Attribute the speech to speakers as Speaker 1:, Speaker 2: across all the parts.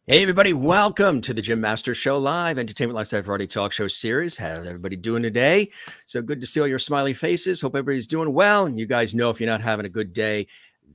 Speaker 1: Hey, everybody. Welcome to the Jim Masters Show Live, entertainment, lifestyle, variety talk show series. How's everybody doing today? So good to see all your smiley faces. Hope everybody's doing well. And you guys know if you're not having a good day,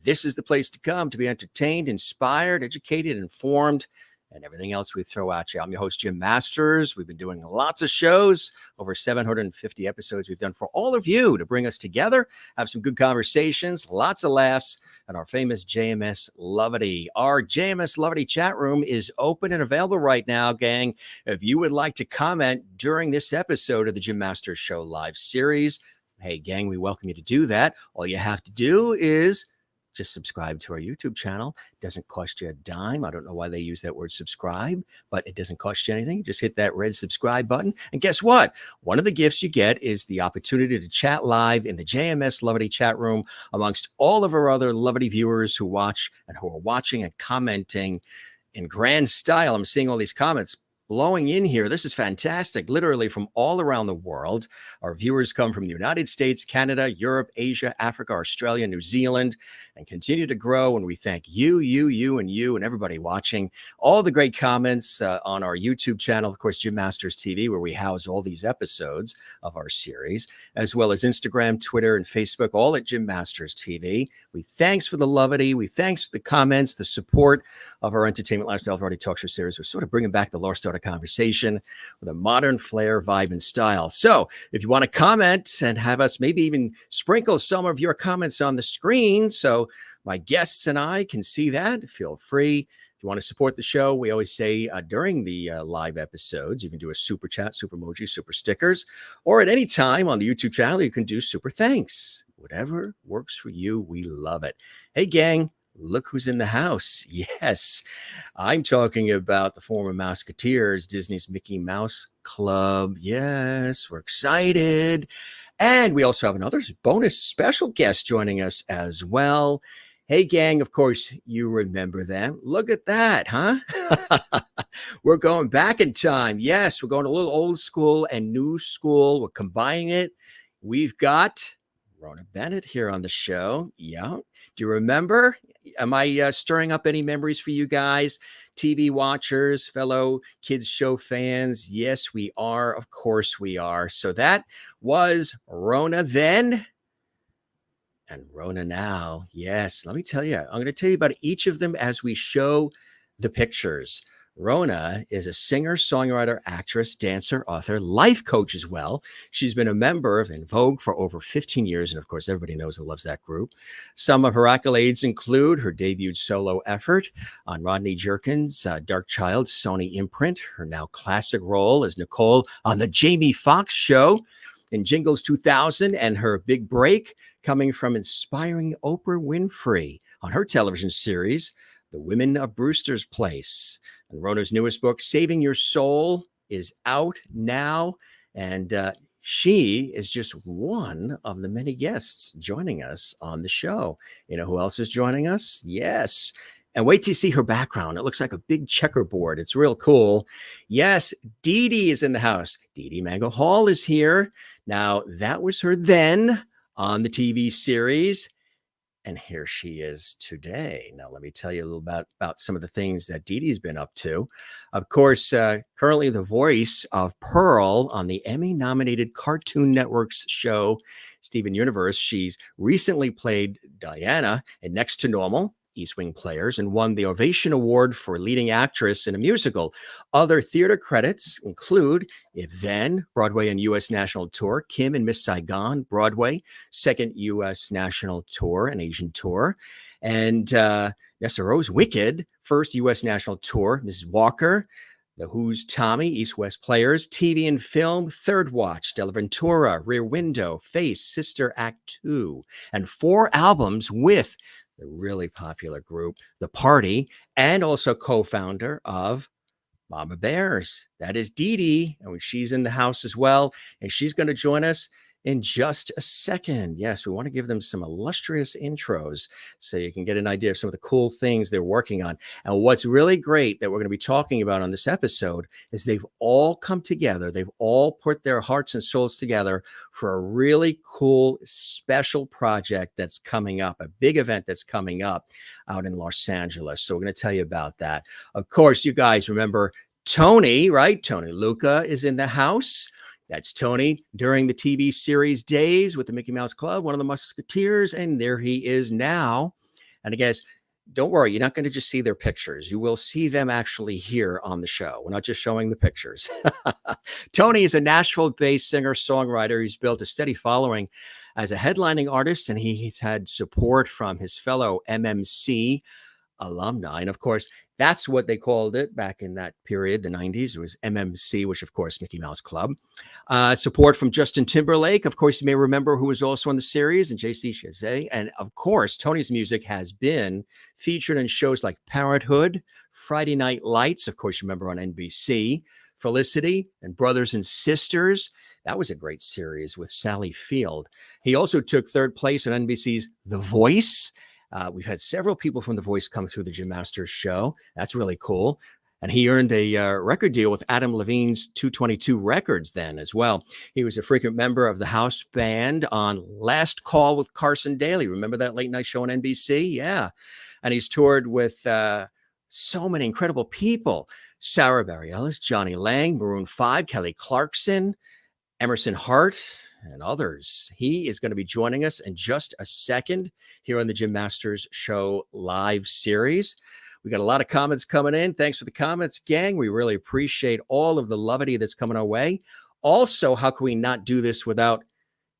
Speaker 1: this is the place to come to be entertained, inspired, educated, informed, and everything else we throw at you. I'm your host, Jim Masters. We've been doing lots of shows, over 750 episodes we've done for all of you to bring us together, have some good conversations, lots of laughs, and our famous JMS Lovity. Our JMS Lovity chat room is open and available right now, gang. If you would like to comment during this episode of the Jim Masters Show Live series, hey, gang, we welcome you to do that. All you have to do is just subscribe to our YouTube channel. It doesn't cost you a dime. I don't know why they use that word subscribe, but it doesn't cost you anything. Just hit that red subscribe button. And guess what? One of the gifts you get is the opportunity to chat live in the JMS Lovity chat room amongst all of our other Lovity viewers who watch and who are watching and commenting in grand style. I'm seeing all these comments blowing in here. This is fantastic. Literally from all around the world. Our viewers come from the United States, Canada, Europe, Asia, Africa, Australia, New Zealand, and continue to grow. And we thank you, and everybody watching. All the great comments on our YouTube channel, of course, Jim Masters TV, where we house all these episodes of our series, as well as Instagram, Twitter, and Facebook, all at Jim Masters TV. We thanks for the lovity. We thanks for the comments, the support of our entertainment, lifestyle, variety talk show series. We're sort of bringing back the lost art of conversation with a modern flair, vibe, and style. So if you want to comment and have us maybe even sprinkle some of your comments on the screen so my guests and I can see that, feel free. If you want to support the show, we always say during the live episodes, you can do a super chat, super emoji, super stickers, or at any time on the YouTube channel, you can do super thanks. Whatever works for you, we love it. Hey, gang. Look who's in the house. Yes, I'm talking about the former Mouseketeers, Disney's Mickey Mouse Club. Yes, we're excited. And we also have another bonus special guest joining us as well. Hey, gang, of course, you remember them. Look at that, huh? We're going back in time. Yes, we're going a little old school and new school. We're combining it. We've got Rhona Bennett here on the show. Yeah. Do you remember? Am I stirring up any memories for you guys, TV watchers, fellow kids show fans? Yes, we are. Of course we are. So that was Rhona then and Rhona now. Yes, let me tell you, I'm going to tell you about each of them as we show the pictures. Rhona is a singer, songwriter, actress, dancer, author, life coach as well. She's been a member of En Vogue for over 15 years. And of course, everybody knows and loves that group. Some of her accolades include her debut solo effort on Rodney Jerkins' Dark Child Sony imprint, her now classic role as Nicole on the Jamie Foxx Show in Jingles 2000, and her big break coming from inspiring Oprah Winfrey on her television series, The Women of Brewster's Place. And Rhona's newest book, Saving Your Soul, is out now. And she is just one of the many guests joining us on the show. You know who else is joining us? Yes. And wait till you see her background. It looks like a big checkerboard. It's real cool. Yes, Deedee is in the house. Deedee Magno Hall is here. Now, that was her then on the TV series. And here she is today. Now, let me tell you a little about some of the things that Deedee's been up to. Of course, currently the voice of Pearl on the Emmy-nominated Cartoon Network's show, Steven Universe. She's recently played Diana in Next to Normal, East Wing Players, and won the Ovation Award for leading actress in a musical. Other theater credits include If Then, Broadway and U.S. National Tour, Kim and Miss Saigon, Broadway, second U.S. National Tour, an Asian tour, and Nessa Rose, Wicked, first U.S. National Tour, Mrs. Walker, The Who's Tommy, East West Players, TV and Film, Third Watch, Della Ventura, Rear Window, Face, Sister Act 2, and 4 albums with the really popular group, The Party, and also co-founder of Mama Bears. That is Deedee, and she's in the house as well, and she's going to join us in just a second. Yes, we want to give them some illustrious intros so you can get an idea of some of the cool things they're working on. And what's really great that we're going to be talking about on this episode is they've all come together. They've all put their hearts and souls together for a really cool, special project that's coming up, a big event that's coming up out in Los Angeles. So we're going to tell you about that. Of course, you guys remember Tony, right? Tony Lucca is in the house. That's Tony during the TV series days with the Mickey Mouse Club, one of the Mouseketeers, and there he is now. And I guess, don't worry, you're not going to just see their pictures. You will see them actually here on the show. We're not just showing the pictures. Tony is a Nashville-based singer-songwriter. He's built a steady following as a headlining artist, and he's had support from his fellow MMC alumni. And of course, that's what they called it back in that period, the 90s. It was MMC, which of course, Mickey Mouse Club. Support from Justin Timberlake. Of course, you may remember who was also on the series, and JC Chazé. And of course, Tony's music has been featured in shows like Parenthood, Friday Night Lights, of course, you remember on NBC, Felicity, and Brothers and Sisters. That was a great series with Sally Field. He also took third place on NBC's The Voice. We've had several people from The Voice come through the Jim Masters show. That's really cool. And he earned a record deal with Adam Levine's 222 Records then as well. He was a frequent member of the house band on Last Call with Carson Daly. Remember that late night show on NBC? Yeah. And he's toured with so many incredible people. Sarah Bareilles, Johnny Lang, Maroon 5, Kelly Clarkson, Emerson Hart, and others. He is going to be joining us in just a second here on the Jim Masters Show live series. We got a lot of comments coming in. Thanks for the comments, gang. We really appreciate all of the levity that's coming our way. Also, how can we not do this without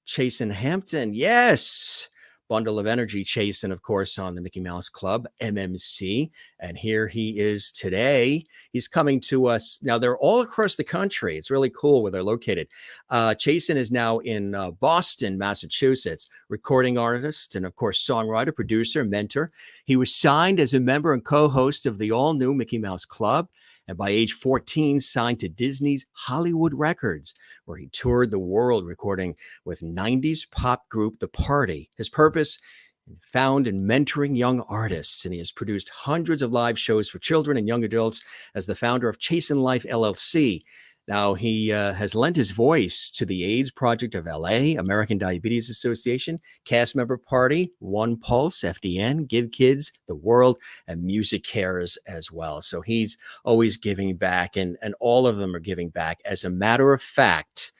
Speaker 1: Chasen Hampton? Yes. Bundle of energy, Chasen, of course, on the Mickey Mouse Club, MMC. And here he is today. He's coming to us. Now, they're all across the country. It's really cool where they're located. Chasen is now in Boston, Massachusetts, recording artist and, of course, songwriter, producer, mentor. He was signed as a member and co-host of the all-new Mickey Mouse Club. And by age 14, signed to Disney's Hollywood Records, where he toured the world recording with 90s pop group The Party. His purpose, found in mentoring young artists, and he has produced hundreds of live shows for children and young adults as the founder of Chasen Life LLC. Now, he has lent his voice to the AIDS Project of LA, American Diabetes Association, Cast Member Party, One Pulse, FDN, Give Kids, The World, and Mouseketeers as well. So he's always giving back, and all of them are giving back. As a matter of fact,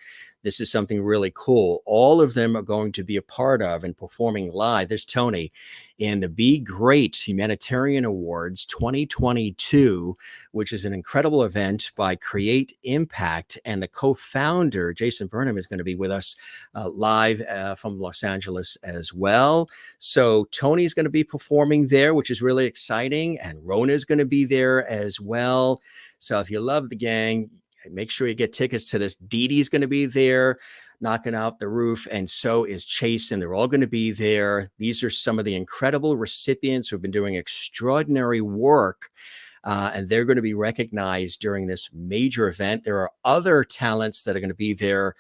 Speaker 1: this is something really cool. All of them are going to be a part of and performing live. There's Tony in the Be Great Humanitarian Awards 2022, which is an incredible event by Create Impact. And the co-founder, Jason Burnham, is going to be with us live from Los Angeles as well. So Tony's going to be performing there, which is really exciting. And Rhona is going to be there as well. So if you love the gang, make sure you get tickets to this. Deedee's going to be there, knocking out the roof, and so is Chasen. They're all going to be there. These are some of the incredible recipients who have been doing extraordinary work, and they're going to be recognized during this major event. There are other talents that are going to be there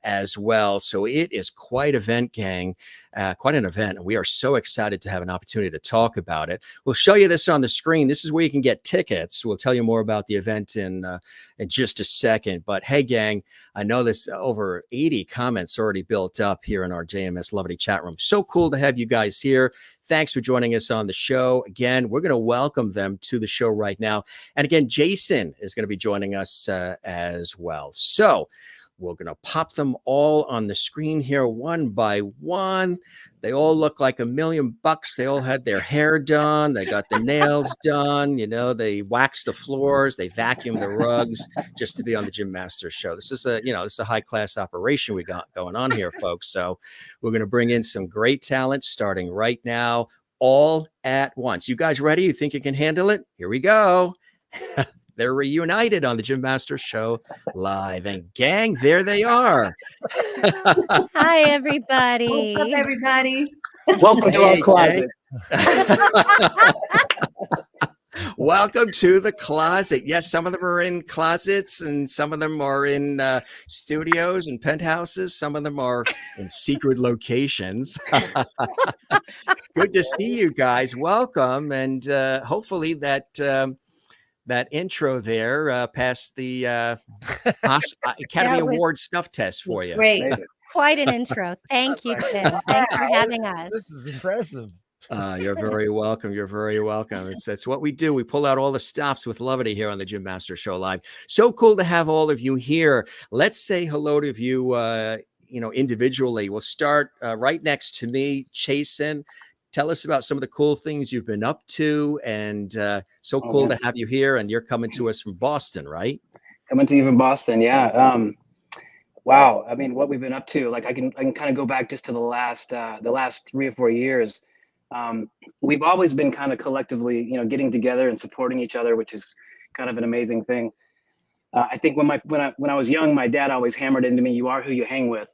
Speaker 1: as well. So it is quite an event, gang, quite an event. And we are so excited to have an opportunity to talk about it. We'll show you this on the screen. This is where you can get tickets. We'll tell you more about the event in just a second. But hey, gang, I know there's over 80 comments already built up here in our JMS Lovely chat room. So cool to have you guys here. Thanks for joining us on the show. Again, we're going to welcome them to the show right now. And again, Jason is going to be joining us as well. So we're going to pop them all on the screen here one by one. They all look like $1 million. They all had their hair done. They got the nails done. You know, they waxed the floors. They vacuumed the rugs just to be on the Jim Masters show. This is a high class operation we got going on here, folks. So we're going to bring in some great talent starting right now, all at once. You guys ready? You think you can handle it? Here we go. They're reunited on the Jim Masters Show live. And gang, there they are.
Speaker 2: Hi, everybody.
Speaker 3: What's up, everybody?
Speaker 4: Welcome to our closet.
Speaker 1: Welcome to the closet. Yes, some of them are in closets and some of them are in studios and penthouses. Some of them are in secret locations. Good to see you guys. Welcome. And hopefully that that intro there passed the Academy Award snuff test for you.
Speaker 2: Great.
Speaker 3: Amazing.
Speaker 2: Quite an intro. Thank you, Tim. Thanks for having us.
Speaker 4: This is impressive.
Speaker 1: You're very welcome. You're very welcome. It's what we do. We pull out all the stops with levity here on the Jim Master Show Live. So cool to have all of you here. Let's say hello to you, individually. We'll start right next to me, Chasen. Tell us about some of the cool things you've been up to, and so cool to have you here. And you're coming to us from Boston, right?
Speaker 3: Coming to you from Boston, yeah. Wow. I mean, what we've been up to, like I can kind of go back just to the last 3 or 4 years. We've always been kind of collectively, getting together and supporting each other, which is kind of an amazing thing. I think when I was young, my dad always hammered into me, "You are who you hang with,"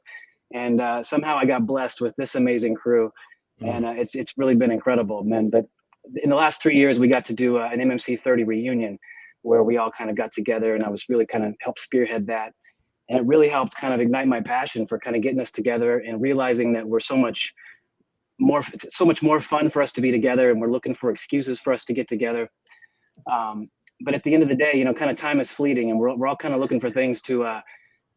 Speaker 3: and somehow I got blessed with this amazing crew, and it's really been incredible, man. But in the last 3 years, we got to do an MMC 30 reunion, where we all kind of got together, and I was really kind of helped spearhead that. And it really helped kind of ignite my passion for kind of getting us together and realizing that it's so much more fun for us to be together, and we're looking for excuses for us to get together. But at the end of the day, kind of time is fleeting, and we're all kind of looking for things to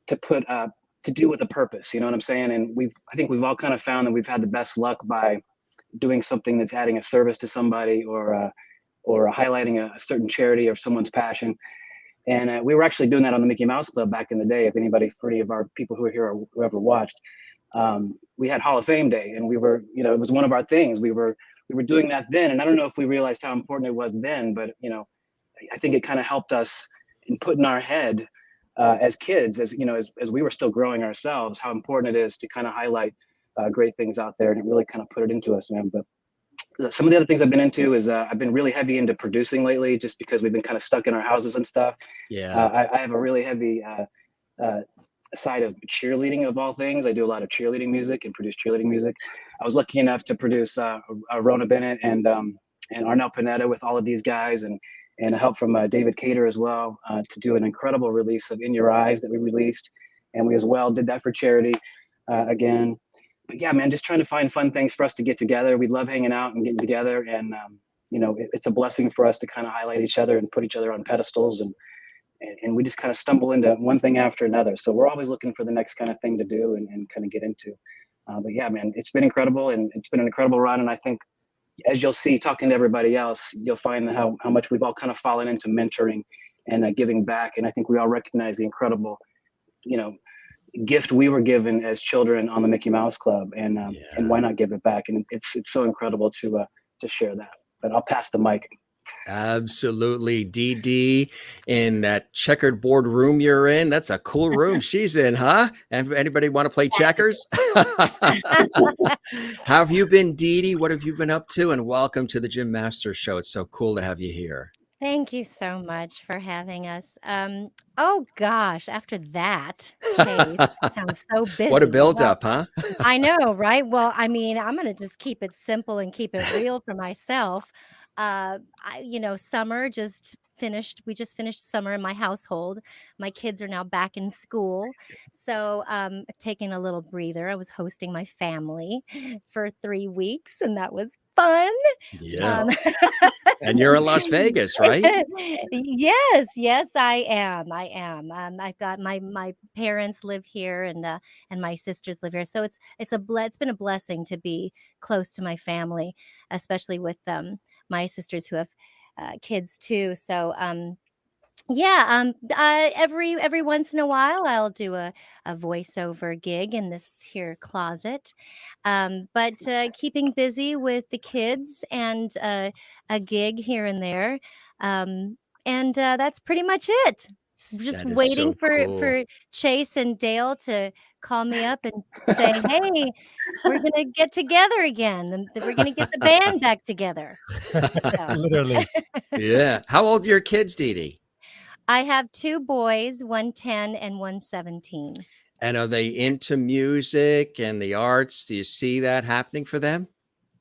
Speaker 3: do with a purpose. You know what I'm saying? And I think we've all kind of found that we've had the best luck by doing something that's adding a service to somebody or highlighting a certain charity or someone's passion. And we were actually doing that on the Mickey Mouse Club back in the day. For any of our people who are here or whoever watched, we had Hall of Fame Day, and we were, it was one of our things. We were doing that then, and I don't know if we realized how important it was then, but I think it kind of helped us in putting our head as kids, as we were still growing ourselves, how important it is to kind of highlight great things out there, and it really kind of put it into us, man. But some of the other things I've been into is I've been really heavy into producing lately, just because we've been kind of stuck in our houses and stuff.
Speaker 1: Yeah.
Speaker 3: I have a really heavy side of cheerleading, of all things. I do a lot of cheerleading music and produce cheerleading music. I was lucky enough to produce Rhona Bennett and Arnel Pineda with all of these guys, and help from David Cater as well, to do an incredible release of In Your Eyes that we released. And we as well did that for charity again. But yeah, man, just trying to find fun things for us to get together. We love hanging out and getting together, and it's a blessing for us to kind of highlight each other and put each other on pedestals, and we just kind of stumble into one thing after another. So we're always looking for the next kind of thing to do and kind of get into. But yeah, man, it's been incredible, and it's been an incredible run. And I think, as you'll see, talking to everybody else, you'll find how much we've all kind of fallen into mentoring and giving back. And I think we all recognize the incredible, gift we were given as children on the Mickey Mouse Club, and why not give it back? And it's so incredible to share that. But I'll pass the mic.
Speaker 1: Absolutely. Deedee, in that checkered board room you're in, that's a cool room she's in, huh? And anybody want to play checkers? How have you been, Deedee? What have you been up to? And welcome to the Jim Master Show. It's so cool to have you here.
Speaker 2: Thank you so much for having us. Oh gosh, after that, Chase, sounds so busy.
Speaker 1: What a build-up, huh?
Speaker 2: I know, right? Well, I mean, I'm going to just keep it simple and keep it real for myself. Summer just finished. We just finished summer in my household. My kids are now back in school. So taking a little breather. I was hosting my family for 3 weeks, and that was fun.
Speaker 1: Yeah. And you're in Las Vegas, right?
Speaker 2: Yes, I am. I've got my parents live here, and my sisters live here. So it's been a blessing to be close to my family, especially with my sisters who have kids too. So every once in a while I'll do a voiceover gig in this here closet, but keeping busy with the kids and a gig here and there, and that's pretty much it. Just
Speaker 1: That is
Speaker 2: waiting
Speaker 1: so cool.
Speaker 2: for Chase and Dale to call me up and say, "Hey, we're gonna get together again. We're gonna get the band back together." So.
Speaker 4: Literally.
Speaker 1: Yeah. How old are your kids, Deedee?
Speaker 2: I have 2 boys, one 10 and one 17.
Speaker 1: And are they into music and the arts? Do you see that happening for them?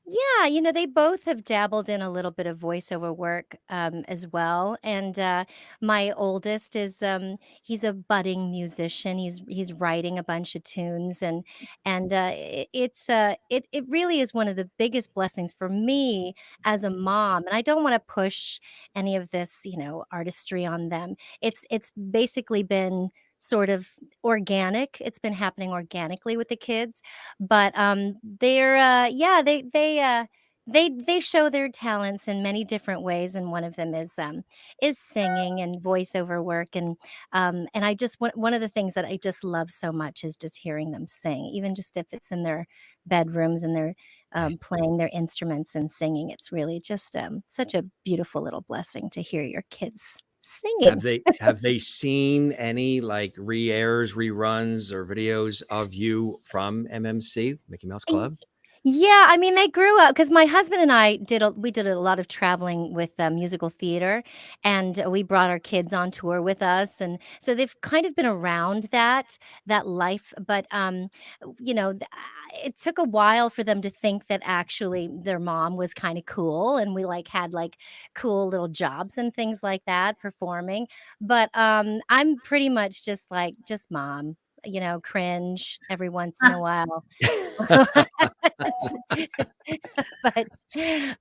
Speaker 2: Yeah, they both have dabbled in a little bit of voiceover work as well. And my oldest is he's a budding musician. He's writing a bunch of tunes, and it really is one of the biggest blessings for me as a mom. And I don't want to push any of this, artistry on them. It's basically been sort of organic. It's been happening organically with the kids, but they're yeah, they show their talents in many different ways, and one of them is singing and voiceover work, and I just one of the things that I just love so much is just hearing them sing, even just if it's in their bedrooms and they're playing their instruments and singing. It's really just such a beautiful little blessing to hear your kids singing.
Speaker 1: Have they seen any like re-airs, reruns, or videos of you from MMC, Mickey Mouse Club?
Speaker 2: Yeah, I mean, they grew up because my husband and I we did a lot of traveling with musical theater, and we brought our kids on tour with us, and so they've kind of been around that life. But it took a while for them to think that actually their mom was kind of cool, and we like had like cool little jobs and things like that performing. But I'm pretty much just mom, cringe every once in a while. but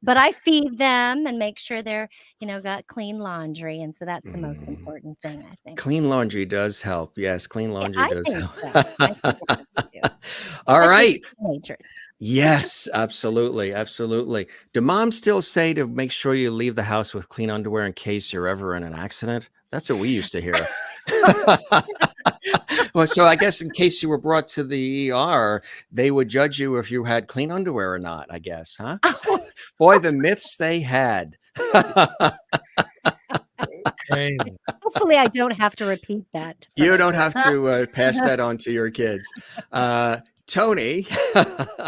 Speaker 2: but I feed them and make sure they're, got clean laundry, and so that's the most important thing, I think.
Speaker 1: Clean laundry does help. Yes, clean
Speaker 2: Yeah,
Speaker 1: laundry
Speaker 2: I
Speaker 1: does
Speaker 2: think
Speaker 1: help.
Speaker 2: so. I think it has to do,
Speaker 1: All
Speaker 2: especially
Speaker 1: right.
Speaker 2: for teenagers.
Speaker 1: Yes, absolutely. Absolutely. Do moms still say to make sure you leave the house with clean underwear in case you're ever in an accident? That's what we used to hear. Well, so I guess in case you were brought to the ER, they would judge you if you had clean underwear or not, I guess, huh? Boy, the myths they had.
Speaker 4: Crazy.
Speaker 2: Hopefully, I don't have to repeat that. for
Speaker 1: You
Speaker 2: my
Speaker 1: don't
Speaker 2: kids.
Speaker 1: have to pass that on to your kids. Tony,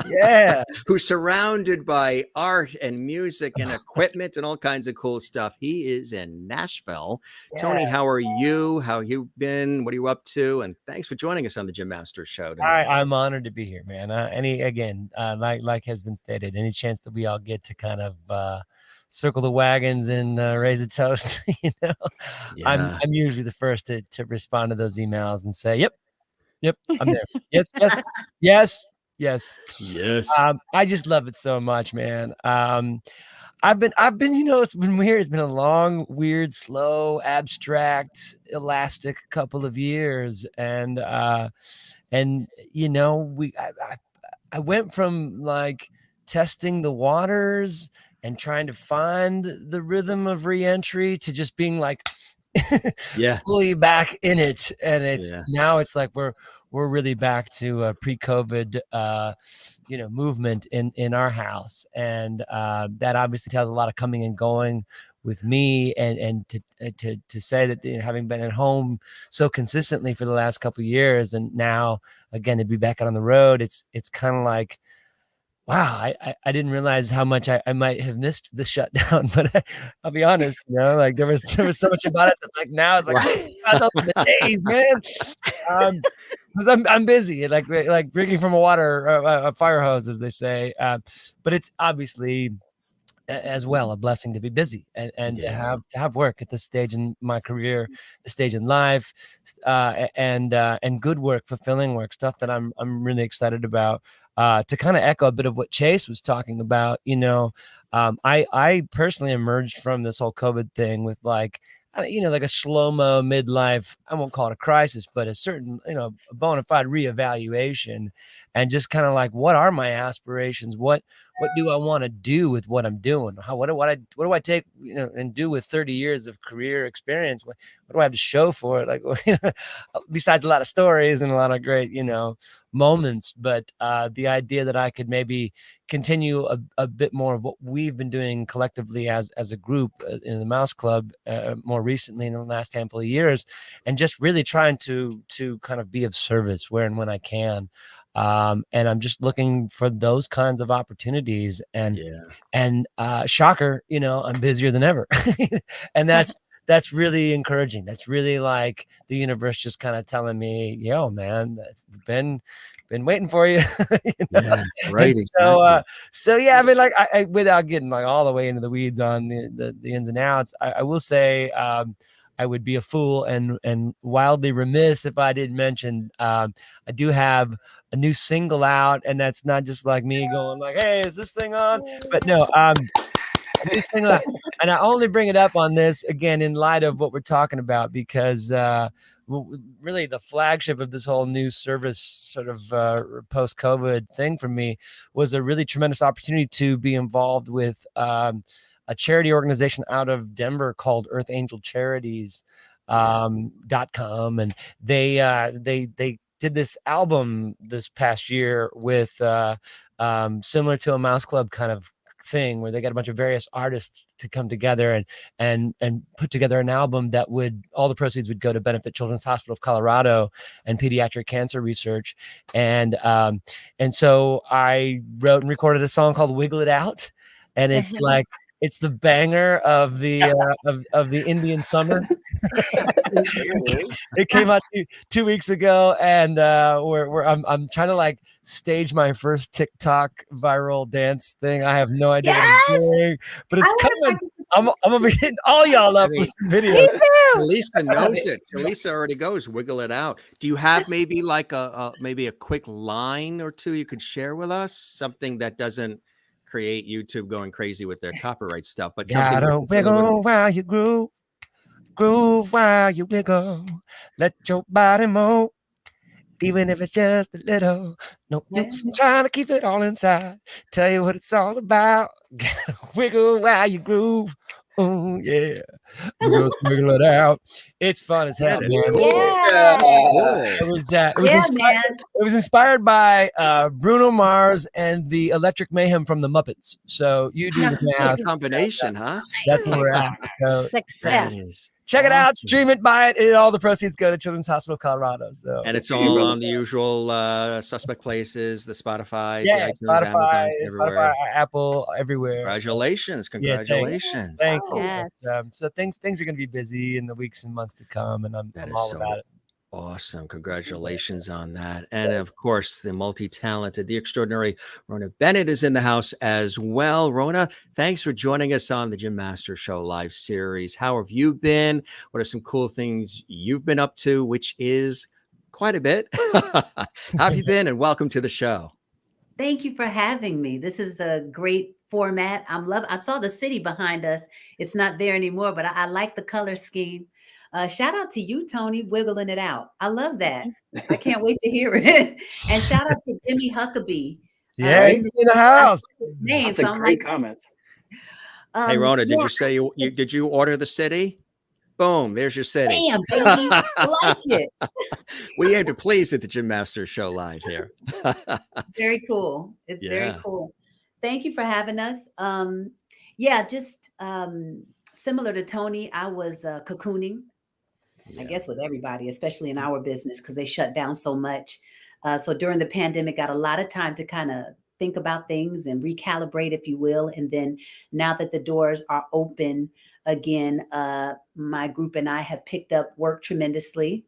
Speaker 4: Yeah.
Speaker 1: who's surrounded by art and music and equipment and all kinds of cool stuff. He is in Nashville. Tony, how are you? How you been? What are you up to? And thanks for joining us on the Jim Masters Show tonight.
Speaker 4: I'm honored to be here, man. Like has been stated, any chance that we all get to kind of circle the wagons and raise a toast,
Speaker 1: Yeah.
Speaker 4: I'm usually the first to respond to those emails and say, Yep, I'm there. Yes.
Speaker 1: Yes.
Speaker 4: I just love it so much, man. I've been, it's been weird. It's been a long, weird, slow, abstract, elastic couple of years. And I went from like testing the waters and trying to find the rhythm of reentry to just being like, fully back in it. And now it's like we're really back to a pre-COVID movement in our house, and that obviously tells a lot of coming and going with me, and to say that having been at home so consistently for the last couple of years, and now again to be back out on the road, it's kind of like, wow, I didn't realize how much I might have missed the shutdown, but I'll be honest, like there was so much about it that like now it's like, those are the days, man. Because I'm busy, like drinking from a fire hose, as they say. But it's obviously as well a blessing to be busy and to have work at this stage in my career, the stage in life, and good work, fulfilling work, stuff that I'm really excited about. To kind of echo a bit of what Chase was talking about, I personally emerged from this whole COVID thing with like a slow-mo midlife, I won't call it a crisis, but a certain, a bona fide reevaluation, and just kind of like, what are my aspirations? What do I want to do with what I'm doing? What do I take, and do with 30 years of career experience? What do I have to show for it? Like, besides a lot of stories and a lot of great, moments, but the idea that I could maybe continue a bit more of what we've been doing collectively as a group in the Mouse Club more recently in the last handful of years, and just really trying to kind of be of service where and when I can. And I'm just looking for those kinds of opportunities, and shocker, I'm busier than ever. And that's really encouraging. That's really like the universe just kind of telling me, yo, man, it's been been waiting for you. You know?
Speaker 1: Yeah, right.
Speaker 4: And
Speaker 1: Exactly.
Speaker 4: so yeah, I mean, like, I without getting like all the way into the weeds on the ins and outs, I will say, I would be a fool and wildly remiss if I didn't mention, I do have a new single out, and that's not just like me going like, hey, is this thing on? But no, a new single out. And I only bring it up on this again in light of what we're talking about, because really the flagship of this whole new service sort of post-COVID thing for me was a really tremendous opportunity to be involved with a charity organization out of Denver called Earth Angel Charities .com, and they did this album this past year with similar to a Mouse Club kind of thing, where they got a bunch of various artists to come together and put together an album that would, all the proceeds would go to benefit Children's Hospital of Colorado and pediatric cancer research. And so I wrote and recorded a song called Wiggle It Out, and it's like, it's the banger of the Indian summer. It came out 2 weeks ago, and I'm trying to like stage my first TikTok viral dance thing. I have no idea what I'm doing, but it's coming. I'm gonna be hitting all y'all up with some videos.
Speaker 1: Talisa knows it. Talisa already goes, wiggle it out. Do you have maybe like maybe a quick line or two you could share with us? Something that doesn't create YouTube going crazy with their copyright stuff, but something.
Speaker 4: Gotta wiggle while you groove while you wiggle. Let your body move, even if it's just a little. No use in trying to keep it all inside. Tell you what it's all about. Gotta wiggle while you groove. Oh yeah, wiggle it out. It's fun as hell, man.
Speaker 2: Yeah.
Speaker 4: It was inspired by Bruno Mars and the Electric Mayhem from the Muppets. So you do the math.
Speaker 1: Combination, huh?
Speaker 4: That's where we're at. So
Speaker 2: Success.
Speaker 4: check it out, stream it, buy it, and all the proceeds go to Children's Hospital of Colorado. So,
Speaker 1: and it's all on the usual suspect places, the Spotify,
Speaker 4: yeah,
Speaker 1: the iTunes,
Speaker 4: Spotify,
Speaker 1: everywhere.
Speaker 4: Apple, everywhere.
Speaker 1: Congratulations!
Speaker 4: Yeah, thank you.
Speaker 2: Yes.
Speaker 4: So things are going to be busy in the weeks and months to come, and I'm all about it.
Speaker 1: Awesome. Congratulations on that. And of course, the multi-talented, the extraordinary Rhona Bennett is in the house as well. Rhona, thanks for joining us on the Jim Master Show live series. How have you been? What are some cool things you've been up to, which is quite a bit? How have you been? And welcome to the show.
Speaker 5: Thank you for having me. This is a great format. I saw the city behind us. It's not there anymore, but I like the color scheme. Shout out to you, Tony, wiggling it out. I love that. I can't wait to hear it. And shout out to Jimmy Huckabee.
Speaker 4: Yeah, he's in the house.
Speaker 3: That's a great comment.
Speaker 1: Hey, Rhona, did you say did you order the city? Boom, there's your city.
Speaker 5: Damn, baby. I like it.
Speaker 1: We aim to please at the Jim Master Show live here.
Speaker 5: Very cool. It's very cool. Thank you for having us. Just similar to Tony, I was cocooning. I guess with everybody, especially in our business, because they shut down so much. So during the pandemic, got a lot of time to kind of think about things and recalibrate, if you will. And then now that the doors are open again, my group and I have picked up work tremendously.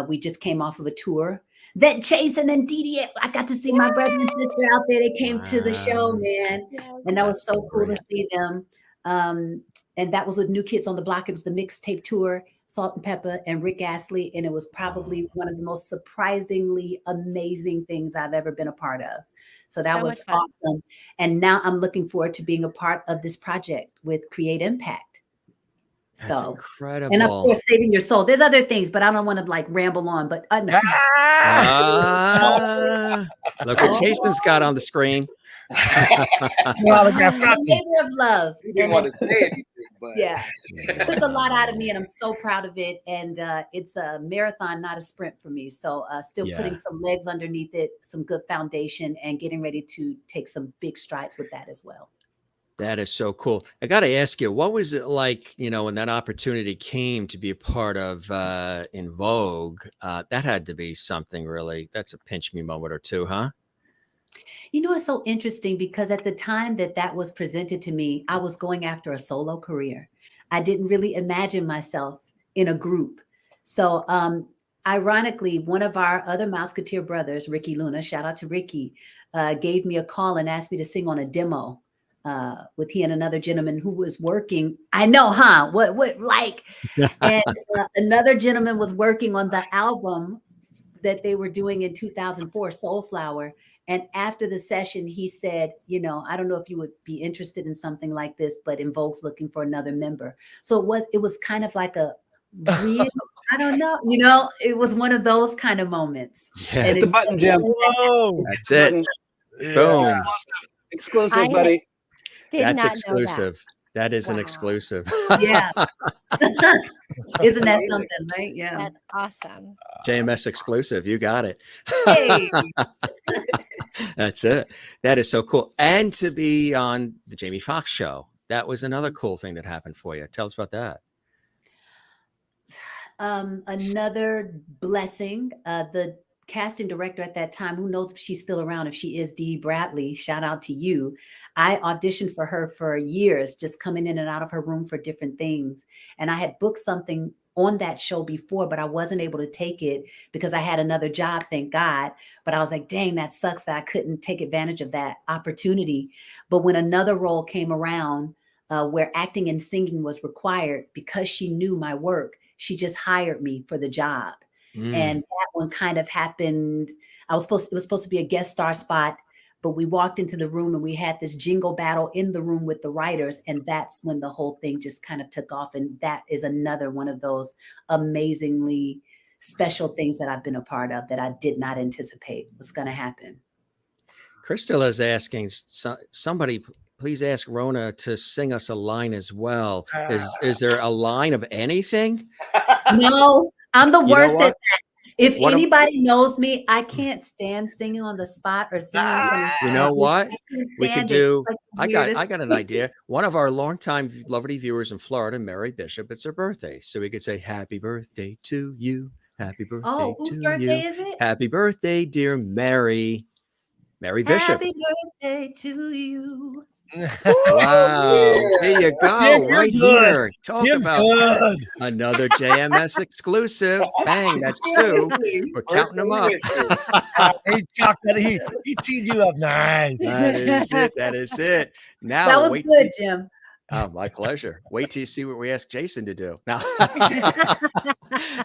Speaker 5: We just came off of a tour that Chasen and Deedee, I got to see my brother and sister out there. They came to the show, man. And that was so cool to see them. And that was with New Kids on the Block. It was the mixtape tour, Salt and Pepper and Rick Astley. And it was probably one of the most surprisingly amazing things I've ever been a part of. So that was awesome. And now I'm looking forward to being a part of this project with Create Impact.
Speaker 1: That's incredible.
Speaker 5: And of course, Saving Your Soul. There's other things, but I don't want to like ramble on. But
Speaker 1: look what Chasen's got on the screen.
Speaker 5: Labor of love.
Speaker 6: You didn't want to say anything, but
Speaker 5: it took a lot out of me, and I'm so proud of it. And it's a marathon, not a sprint for me. So still putting some legs underneath it, some good foundation, and getting ready to take some big strides with that as well.
Speaker 1: That is so cool. I got to ask you, what was it like, when that opportunity came to be a part of En Vogue? That had to be something really, that's a pinch me moment or two, huh?
Speaker 5: It's so interesting because at the time that was presented to me, I was going after a solo career. I didn't really imagine myself in a group. So ironically, one of our other Mouseketeer brothers, Ricky Luna, shout out to Ricky, gave me a call and asked me to sing on a demo with he and another gentleman who was working. I know, huh? What like? And another gentleman was working on the album that they were doing in 2004, Soulflower. And after the session, he said, you know, I don't know if you would be interested in something like this, but En Vogue's looking for another member. So it was kind of like a real, I don't know, you know, it was one of those kind of moments.
Speaker 1: Yeah.
Speaker 5: And
Speaker 3: Hit the button, Jim.
Speaker 4: Whoa.
Speaker 1: That's it.
Speaker 4: Yeah.
Speaker 1: Boom.
Speaker 3: Exclusive,
Speaker 2: I
Speaker 3: buddy.
Speaker 2: did
Speaker 1: That's
Speaker 2: not
Speaker 1: exclusive. That is an
Speaker 2: Wow.
Speaker 1: exclusive.
Speaker 5: Yeah. Isn't that something, right?
Speaker 2: know
Speaker 5: Yeah.
Speaker 2: that. That's awesome.
Speaker 1: JMS exclusive. You got it.
Speaker 5: Hey.
Speaker 1: That's it. That is so cool. And to be on the Jamie Foxx Show. That was another cool thing that happened for you. Tell us about that.
Speaker 5: Another blessing. The casting director at that time, who knows if she's still around, if she is, Dee Bradley, shout out to you. I auditioned for her for years, just coming in and out of her room for different things. And I had booked something on that show before, but I wasn't able to take it because I had another job, thank God. But I was like, dang, that sucks that I couldn't take advantage of that opportunity. But when another role came around where acting and singing was required, because she knew my work, she just hired me for the job. And that one kind of happened. It was supposed to be a guest star spot, but we walked into the room and we had this jingle battle in the room with the writers. And that's when the whole thing just kind of took off. And that is another one of those amazingly special things that I've been a part of that I did not anticipate was going to happen.
Speaker 1: Crystal is asking somebody, please ask Rhona to sing us a line as well. Is there a line of anything?
Speaker 5: No, I'm the worst at
Speaker 1: what?
Speaker 5: that. If
Speaker 1: What am-
Speaker 5: anybody knows me, I can't stand singing on the spot or singing in front of
Speaker 1: You know
Speaker 5: stage.
Speaker 1: what?
Speaker 5: I can't
Speaker 1: We could
Speaker 5: stand it.
Speaker 1: do.
Speaker 5: It's like the
Speaker 1: I
Speaker 5: weirdest
Speaker 1: got an idea. One of our longtime lovely viewers in Florida, Mary Bishop, it's her birthday, so we could say "Happy birthday to you, happy birthday
Speaker 5: Oh, whose
Speaker 1: to
Speaker 5: birthday
Speaker 1: you,
Speaker 5: is it?
Speaker 1: happy birthday, dear Mary Bishop."
Speaker 5: Happy birthday to you.
Speaker 1: Wow, there you go,
Speaker 4: Jim, you're
Speaker 1: right
Speaker 4: good.
Speaker 1: here. Talk
Speaker 4: Jim's
Speaker 1: about
Speaker 4: good.
Speaker 1: another JMS exclusive. Bang, that's two. We're counting them up.
Speaker 4: He chalked that. He teed you up nice.
Speaker 1: That is it. That is it. Now
Speaker 5: That was
Speaker 1: wait.
Speaker 5: good, Jim.
Speaker 1: Oh, my pleasure. Wait till you see what we ask Jason to do. Now,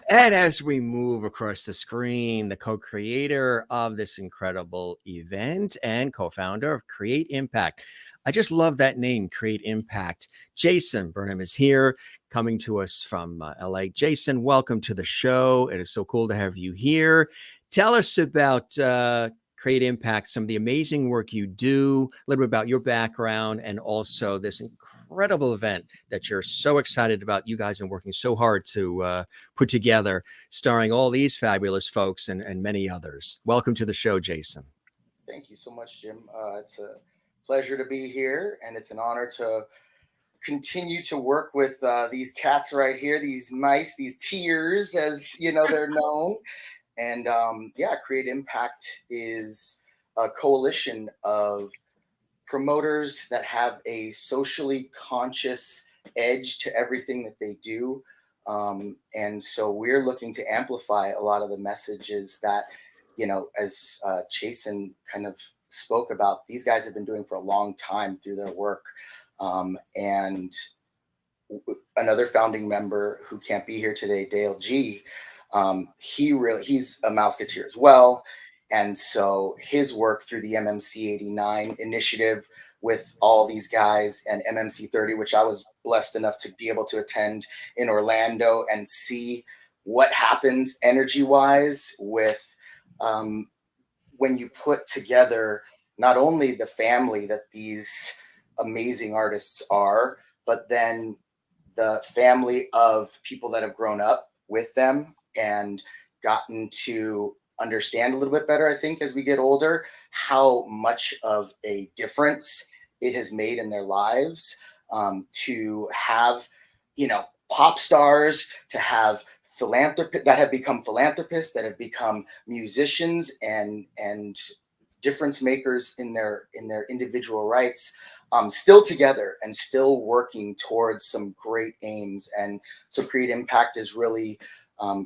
Speaker 1: and as we move across the screen, the co-creator of this incredible event and co-founder of Create Impact. I just love that name, Create Impact. Jason Burnham is here, coming to us from LA. Jason, welcome to the show. It is so cool to have you here. Tell us about Create Impact, some of the amazing work you do, a little bit about your background, and also this incredible event that you're so excited about. You guys have been working so hard to put together, starring all these fabulous folks and many others. Welcome to the show, Jason.
Speaker 6: Thank you so much, Jim. It's a pleasure to be here, and it's an honor to continue to work with these cats right here, these mice, these tears, as you know they're known. And Create Impact is a coalition of promoters that have a socially conscious edge to everything that they do. And so we're looking to amplify a lot of the messages that, you know, as Chasen kind of spoke about, these guys have been doing for a long time through their work. And another founding member who can't be here today, Dale G, he's a Mouseketeer as well. And so his work through the MMC 89 initiative with all these guys and MMC 30, which I was blessed enough to be able to attend in Orlando and see what happens energy-wise with when you put together not only the family that these amazing artists are, but then the family of people that have grown up with them and gotten to understand a little bit better, I think, as we get older, how much of a difference it has made in their lives, to have, you know, pop stars, to have philanthropists that have become philanthropists, that have become musicians and difference makers in their individual rights, still together and still working towards some great aims. And so Create Impact is really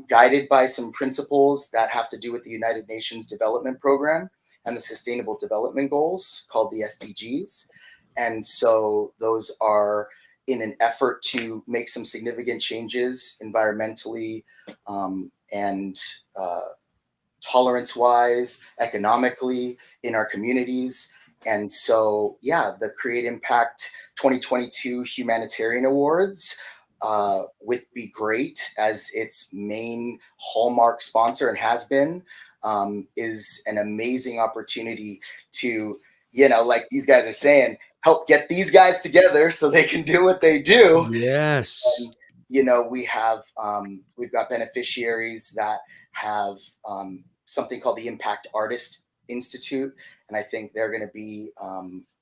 Speaker 6: guided by some principles that have to do with the United Nations Development Program and the Sustainable Development Goals called the SDGs. And so those are in an effort to make some significant changes environmentally and tolerance-wise, economically in our communities. And so, yeah, the Create Impact 2022 Humanitarian Awards with Be Great as its main hallmark sponsor and has been, is an amazing opportunity to, you know, like these guys are saying, help get these guys together so they can do what they do.
Speaker 1: Yes.
Speaker 6: And, you know, we have, we've got beneficiaries that have something called the Impact Artist Institute. And I think they're going to be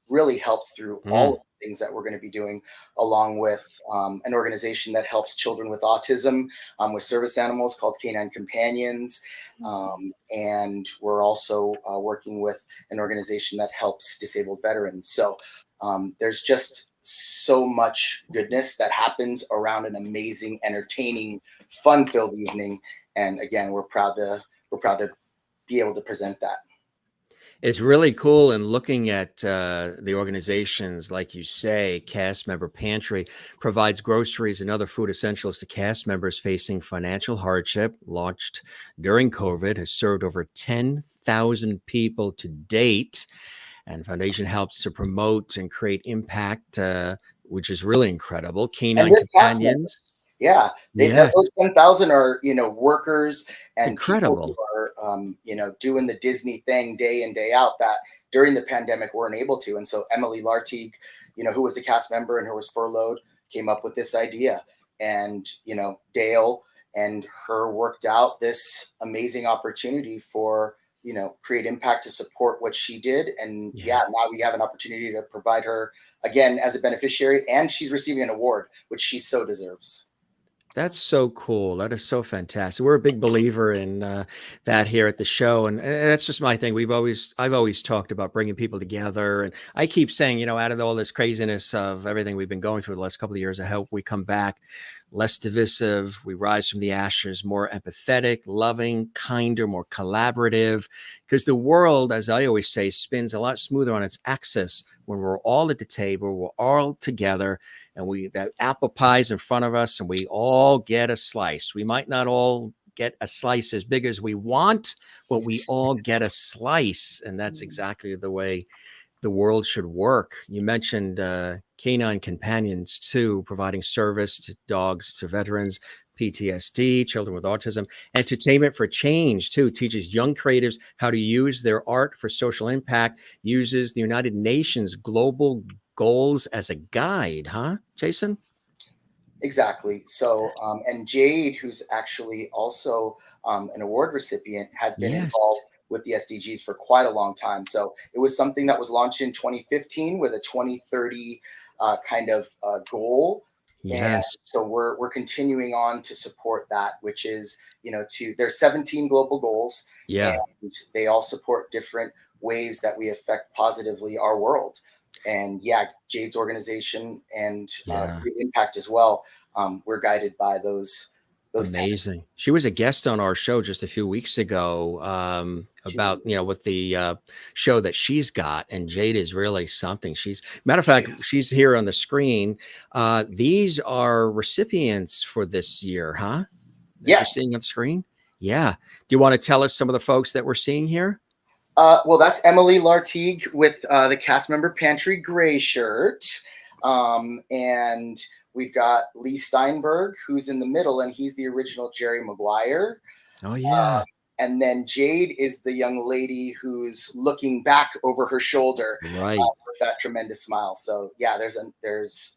Speaker 6: really helped through all of the things that we're going to be doing, along with an organization that helps children with autism with service animals called Canine Companions. And we're also working with an organization that helps disabled veterans. So there's just so much goodness that happens around an amazing, entertaining, fun-filled evening. And again, we're proud to be able to present that.
Speaker 1: It's really cool. And looking at the organizations, like you say, Cast Member Pantry provides groceries and other food essentials to cast members facing financial hardship. Launched during COVID, has served over 10,000 people to date. And foundation helps to promote and create impact, which is really incredible. Canine Companions.
Speaker 6: Yeah, those 10,000 are, you know, workers and
Speaker 1: incredible
Speaker 6: people who are, you know, doing the Disney thing day in, day out that during the pandemic weren't able to. And so Emily Lartigue, you know, who was a cast member and who was furloughed, came up with this idea. And, you know, Dale and her worked out this amazing opportunity for, you know, Create Impact to support what she did. And yeah, now we have an opportunity to provide her again as a beneficiary, and she's receiving an award, which she so deserves.
Speaker 1: That's so cool. That is so fantastic. We're a big believer in that here at the show. And that's just my thing. I've always talked about bringing people together. And I keep saying, you know, out of all this craziness of everything we've been going through the last couple of years, I hope we come back less divisive. We rise from the ashes, more empathetic, loving, kinder, more collaborative. Because the world, as I always say, spins a lot smoother on its axis when we're all at the table, we're all together, and that apple pie's in front of us, and we all get a slice. We might not all get a slice as big as we want, but we all get a slice. And that's exactly the way the world should work. You mentioned Canine Companions too, providing service to dogs, to veterans, PTSD, children with autism. Entertainment for Change too teaches young creatives how to use their art for social impact, uses the United Nations global goals as a guide, huh, Chasen?
Speaker 6: Exactly. So, and Jade, who's actually also an award recipient, has been involved with the SDGs for quite a long time. So it was something that was launched in 2015 with a 2030 kind of goal. And so we're continuing on to support that, which is, you know, there's 17 global goals. And they all support different ways that we affect positively our world. And Jade's organization and Create Impact as well. We're guided by those.
Speaker 1: Amazing. She was a guest on our show just a few weeks ago about, you know, with the show that she's got. And Jade is really something. Matter of fact, she's here on the screen. These are recipients for this year, huh? You're seeing on screen? Yeah. Do you want to tell us some of the folks that we're seeing here?
Speaker 6: Well, that's Emily Lartigue with the cast member Pantry Gray shirt. And we've got Lee Steinberg, who's in the middle, and he's the original Jerry Maguire.
Speaker 1: Oh, yeah.
Speaker 6: And then Jade is the young lady who's looking back over her shoulder with that tremendous smile. So, yeah, there's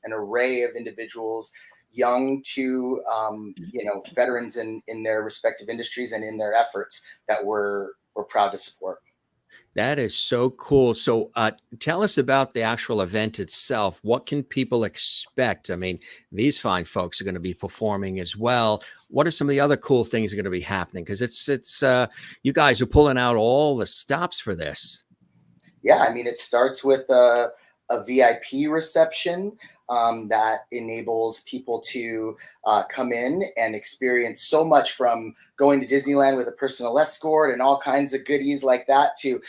Speaker 6: an array of individuals, young to, you know, veterans in their respective industries and in their efforts that we're proud to support.
Speaker 1: That is so cool. So tell us about the actual event itself. What can people expect? I mean, these fine folks are going to be performing as well. What are some of the other cool things that are going to be happening? Because it's you guys are pulling out all the stops for this.
Speaker 6: Yeah, I mean, it starts with a a VIP reception that enables people to come in and experience so much, from going to Disneyland with a personal escort and all kinds of goodies like that, to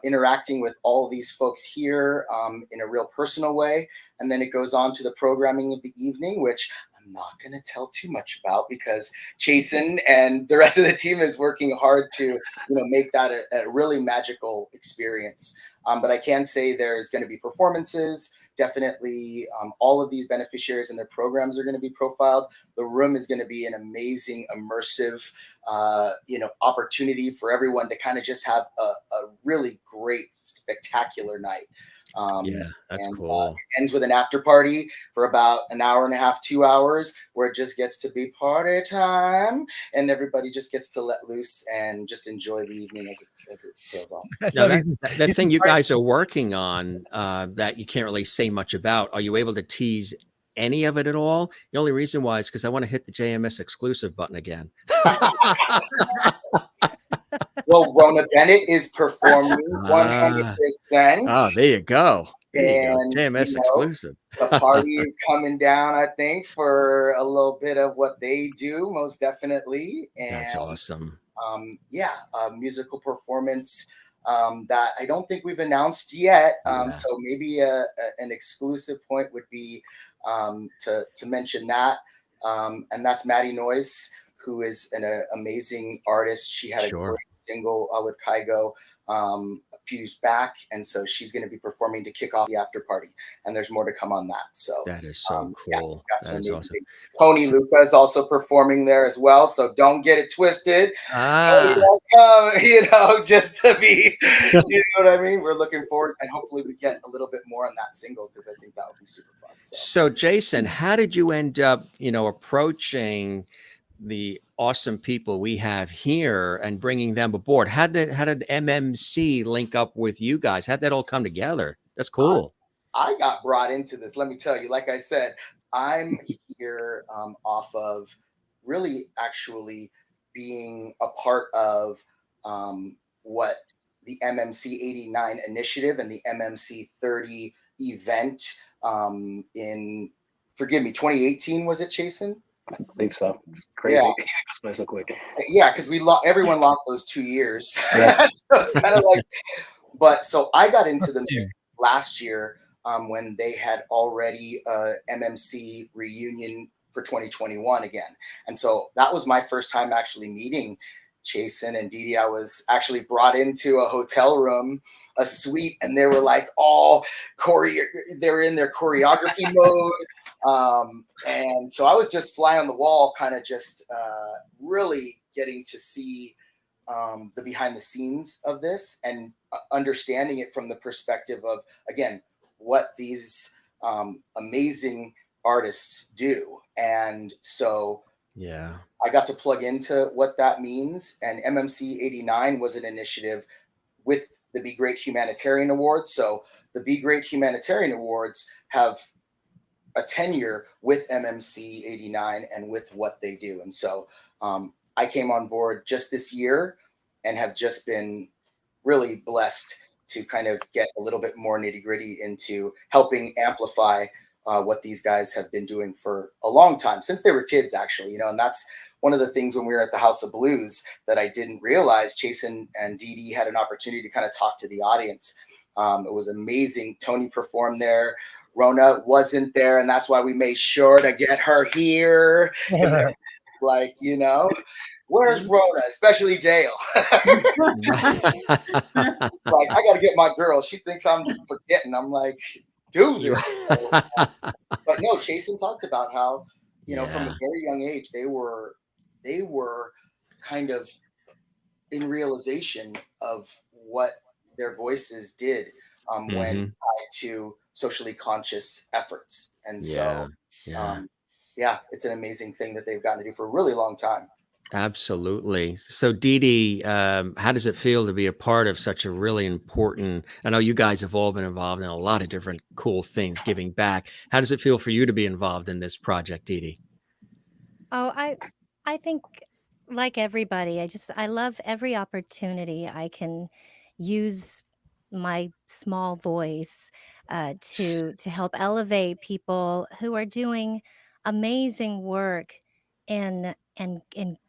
Speaker 6: interacting with all these folks here in a real personal way. And then it goes on to the programming of the evening, which I'm not going to tell too much about because Chasen and the rest of the team is working hard to make that a really magical experience. But I can say there's going to be performances. Definitely all of these beneficiaries and their programs are going to be profiled. The room is going to be an amazing, immersive, opportunity for everyone to kind of just have a really great, spectacular night.
Speaker 1: That's cool.
Speaker 6: It ends with an after party for about an hour and a half, 2 hours, where it just gets to be party time, and everybody just gets to let loose and just enjoy the evening as it tails off.
Speaker 1: Now, that thing you guys are working on that you can't really say much about, are you able to tease any of it at all? The only reason why is because I want to hit the JMS exclusive button again.
Speaker 6: Well, Rhona Bennett is performing 100%.
Speaker 1: Oh, there you go.
Speaker 6: And
Speaker 1: JMS exclusive.
Speaker 6: The party is coming down, I think, for a little bit of what they do, most definitely. And
Speaker 1: that's awesome.
Speaker 6: A musical performance that I don't think we've announced yet. So maybe an exclusive point would be to mention that. And that's Maddie Noyes, who is an amazing artist. She had a great single with Kygo a few years back, and so she's going to be performing to kick off the after party, and there's more to come on that. So
Speaker 1: that is so cool. That is awesome.
Speaker 6: Tony Lucca is also performing there as well, so don't get it twisted. Tony won't come, just to be, you know what I mean? We're looking forward, and hopefully we get a little bit more on that single, because I think that would be super fun.
Speaker 1: So Jason, how did you end up, approaching the awesome people we have here and bringing them aboard? How did MMC link up with you guys? How'd that all come together? That's cool.
Speaker 6: I got brought into this. Let me tell you, like I said, I'm here off of really actually being a part of what the MMC 89 initiative and the MMC 30 event in, forgive me, 2018, was it, Chasen?
Speaker 3: I believe so. It's crazy. Yeah. It goes by so quick.
Speaker 6: Yeah, because everyone lost those 2 years. Yeah. So it's kind of like, but so I got into the last year when they had already MMC reunion for 2021 again. And so that was my first time actually meeting Chasen and Deedee. I was actually brought into a hotel room, a suite, and they were like all they were in their choreography mode. And so I was just fly on the wall, kind of just really getting to see the behind the scenes of this and understanding it from the perspective of, again, what these amazing artists do. And so I got to plug into what that means. And MMC 89 was an initiative with the Be Great Humanitarian Awards. So the Be Great Humanitarian Awards have a tenure with MMC 89 and with what they do. And so I came on board just this year and have just been really blessed to kind of get a little bit more nitty gritty into helping amplify what these guys have been doing for a long time, since they were kids, actually, and that's one of the things when we were at the House of Blues that I didn't realize. Chasen and Deedee had an opportunity to kind of talk to the audience. It was amazing. Tony performed there. Rhona wasn't there, and that's why we made sure to get her here. Like, where's Rhona? Especially Dale. Like, I got to get my girl. She thinks I'm forgetting. I'm like, dude. But no, Chasen talked about how, from a very young age, they were kind of in realization of what their voices did when tied to socially conscious efforts. And so, it's an amazing thing that they've gotten to do for a really long time.
Speaker 1: Absolutely. So Deedee, how does it feel to be a part of such a really important, I know you guys have all been involved in a lot of different cool things, giving back. How does it feel for you to be involved in this project, Deedee?
Speaker 2: Oh, I think like everybody, I love every opportunity I can use my small voice to help elevate people who are doing amazing work and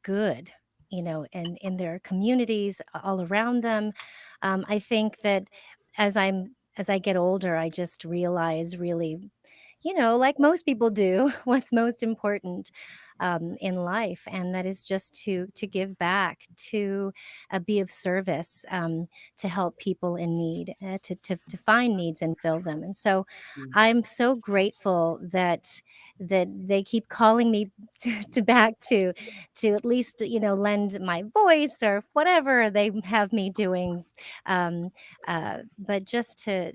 Speaker 2: good, and in their communities all around them. I think that as I get older, I just realize really, like most people do, what's most important in life, and that is just to give back, to be of service, to help people in need, to find needs and fill them. And so, I'm so grateful that they keep calling me to back to at least lend my voice or whatever they have me doing, but just to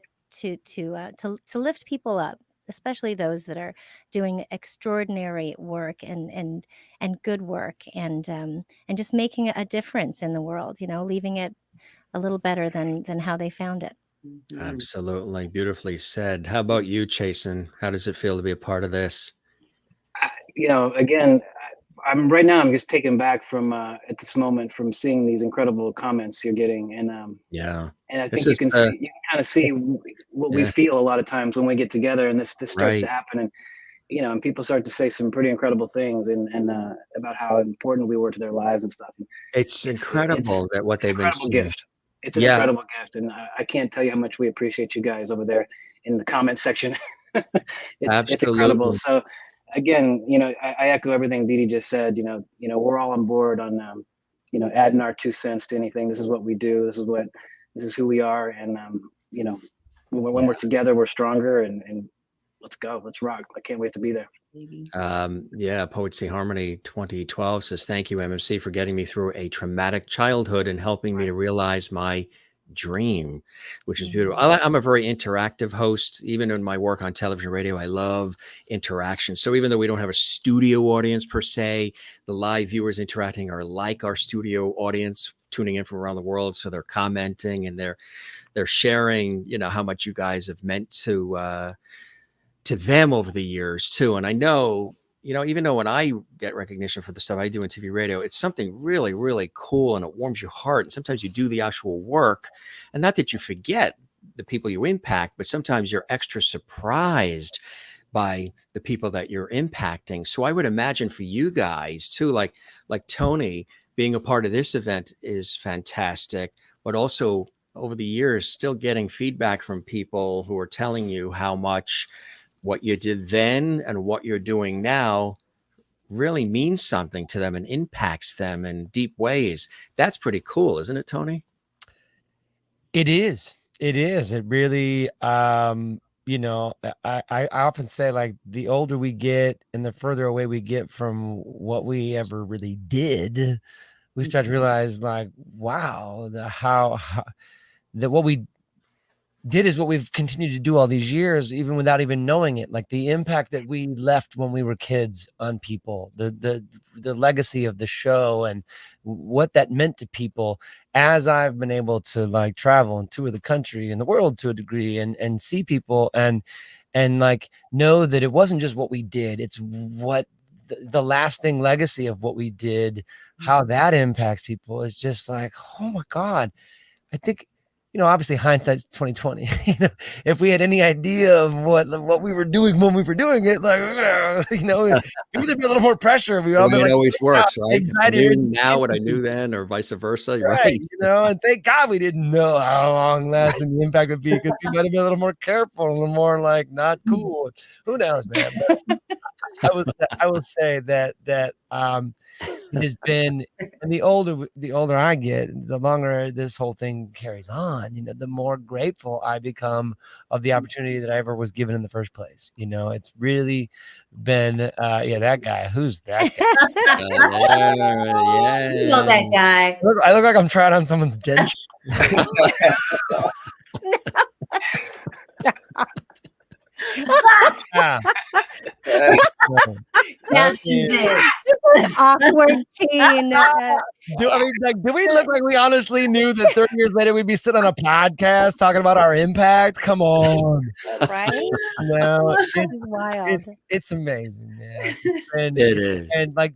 Speaker 2: lift people up, especially those that are doing extraordinary work and good work, and just making a difference in the world, leaving it a little better than how they found it.
Speaker 1: Absolutely. Beautifully said. How about you, Chasen? How does it feel to be a part of this?
Speaker 3: Again, I'm right now, I'm just taken back from at this moment from seeing these incredible comments you're getting. And and I think you can kind of see what we feel a lot of times when we get together and this starts to happen. And and people start to say some pretty incredible things and about how important we were to their lives and stuff.
Speaker 1: It's incredible that what they've been saying.
Speaker 3: Gift. It's an incredible gift, and I can't tell you how much we appreciate you guys over there in the comment section. It's incredible. So again, I echo everything Deedee just said. We're all on board on adding our 2 cents to anything. This is what we do. This is who we are, and when we're together, we're stronger. And let's go. Let's rock. I can't wait to be there.
Speaker 1: Poetry Harmony 2012 says, thank you, MMC, for getting me through a traumatic childhood and helping me to realize my dream, which is beautiful. I'm a very interactive host. Even in my work on television, radio, I love interaction. So even though we don't have a studio audience per se, the live viewers interacting are like our studio audience tuning in from around the world. So they're commenting and they're sharing, how much you guys have meant to them over the years too. And I know, even though when I get recognition for the stuff I do in TV radio, it's something really, really cool and it warms your heart. And sometimes you do the actual work, and not that you forget the people you impact, but sometimes you're extra surprised by the people that you're impacting. So I would imagine for you guys too, like Tony, being a part of this event is fantastic, but also over the years, still getting feedback from people who are telling you how much what you did then and what you're doing now really means something to them and impacts them in deep ways. That's pretty cool, isn't it, Tony?
Speaker 4: It is. It really, I often say, like, the older we get and the further away we get from what we ever really did, we start to realize, like, wow, how that what we did is what we've continued to do all these years, even without even knowing it. Like the impact that we left when we were kids on people, the legacy of the show and what that meant to people, as I've been able to like travel and tour the country and the world to a degree and see people and like know that it wasn't just what we did, it's what the lasting legacy of what we did, how that impacts people is just like, oh my God. I think, obviously hindsight's 2020. If we had any idea of what we were doing when we were doing it, like, maybe there'd be a little more pressure. We all
Speaker 1: it always works, right?
Speaker 4: Excited
Speaker 1: I knew now what I knew then, or vice versa, right?
Speaker 4: And thank God we didn't know how long lasting the impact would be, because we might have been a little more careful, a little more like not cool. Who knows, man? But I will say that it has been, and the older I get, the longer this whole thing carries on, the more grateful I become of the opportunity that I ever was given in the first place. It's really been, that guy. Who's that guy?
Speaker 5: You know that guy.
Speaker 4: I look like I'm trying on someone's dentures.
Speaker 5: Yeah, she did.
Speaker 2: Awkward teen.
Speaker 4: Do we look like we honestly knew that 30 years later we'd be sitting on a podcast talking about our impact? Come on.
Speaker 2: Right?
Speaker 4: No,
Speaker 2: It's wild.
Speaker 4: it's amazing, man. And
Speaker 1: It is.
Speaker 4: And like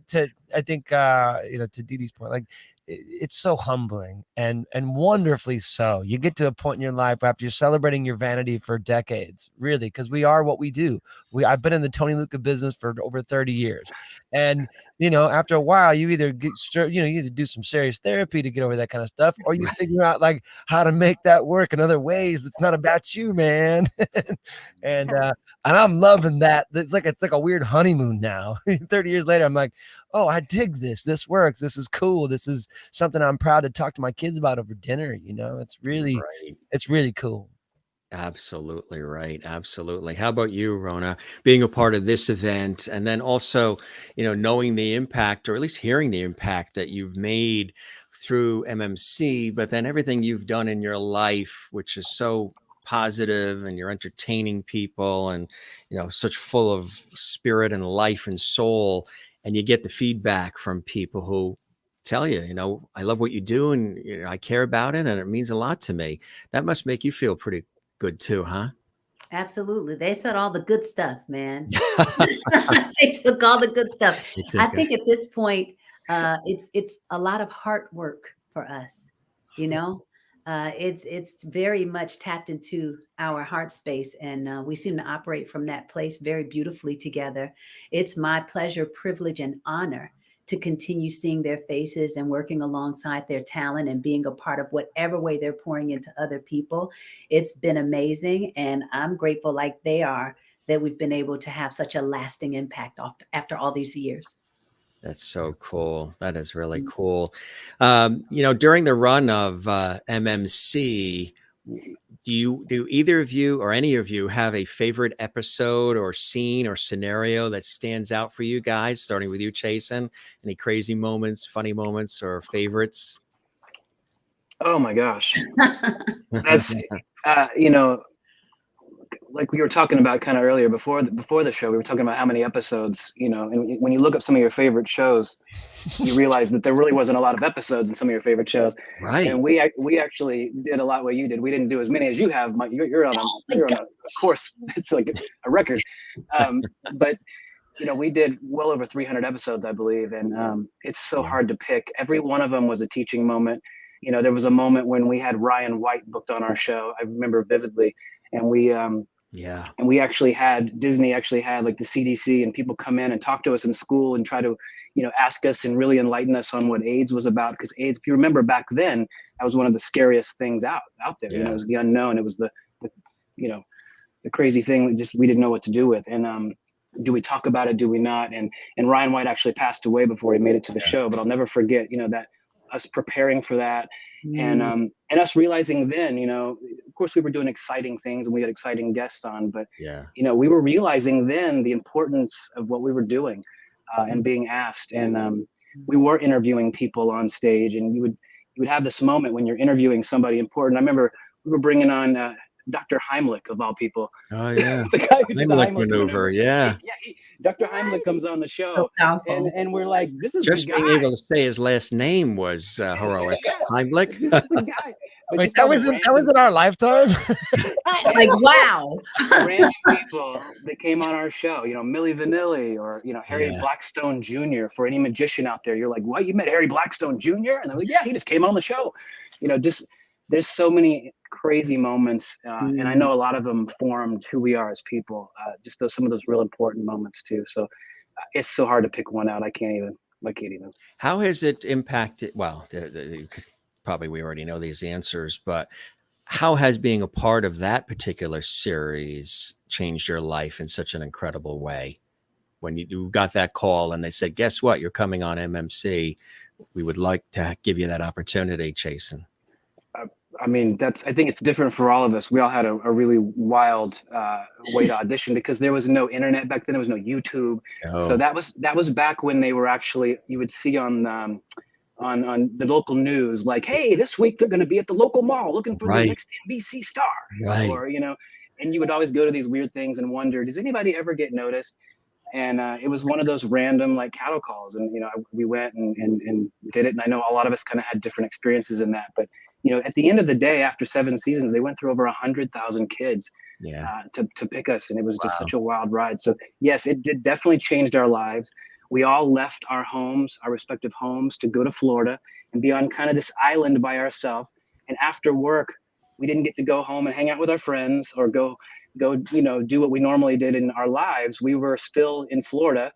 Speaker 4: I think to Deedee's point, like it's so humbling and wonderfully so. You get to a point in your life after you're celebrating your vanity for decades, really, because we are what we do. I've been in the Tony Lucca business for over 30 years. And, you know, after a while, you either you either do some serious therapy to get over that kind of stuff, or you figure out like how to make that work in other ways. It's not about you, man. and I'm loving that. It's like a weird honeymoon now. 30 years later, I'm like, oh, I dig this. This works. This is cool. This is something I'm proud to talk to my kids about over dinner. You know, it's really cool.
Speaker 1: Absolutely right. Absolutely. How about you, Rhona, being a part of this event, and then also, you know, knowing the impact, or at least hearing the impact that you've made through MMC, but then everything you've done in your life, which is so positive, and you're entertaining people, and, you know, such full of spirit and life and soul. And you get the feedback from people who tell you, you know, I love what you do, and, you know, I care about it, and it means a lot to me. That must make you feel pretty good too, huh?
Speaker 5: Absolutely. They said all the good stuff, man. They took all the good stuff. I think at this point, it's a lot of heart work for us, you know. It's very much tapped into our heart space, and we seem to operate from that place very beautifully together. It's my pleasure, privilege, and honor to continue seeing their faces and working alongside their talent and being a part of whatever way they're pouring into other people. It's been amazing, and I'm grateful, like they are, that we've been able to have such a lasting impact after all these years.
Speaker 1: That's so cool. That is really cool. You know, during the run of MMC, do either of you or any of you have a favorite episode or scene or scenario that stands out for you guys? Starting with you, Chasen. Any crazy moments, funny moments, or favorites?
Speaker 3: Oh my gosh. That's, you know, like we were talking about kind of earlier before the show, we were talking about how many episodes, you know, and when you look up some of your favorite shows, you realize that there really wasn't a lot of episodes in some of your favorite shows.
Speaker 1: Right.
Speaker 3: And we actually did a lot what you did. We didn't do as many as you have. You're on a course. It's like a record. But, you know, we did well over 300 episodes, I believe. And it's so hard to pick. Every one of them was a teaching moment. You know, there was a moment when we had Ryan White booked on our show. I remember vividly. And we actually had Disney actually had like the CDC and people come in and talk to us in school and try to, you know, ask us and really enlighten us on what AIDS was about. Because AIDS, if you remember back then, that was one of the scariest things out there. You know, it was the unknown. It was the you know, the crazy thing. Just we didn't know what to do with. And do we talk about it? Do we not? And Ryan White actually passed away before he made it to the show. But I'll never forget, you know, that us preparing for that. And us realizing then, you know, of course we were doing exciting things and we had exciting guests on, but you know, we were realizing then the importance of what we were doing and being asked. And we were interviewing people on stage, and you would have this moment when you're interviewing somebody important. I remember we were bringing on Dr. Heimlich, of all people.
Speaker 1: Oh yeah,
Speaker 3: the guy who did the
Speaker 1: Heimlich maneuver. Yeah.
Speaker 3: Dr. Heimlich comes on the show, and we're like, this is
Speaker 1: just
Speaker 3: the guy.
Speaker 1: being able to say his last name was heroic. Heimlich.
Speaker 3: This is the guy.
Speaker 4: Wait, that was in our lifetime.
Speaker 5: Like, wow.
Speaker 3: Random people that came on our show, you know, Milli Vanilli, or, you know, Harry Blackstone Jr. For any magician out there, you're like, what? You met Harry Blackstone Jr.? And they're like, yeah, he just came on the show. You know, just there's so many crazy moments, and I know a lot of them formed who we are as people. Just some of those real important moments too. So it's so hard to pick one out. I can't even.
Speaker 1: How has it impacted? Well, probably we already know these answers, but how has being a part of that particular series changed your life in such an incredible way? When you got that call and they said, guess what, you're coming on MMC, we would like to give you that opportunity, Chasen.
Speaker 3: I mean, I think it's different for all of us. We all had a really wild way to audition because there was no internet back then. There was no YouTube. Oh. So that was back when they were actually, you would see on the local news, like, hey, this week they're going to be at the local mall looking for the next NBC star.
Speaker 1: Right.
Speaker 3: Or, you know, and you would always go to these weird things and wonder, does anybody ever get noticed? And it was one of those random like cattle calls. And, you know, we went and did it. And I know a lot of us kind of had different experiences in that. But, you know, at the end of the day, after 7 seasons, they went through over 100,000 kids to pick us. And it was just such a wild ride. So, yes, it did definitely changed our lives. we all left our homes, our respective homes, to go to Florida and be on kind of this island by ourselves. And after work, we didn't get to go home and hang out with our friends or go, do what we normally did in our lives. We were still in Florida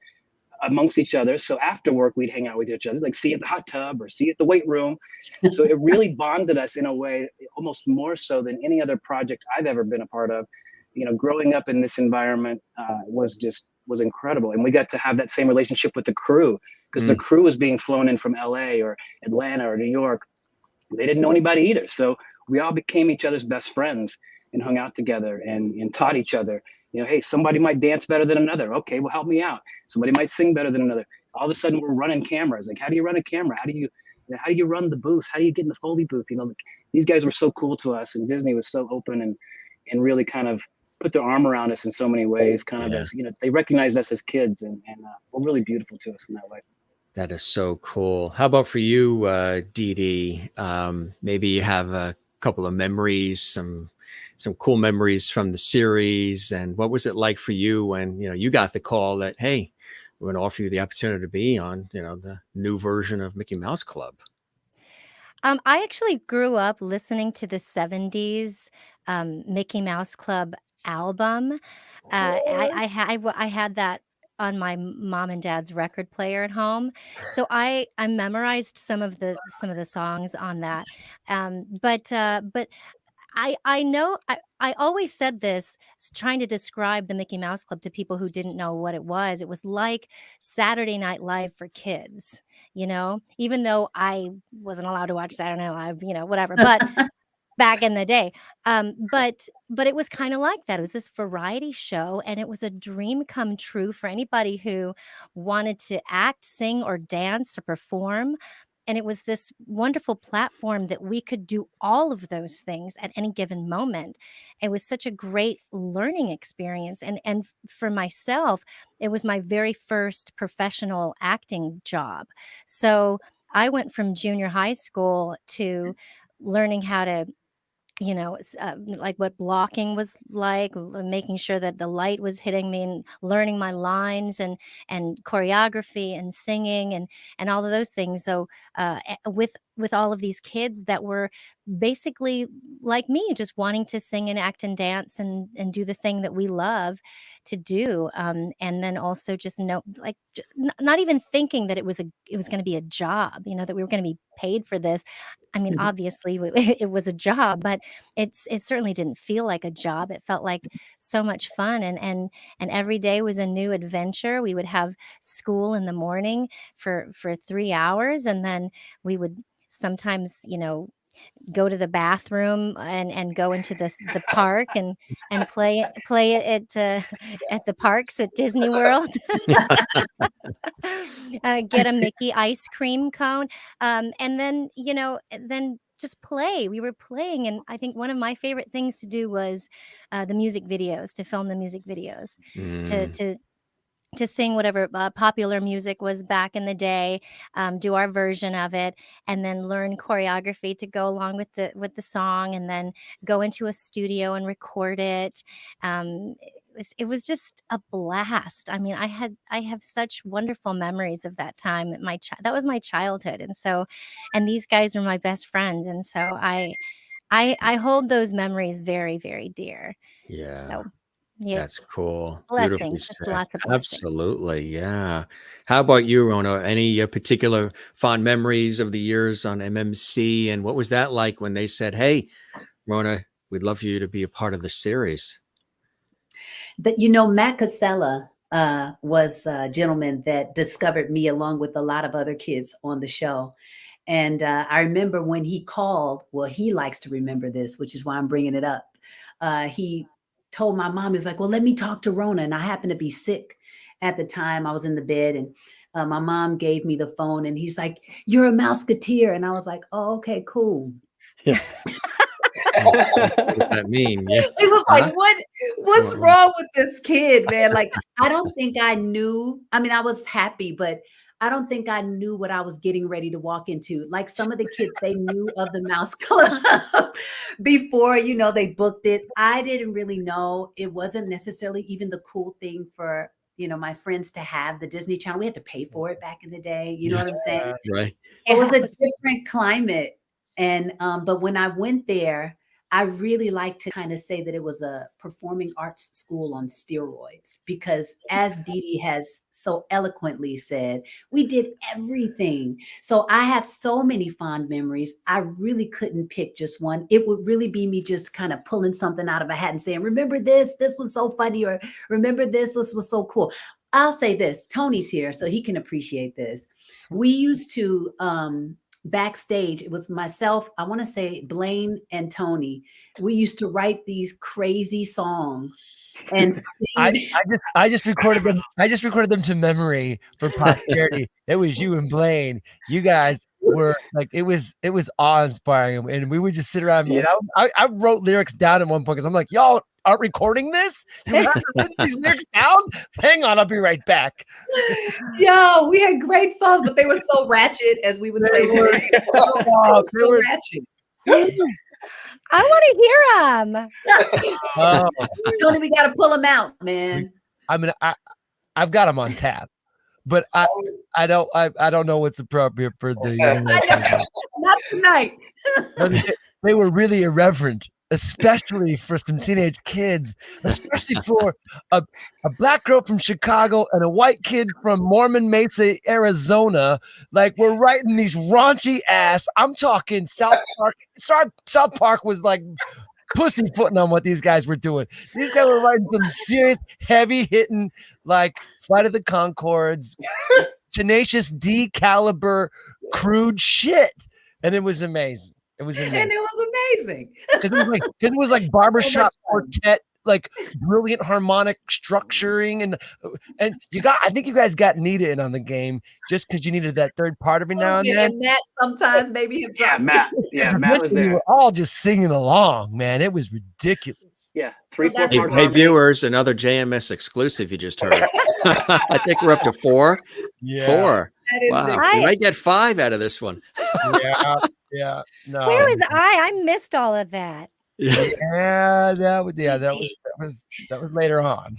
Speaker 3: amongst each other. So after work, we'd hang out with each other, like see you at the hot tub or see you at the weight room. So it really bonded us in a way, almost more so than any other project I've ever been a part of. Growing up in this environment was incredible. And we got to have that same relationship with the crew, because the crew was being flown in from LA or Atlanta or New York. They didn't know anybody either. So we all became each other's best friends and hung out together and taught each other, hey, somebody might dance better than another. Okay, well, help me out. Somebody might sing better than another. All of a sudden we're running cameras. Like, how do you run a camera? How do you run the booth? How do you get in the Foley booth? These guys were so cool to us, and Disney was so open and really kind of put their arm around us in so many ways, kind of as, they recognized us as kids and were really beautiful to us in that way.
Speaker 1: That is so cool. How about for you, Deedee? Maybe you have a couple of memories, some cool memories from the series, and what was it like for you when you got the call that, hey, we're going to offer you the opportunity to be on the new version of Mickey Mouse Club?
Speaker 2: I actually grew up listening to the 70s Mickey Mouse Club album. I had that on my mom and dad's record player at home, so I memorized some of the songs on that. But I know I always said this, trying to describe the Mickey Mouse Club to people who didn't know what it was. It was like Saturday Night Live for kids, even though I wasn't allowed to watch Saturday Night Live, whatever. But back in the day, but it was kind of like that. It was this variety show, and it was a dream come true for anybody who wanted to act, sing, or dance or perform. And it was this wonderful platform that we could do all of those things at any given moment. It was such a great learning experience. And for myself, it was my very first professional acting job. So I went from junior high school to learning how to like what blocking was like, making sure that the light was hitting me, and learning my lines and choreography and singing and all of those things. So with all of these kids that were basically like me, just wanting to sing and act and dance and do the thing that we love to do, and then also just not even thinking that it was going to be a job, that we were going to be paid for this. I mean, obviously it was a job, but it certainly didn't feel like a job. It felt like so much fun, and every day was a new adventure. We would have school in the morning for 3 hours, and then we would sometimes, go to the bathroom and go into the park and play at the parks at Disney World. Get a Mickey ice cream cone, and then then just play. We were playing, and I think one of my favorite things to do was the music videos, to film the music videos, to sing whatever popular music was back in the day, do our version of it, and then learn choreography to go along with the song, and then go into a studio and record it. It was just a blast. I mean, I have such wonderful memories of that time. That was my childhood, and these guys were my best friends, and so I hold those memories very, very dear.
Speaker 1: Yeah.
Speaker 2: So, yeah.
Speaker 1: That's cool.
Speaker 2: Blessings.
Speaker 1: Beautifully
Speaker 2: Just
Speaker 1: said.
Speaker 2: lots of blessings.
Speaker 1: Absolutely. Yeah. How about you, Rhona? Any particular fond memories of the years on MMC? And what was that like when they said, hey, Rhona, we'd love for you to be a part of the series?
Speaker 5: Matt Casella was a gentleman that discovered me along with a lot of other kids on the show. And I remember when he called, well, he likes to remember this, which is why I'm bringing it up. He told my mom, he's like, well, let me talk to Rhona. And I happened to be sick at the time. I was in the bed, and my mom gave me the phone, and he's like, you're a Mouseketeer. And I was like, oh, okay, cool.
Speaker 1: Yeah. What does that mean? Yeah.
Speaker 5: It was like, what's wrong with this kid, man? Like, I don't think I knew. I mean, I was happy, but I don't think I knew what I was getting ready to walk into. Like some of the kids, they knew of the Mouse Club before, they booked it. I didn't really know. It wasn't necessarily even the cool thing for, my friends to have the Disney Channel. We had to pay for it back in the day. You know what I'm saying?
Speaker 1: Right.
Speaker 5: It was a different climate. And, but when I went there, I really like to kind of say that it was a performing arts school on steroids, because as Deedee has so eloquently said, we did everything. So I have so many fond memories. I really couldn't pick just one. It would really be me just kind of pulling something out of a hat and saying, remember this was so funny, or remember this was so cool. I'll say this, Tony's here, so he can appreciate this. We used to, backstage, it was myself, I want to say Blaine and Tony. We used to write these crazy songs and sing.
Speaker 4: I just recorded them. I just recorded them to memory for posterity. It was you and Blaine. You guys were like, it was awe-inspiring, and we would just sit around. And I wrote lyrics down at one point because I'm like, y'all aren't recording this? You have to put these lyrics down? Hang on, I'll be right back.
Speaker 5: Yo, we had great songs, but they were so ratchet, as we would say today. They were ratchet.
Speaker 2: I want to hear them.
Speaker 5: Tony, we got to pull them out, man.
Speaker 4: I mean, I've got them on tap, but I don't know what's appropriate for the.
Speaker 5: Not tonight.
Speaker 4: They were really irreverent, especially for some teenage kids, especially for a black girl from Chicago and a white kid from Mormon Mesa, Arizona. Like, we're writing these raunchy ass. I'm talking South Park. South Park was like pussyfooting on what these guys were doing. These guys were writing some serious, heavy hitting, like Flight of the Conchords, Tenacious D caliber, crude shit, and it was amazing. It was amazing.
Speaker 5: And it was amazing.
Speaker 4: Because it was like barbershop quartet, like brilliant harmonic structuring, and I think you guys got Nita in on the game just because you needed that third part every now and then.
Speaker 5: And Matt sometimes maybe him.
Speaker 3: Yeah, Matt. Yeah, Matt was there.
Speaker 4: We were all just singing along, man. It was ridiculous.
Speaker 3: Yeah, 3-4 parts.
Speaker 1: Hey, viewers, another JMS exclusive you just heard. I think we're up to 4.
Speaker 4: Yeah.
Speaker 1: 4. Wow,
Speaker 2: big.
Speaker 1: we might get 5 out of this one.
Speaker 4: Yeah. No.
Speaker 2: Where was I? I missed all of that.
Speaker 4: That was later on.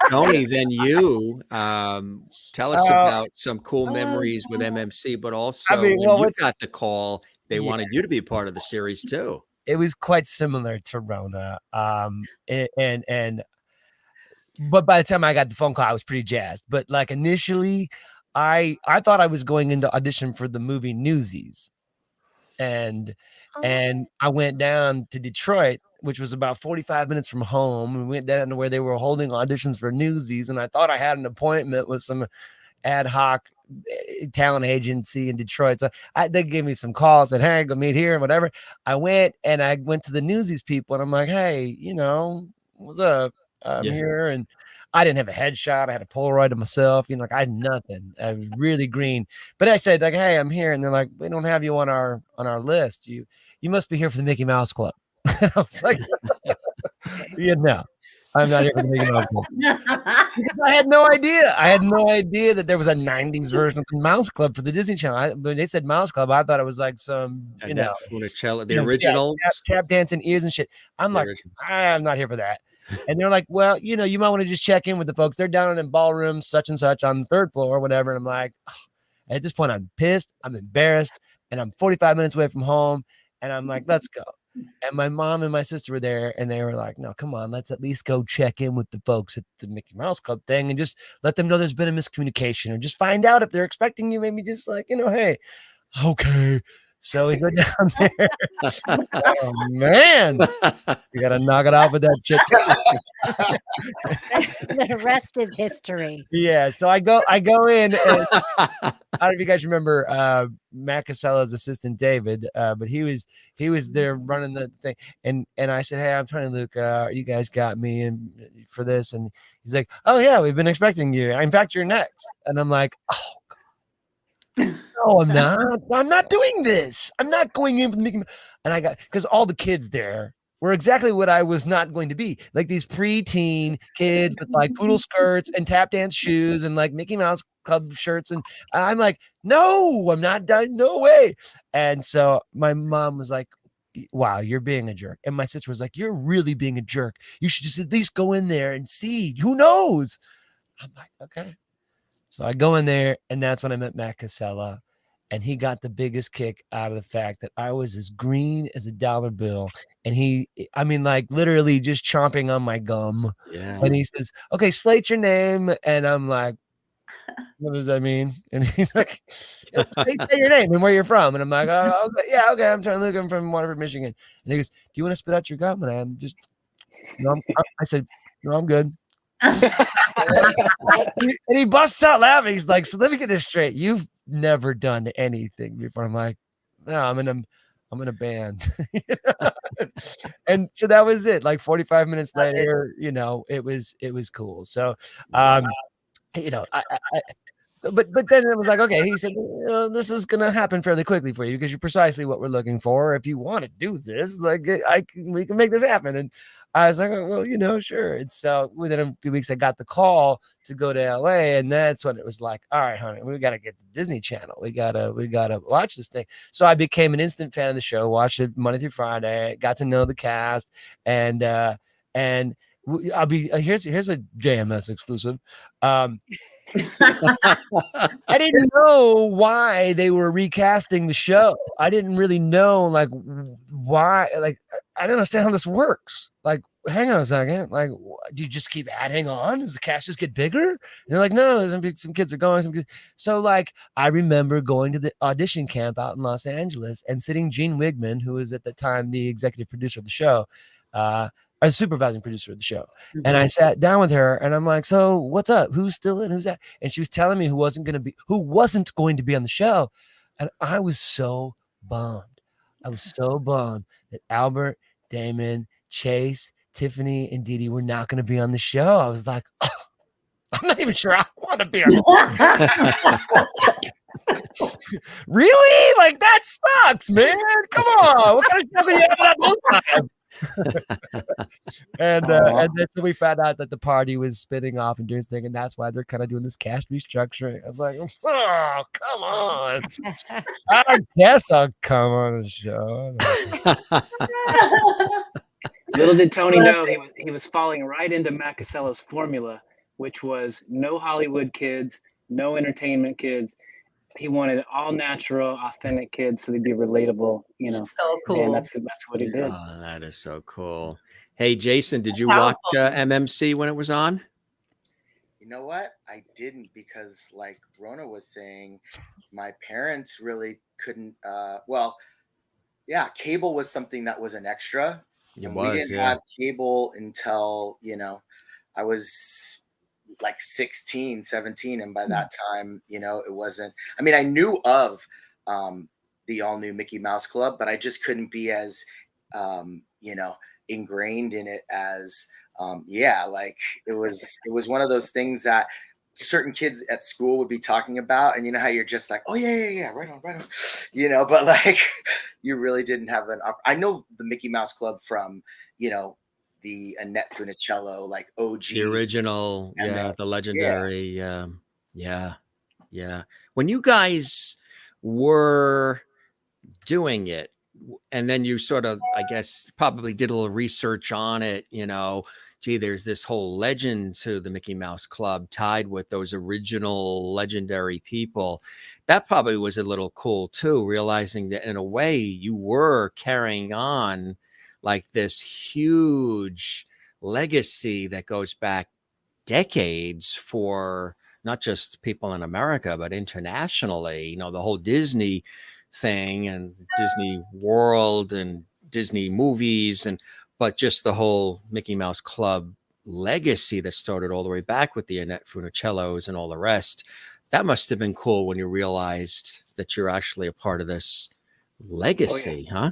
Speaker 1: Tony, then you tell us about some cool memories with MMC, but also when you got the call, they wanted you to be a part of the series too.
Speaker 4: It was quite similar to Rhona, but by the time I got the phone call, I was pretty jazzed. But like initially, I thought I was going into audition for the movie Newsies, and I went down to Detroit, which was about 45 minutes from home. We went down to where they were holding auditions for Newsies, and I thought I had an appointment with some ad hoc talent agency in Detroit. So they gave me some calls, said, hey, go meet here and whatever. I went to the Newsies people, and I'm like, hey, what's up? I'm here. And I didn't have a headshot. I had a Polaroid of myself. Like I had nothing. I was really green. But I said, like, hey, I'm here. And they're like, we don't have you on our list. You must be here for the Mickey Mouse Club. I was like, no, I'm not here for the Mickey Mouse Club. I had no idea. I had no idea that there was a 90s version of the Mouse Club for the Disney Channel. When they said Mouse Club, I thought it was like some,
Speaker 1: the original
Speaker 4: tap dancing ears and shit. I'm like, I'm not here for that. And they're like, well, you might want to just check in with the folks. They're down in ballroom such and such on the 3rd floor or whatever. And I'm like, at this point, I'm pissed. I'm embarrassed. And I'm 45 minutes away from home. And I'm like, let's go. And my mom and my sister were there. And they were like, no, come on. Let's at least go check in with the folks at the Mickey Mouse Club thing and just let them know there's been a miscommunication, or just find out if they're expecting you. Maybe just like, hey, okay. So we go down there. Oh man, you gotta knock it off with that chick.
Speaker 2: The rest is history.
Speaker 4: Yeah. So I go in. And I don't know if you guys remember Matt Casella's assistant David, but he was there running the thing, and I said, hey, I'm trying to Lucca. You guys got me in for this, and he's like, oh yeah, we've been expecting you. In fact, you're next. And I'm like, oh. No, I'm not. I'm not doing this. I'm not going in for the Mickey. And because all the kids there were exactly what I was not going to be. Like these preteen kids with like poodle skirts and tap dance shoes and like Mickey Mouse Club shirts. And I'm like, no, I'm not done. No way. And so my mom was like, wow, you're being a jerk. And my sister was like, you're really being a jerk. You should just at least go in there and see. Who knows? I'm like, okay. So I go in there, and that's when I met Matt Casella, and he got the biggest kick out of the fact that I was as green as a dollar bill. And like literally just chomping on my gum.
Speaker 1: Yeah.
Speaker 4: And he says, okay, slate your name. And I'm like, what does that mean? And he's like, say your name and where you're from. And I'm like, oh, okay, yeah, okay. I'm trying to look. I'm from Waterford, Michigan. And he goes, do you want to spit out your gum? And I'm just, I said, no, I'm good. And he busts out laughing. He's like, so let me get this straight. You've never done anything before. I'm like, no, I'm in a band. And so that was it. Like 45 minutes later, it was cool. So, but then it was like, okay, he said, this is going to happen fairly quickly for you because you're precisely what we're looking for. If you want to do this, like we can make this happen. And I was like, oh, well, sure. And so within a few weeks, I got the call to go to LA. And that's when it was like, all right, honey, we got to get the Disney Channel. We gotta watch this thing. So I became an instant fan of the show, watched it Monday through Friday, got to know the cast. And I'll be, here's a JMS exclusive. I didn't know why they were recasting the show. I didn't really know like why, like I don't understand how this works. Like, hang on a second. Like, do you just keep adding on? Does the cast just get bigger? And they're like, no, some kids are going. So like, I remember going to the audition camp out in Los Angeles and sitting Gene Wigman, who was at the time the executive producer of the show, a supervising producer of the show. Mm-hmm. And I sat down with her and I'm like, so what's up? Who's still in? Who's that? And she was telling me who wasn't going to be on the show. And I was so bummed. That Albert, Damon, Chase, Tiffany, and Deedee were not going to be on the show. I was like, oh, I'm not even sure I want to be on the show. Really? Like, that sucks, man. Come on. What kind of show can you have that whole time? And then so we found out that the party was spinning off and doing this thing, and that's why they're kind of doing this cast restructuring. I was like, oh, come on. I guess I'll come on the show.
Speaker 3: Little did Tony know he was falling right into Matt Casella's formula, which was no Hollywood kids, no entertainment kids. He wanted all natural, authentic kids so they'd be relatable,
Speaker 5: So cool.
Speaker 3: And that's what he did.
Speaker 1: Oh, that is so cool. Hey, Jason, did you watch MMC when it was on?
Speaker 6: You know what? I didn't because, like Rhona was saying, my parents really couldn't. Cable was something that was an extra. We didn't have cable until, I was like 16, 17. And by that time, it wasn't, I knew of the all new Mickey Mouse Club, but I just couldn't be as, ingrained in it as, it was one of those things that certain kids at school would be talking about. And how you're just like, oh yeah, right on. But like, you really didn't have I know the Mickey Mouse Club from, the Annette Funicello, like OG.
Speaker 1: The original, the legendary. Yeah. When you guys were doing it, and then you sort of, I guess, probably did a little research on it, there's this whole legend to the Mickey Mouse Club tied with those original legendary people. That probably was a little cool too, realizing that in a way you were carrying on like this huge legacy that goes back decades for not just people in America, but internationally, the whole Disney thing and Disney World and Disney movies, but just the whole Mickey Mouse Club legacy that started all the way back with the Annette Funicellos and all the rest. That must have been cool when you realized that you're actually a part of this legacy, huh?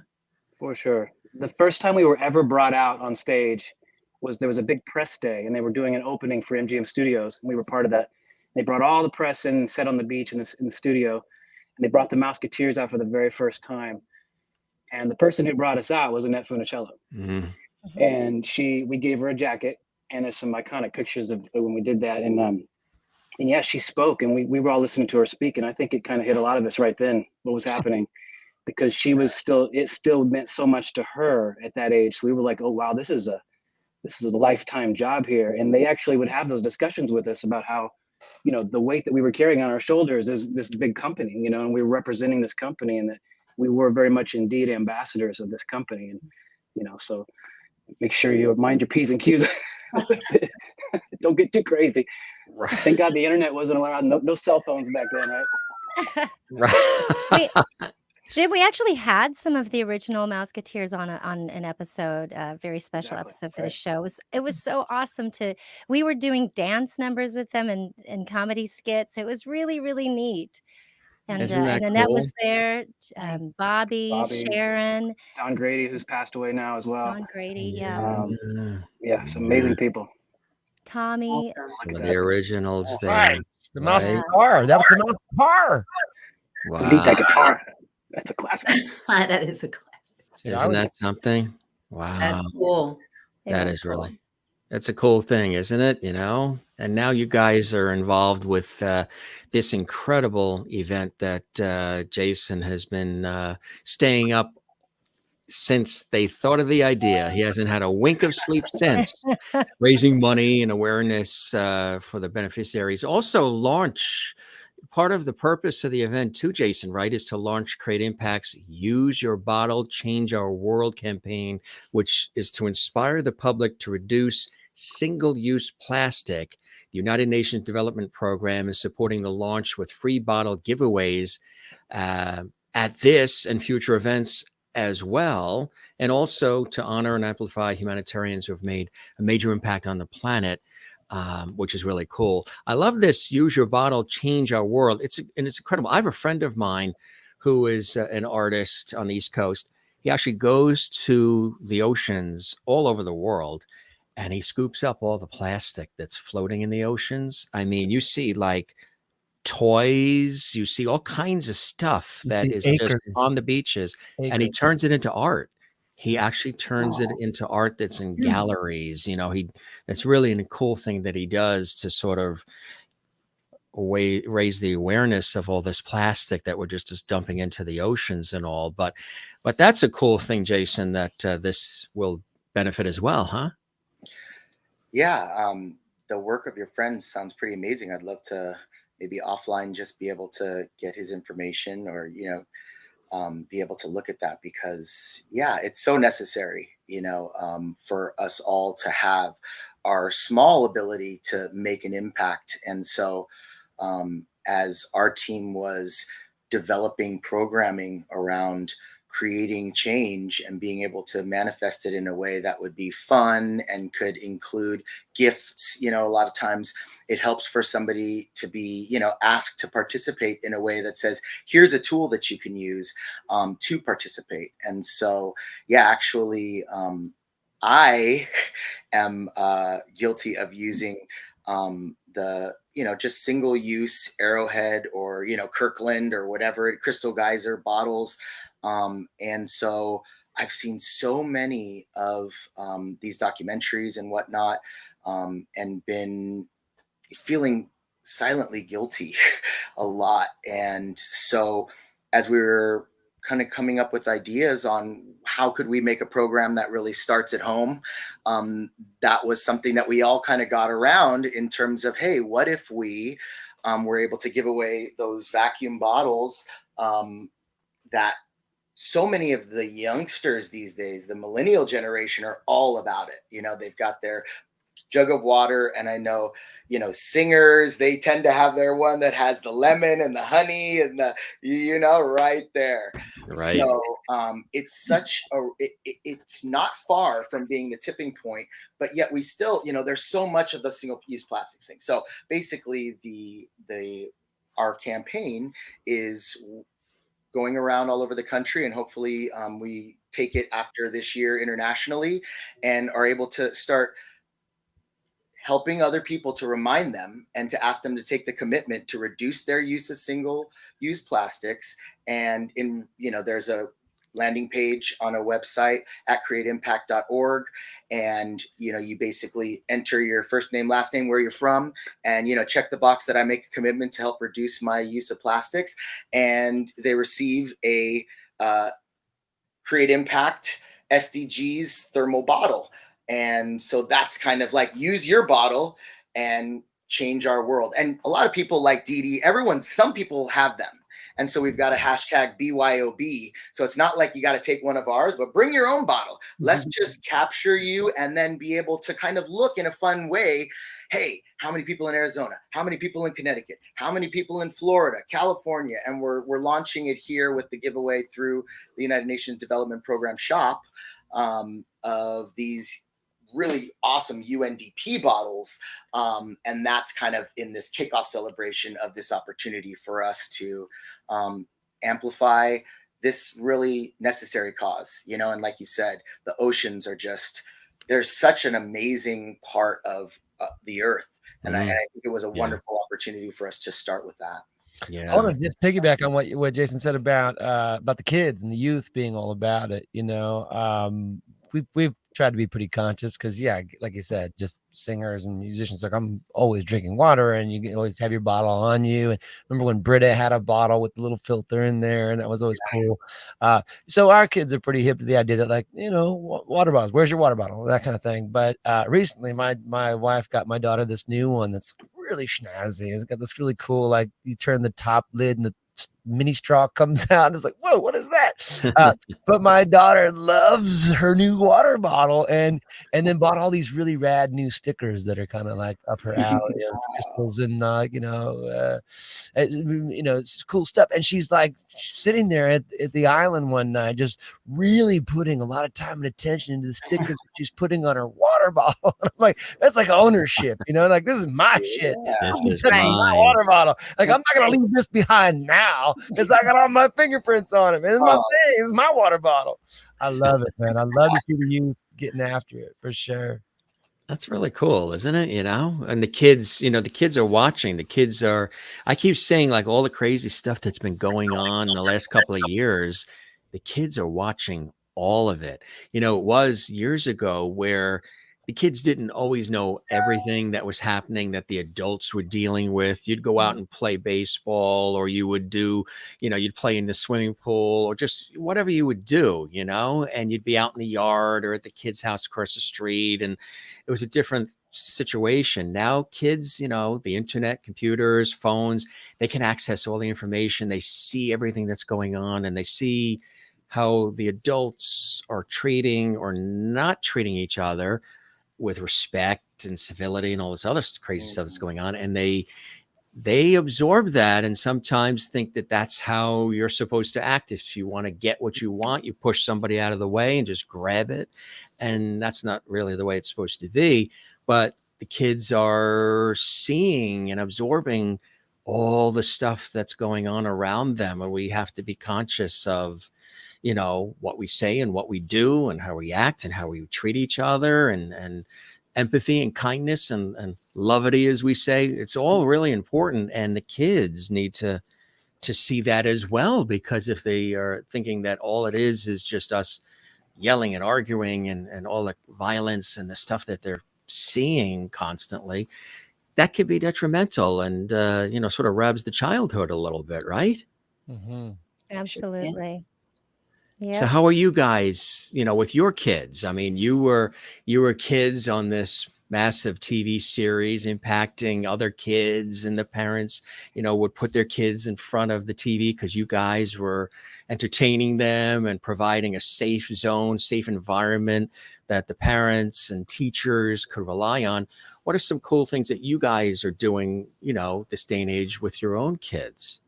Speaker 3: For sure. The first time we were ever brought out on stage there was a big press day, and they were doing an opening for MGM Studios, and we were part of that. They brought all the press in and sat on the beach in the studio, and they brought the Mouseketeers out for the very first time. And the person who brought us out was Annette Funicello. Mm-hmm. And we gave her a jacket, and there's some iconic pictures of when we did that. And she spoke, and we were all listening to her speak, and I think it kind of hit a lot of us right then what was happening, because it still meant so much to her at that age. So we were like, oh wow, this is this is a lifetime job here. And they actually would have those discussions with us about how, the weight that we were carrying on our shoulders is this big company, and we were representing this company, and that we were very much indeed ambassadors of this company. And, so make sure you mind your P's and Q's. Don't get too crazy.
Speaker 1: Right.
Speaker 3: Thank God the internet wasn't around. No cell phones back then, right?
Speaker 1: Right.
Speaker 2: Jim, we actually had some of the original Mouseketeers on an episode, a very special episode for the show. It was so awesome we were doing dance numbers with them and comedy skits. It was really, really neat. And,
Speaker 1: Isn't that
Speaker 2: Annette
Speaker 1: cool?
Speaker 2: was there,
Speaker 5: Nice.
Speaker 2: Bobby, Sharon.
Speaker 3: Don Grady, who's passed away now as well.
Speaker 2: Don Grady, yeah.
Speaker 3: Yeah, some amazing people.
Speaker 2: Tommy.
Speaker 5: Awesome.
Speaker 1: Some of the originals there.
Speaker 4: Right. The mouse
Speaker 1: right?
Speaker 4: guitar. That was the mouse guitar.
Speaker 3: Who beat that
Speaker 1: Wow.
Speaker 3: guitar? That's a classic.
Speaker 5: That is a classic.
Speaker 1: Isn't that something? Wow.
Speaker 5: That's cool.
Speaker 1: That is really, that's a cool thing, isn't it? And now you guys are involved with this incredible event that Jason has been staying up since they thought of the idea. He hasn't had a wink of sleep since, raising money and awareness for the beneficiaries. Also launch, part of the purpose of the event too, Jason, right, is to launch Create Impact's Use Your Bottle, Change Our World campaign, which is to inspire the public to reduce single-use plastic. The United Nations Development Program is supporting the launch with free bottle giveaways at this and future events as well, and also to honor and amplify humanitarians who have made a major impact on the planet, which is really cool. I love this Use Your Bottle, Change Our World. It's incredible. I have a friend of mine who is an artist on the East Coast. He actually goes to the oceans all over the world, and he scoops up all the plastic that's floating in the oceans. I mean, you see like toys, you see all kinds of stuff that is just on the beaches, and he turns it into art. He actually turns it into art that's in galleries. It's really a cool thing that he does to sort of raise the awareness of all this plastic that we're just dumping into the oceans and all. But that's a cool thing, Jason, that this will benefit as well, huh?
Speaker 6: Yeah, the work of your friends sounds pretty amazing. I'd love to maybe offline just be able to get his information, or be able to look at that, because it's so necessary, for us all to have our small ability to make an impact. And so as our team was developing programming around creating change and being able to manifest it in a way that would be fun and could include gifts, a lot of times it helps for somebody to be, asked to participate in a way that says, here's a tool that you can use to participate. And so, actually, I am guilty of using the, just single use Arrowhead or, Kirkland or whatever, Crystal Geyser bottles. And so I've seen so many of these documentaries and whatnot, and been feeling silently guilty a lot. And so as we were kind of coming up with ideas on how could we make a program that really starts at home, that was something that we all kind of got around in terms of, hey, what if we were able to give away those vacuum bottles that so many of the youngsters these days, the millennial generation, are all about it. They've got their jug of water, and I know, singers, they tend to have their one that has the lemon and the honey and the, right there.
Speaker 1: Right.
Speaker 6: So it's such it's not far from being the tipping point, but yet we still, there's so much of the single-use plastics thing. So basically our campaign is going around all over the country, and hopefully we take it after this year internationally and are able to start helping other people, to remind them and to ask them to take the commitment to reduce their use of single-use plastics. And there's a landing page on a website at createimpact.org, and you basically enter your first name, last name, where you're from, and check the box that I make a commitment to help reduce my use of plastics, and they receive a Create Impact SDGs thermal bottle. And so that's kind of like, use your bottle and change our world. And a lot of people like Deedee, some people have them. And so we've got a hashtag BYOB. So it's not like you got to take one of ours, but bring your own bottle. Let's just capture you and then be able to kind of look in a fun way. Hey, how many people in Arizona? How many people in Connecticut? How many people in Florida, California? And we're launching it here with the giveaway through the United Nations Development Program shop of these really awesome UNDP bottles. And that's kind of in this kickoff celebration of this opportunity for us to amplify this really necessary cause, and like you said, the oceans are they're such an amazing part of the earth. And I think it was a wonderful opportunity for us to start with that.
Speaker 4: Yeah. I want to just piggyback on what Jason said about the kids and the youth being all about it. We've tried to be pretty conscious because, like you said, just singers and musicians, like I'm always drinking water and you can always have your bottle on you. And remember when Britta had a bottle with the little filter in there, and that was always cool. So our kids are pretty hip to the idea that, like, water bottles, where's your water bottle, that kind of thing. But recently my wife got my daughter this new one that's really snazzy. It's got this really cool, like, you turn the top lid and the mini straw comes out and it's like, whoa, what is that? But my daughter loves her new water bottle and then bought all these really rad new stickers that are kind of like up her alley of crystals and it's cool stuff. And she's like sitting there at the island one night just really putting a lot of time and attention into the stickers that she's putting on her water bottle. I'm like, that's like ownership, like, this is my shit.
Speaker 1: This is
Speaker 4: my water bottle. Like, I'm not gonna leave this behind now because I got all my fingerprints on it, man. It's my thing. It's my water bottle. I love it, man. I love to see the youth getting after it for sure.
Speaker 1: That's really cool, isn't it? And the kids, the kids are watching. I keep saying, like, all the crazy stuff that's been going on in the last couple of years, the kids are watching all of it. It was years ago where the kids didn't always know everything that was happening that the adults were dealing with. You'd go out and play baseball, or you would do, you'd play in the swimming pool, or just whatever you would do, and you'd be out in the yard or at the kid's house across the street. And it was a different situation. Now kids, the internet, computers, phones, they can access all the information. They see everything that's going on, and they see how the adults are treating or not treating each other with respect and civility and all this other crazy stuff that's going on. And they absorb that and sometimes think that that's how you're supposed to act. If you want to get what you want, you push somebody out of the way and just grab it. And that's not really the way it's supposed to be. But the kids are seeing and absorbing all the stuff that's going on around them. And we have to be conscious of, what we say and what we do and how we act and how we treat each other, and empathy and kindness and levity, as we say. It's all really important. And the kids need to see that as well, because if they are thinking that all it is just us yelling and arguing and all the violence and the stuff that they're seeing constantly, that could be detrimental and, sort of robs the childhood a little bit, right?
Speaker 4: Mm-hmm.
Speaker 2: Absolutely. Yeah.
Speaker 1: So how are you guys, with your kids? I mean, you were kids on this massive TV series impacting other kids, and the parents, would put their kids in front of the TV because you guys were entertaining them and providing a safe zone, safe environment that the parents and teachers could rely on. What are some cool things that you guys are doing, this day and age with your own kids?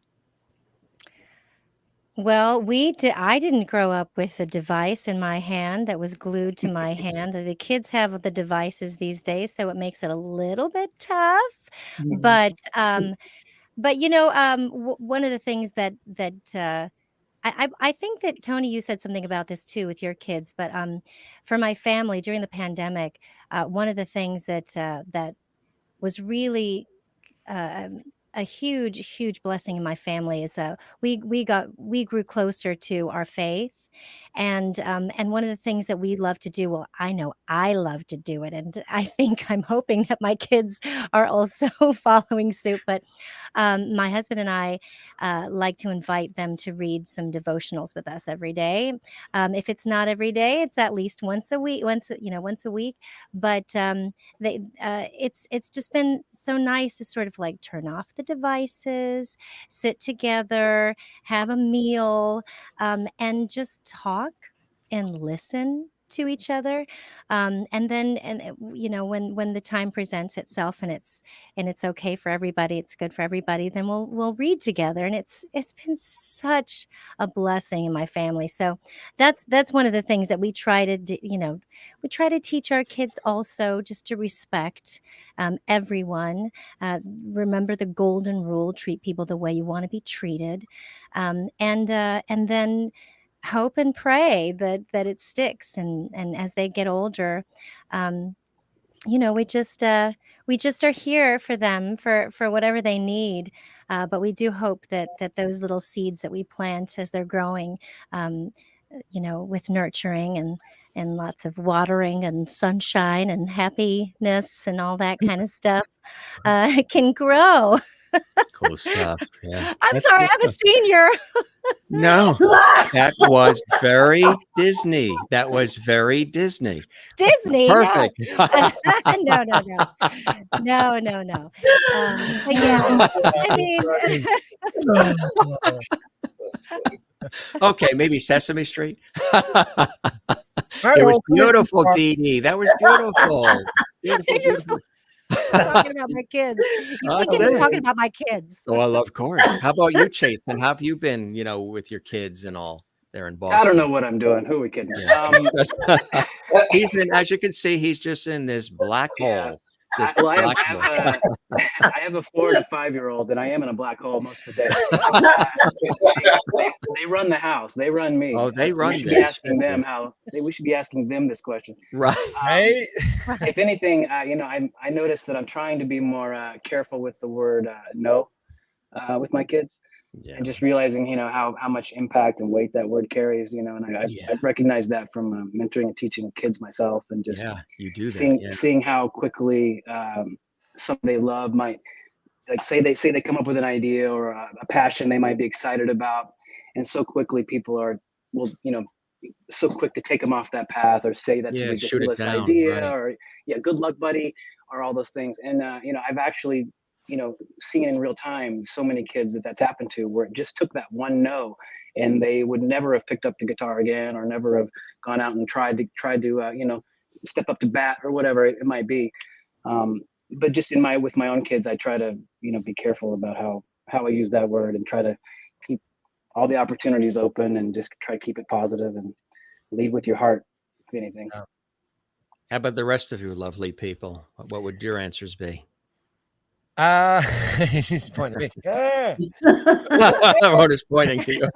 Speaker 2: Well, I didn't grow up with a device in my hand that was glued to my hand. The kids have the devices these days, so it makes it a little bit tough. But one of the things that I think that, Tony, you said something about this too with your kids. But for my family during the pandemic, one of the things that was really a huge blessing in my family is we grew closer to our faith, And one of the things that we love to do, well, I know I love to do it, and I think I'm hoping that my kids are also following suit. But my husband and I like to invite them to read some devotionals with us every day. If it's not every day, it's at least once a week. Once a week. But it's just been so nice to sort of like turn off the devices, sit together, have a meal, and just talk and listen to each other. And then, when the time presents itself and it's okay for everybody, it's good for everybody, then we'll read together. And it's been such a blessing in my family. So that's one of the things that we try to do. We try to teach our kids also just to respect everyone. Remember the golden rule: treat people the way you want to be treated, and then hope and pray that it sticks. And as they get older, we just are here for them for whatever they need. But we do hope that those little seeds that we plant as they're growing, with nurturing and lots of watering and sunshine and happiness and all that kind of stuff, can grow.
Speaker 1: Cool stuff. Yeah.
Speaker 2: I'm
Speaker 1: That's
Speaker 2: sorry,
Speaker 1: cool
Speaker 2: I'm a
Speaker 1: stuff.
Speaker 2: senior.
Speaker 1: No, that was very Disney. That was very Disney.
Speaker 2: Disney,
Speaker 1: Perfect.
Speaker 2: no. No. But yeah, I mean,
Speaker 1: Okay, maybe Sesame Street. It was beautiful, Deedee. That was beautiful. Beautiful,
Speaker 2: I just
Speaker 1: beautiful.
Speaker 2: talking about my kids. You
Speaker 1: That's
Speaker 2: think I'm
Speaker 1: it.
Speaker 2: talking about my kids.
Speaker 1: Oh, I love course. How about you, Chasen? How have you been, with your kids and all there in Boston?
Speaker 3: I don't know what I'm doing. Who are we kidding?
Speaker 1: Yeah. He's in, as you can see, he's just in this black hole. This black hole.
Speaker 3: I have a 4 and a 5-year-old, and I am in a black hole most of the day. They run the house. They run me.
Speaker 1: Oh, they run
Speaker 3: We should be asking them we should be asking them this question.
Speaker 1: Right.
Speaker 3: If anything, I noticed that I'm trying to be more careful with the word no with my kids.
Speaker 1: Yeah.
Speaker 3: And just realizing, how much impact and weight that word carries, and I recognize that from mentoring and teaching kids myself, and just
Speaker 1: you do that.
Speaker 3: Seeing how quickly something they love might, like, say they come up with an idea or a passion they might be excited about, and so quickly people so quick to take them off that path or say that's a ridiculous idea, right. Or good luck, buddy, or all those things. And I've actually seeing in real time so many kids that's happened to, where it just took that one no, and they would never have picked up the guitar again, or never have gone out and tried to step up to bat or whatever it might be. But just with my own kids, I try to be careful about how I use that word, and try to keep all the opportunities open, and just try to keep it positive and lead with your heart, if anything.
Speaker 1: How about the rest of you lovely people? What would your answers be?
Speaker 4: She's pointing at me.
Speaker 1: Rhona's pointing to you.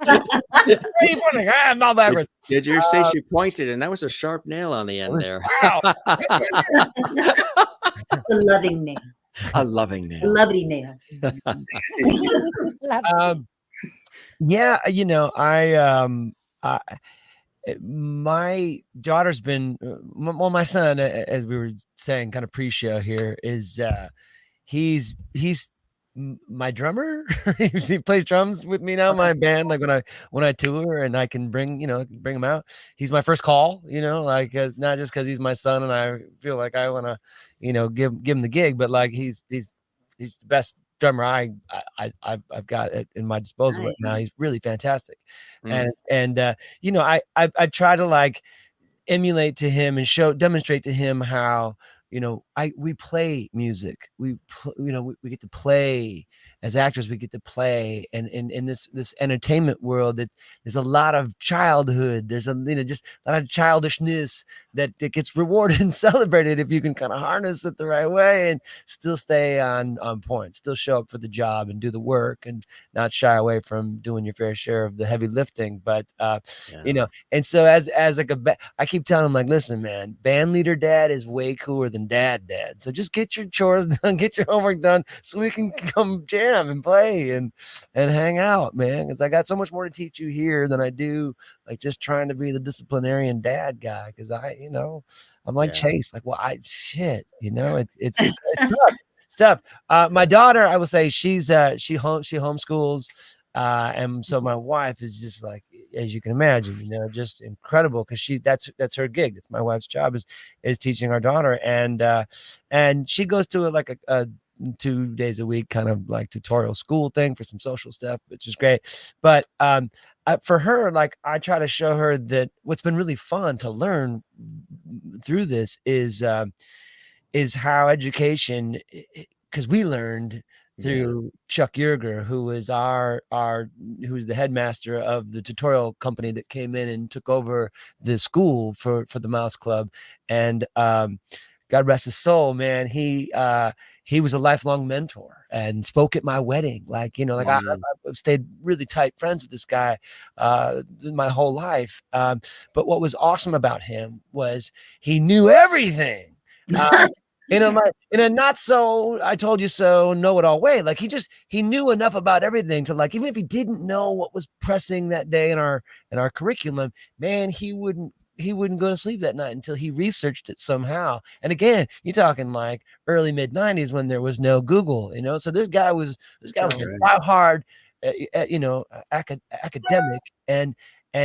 Speaker 4: I'm not backwards.
Speaker 1: Did you see she pointed, and that was a sharp nail on the end there.
Speaker 4: Wow.
Speaker 5: A loving nail.
Speaker 1: A loving nail.
Speaker 5: Lovely nail.
Speaker 4: My daughter's been, my son, as we were saying, kind of pre-show here, is he's my drummer. He plays drums with me now in my band. Like when I tour, and I can bring him out. He's my first call, like, not just because he's my son and I feel like I want to, give him the gig, but like he's the best drummer I've got in my disposal right now. He's really fantastic. And I try to like emulate to him and demonstrate to him how we play music. We get to play as actors. We get to play, and in this entertainment world, there's a lot of childhood. There's just a lot of childishness that gets rewarded and celebrated if you can kind of harness it the right way and still stay on point, still show up for the job and do the work, and not shy away from doing your fair share of the heavy lifting. But and so as like I keep telling him, like, listen, man, band leader dad is way cooler than than dad. So just get your chores done, get your homework done, so we can come jam and play and hang out, man. Because I got so much more to teach you here than I do like just trying to be the disciplinarian dad guy. Because I'm like Chase, like, well, it's tough. My daughter, I will say, she homeschools. And so my wife is just like, as you can imagine, just incredible, because that's her gig. It's my wife's job is teaching our daughter, and she goes to like a 2 days a week kind of like tutorial school thing for some social stuff, which is great. But for her, like, I try to show her that what's been really fun to learn through this is how education, because we learned through Chuck Yeager, who was who's the headmaster of the tutorial company that came in and took over the school for the Mouse Club. And God rest his soul, man. He was a lifelong mentor and spoke at my wedding. Like, I've stayed really tight friends with this guy my whole life. But what was awesome about him was he knew everything. In a not so I told you so know-it-all way. Like, he knew enough about everything to, like, even if he didn't know what was pressing that day in our curriculum, man, he wouldn't go to sleep that night until he researched it somehow. And again, you're talking like early mid 90s when there was no Google, So this guy was a hard, academic. And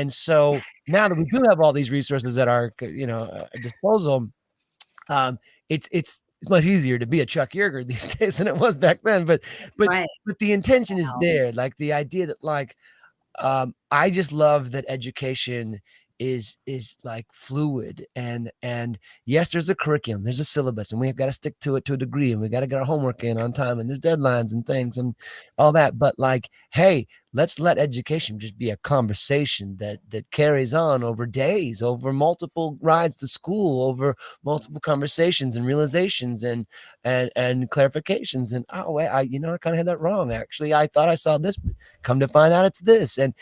Speaker 4: so now that we do have all these resources at our, disposal, it's much easier to be a Chuck Yeager these days than it was back then. But the intention is there. Like, the idea that, like, I just love that education is like fluid, and yes, there's a curriculum, there's a syllabus, and we've got to stick to it to a degree, and we got to get our homework in on time, and there's deadlines and things and all that. But, like, hey, let's let education just be a conversation that carries on over days, over multiple rides to school, over multiple conversations and realizations and clarifications. And I kind of had that wrong. Actually, I thought I saw this, but come to find out it's this. And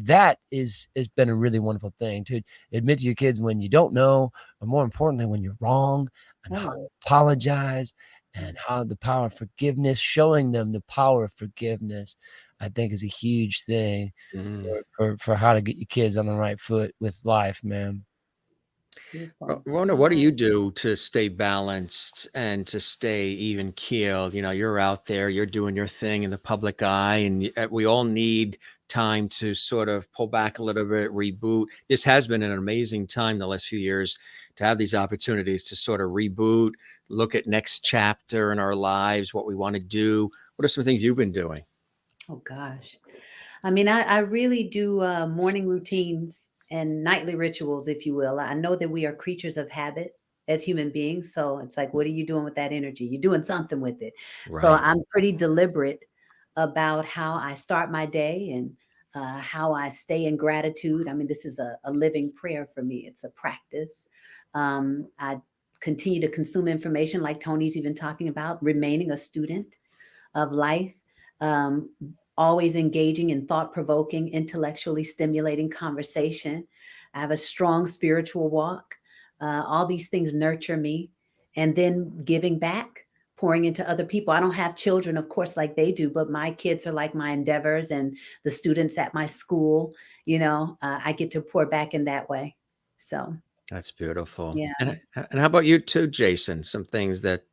Speaker 4: that has been a really wonderful thing, to admit to your kids when you don't know, or more importantly, when you're wrong, and how to apologize, and how the power of forgiveness, showing them the power of forgiveness, I think is a huge thing for how to get your kids on the right foot with life, man.
Speaker 1: Rhona, what do you do to stay balanced and to stay even keeled? You're out there, you're doing your thing in the public eye, and we all need time to sort of pull back a little bit, reboot. This has been an amazing time the last few years to have these opportunities to sort of reboot, look at next chapter in our lives, what we want to do. What are some things you've been doing?
Speaker 5: Oh, gosh. I mean, I really do morning routines and nightly rituals, if you will. I know that we are creatures of habit as human beings. So it's like, what are you doing with that energy? You're doing something with it. Right. So I'm pretty deliberate about how I start my day and how I stay in gratitude. I mean, this is a living prayer for me. It's a practice. I continue to consume information like Tony's even talking about, remaining a student of life. Always engaging in thought-provoking, intellectually stimulating conversation. I have a strong spiritual walk. All these things nurture me. And then giving back, pouring into other people. I don't have children, of course, like they do, but my kids are like my endeavors, and the students at my school, I get to pour back in that way. So
Speaker 1: that's beautiful.
Speaker 5: Yeah.
Speaker 1: And how about you too, Jason? Some things that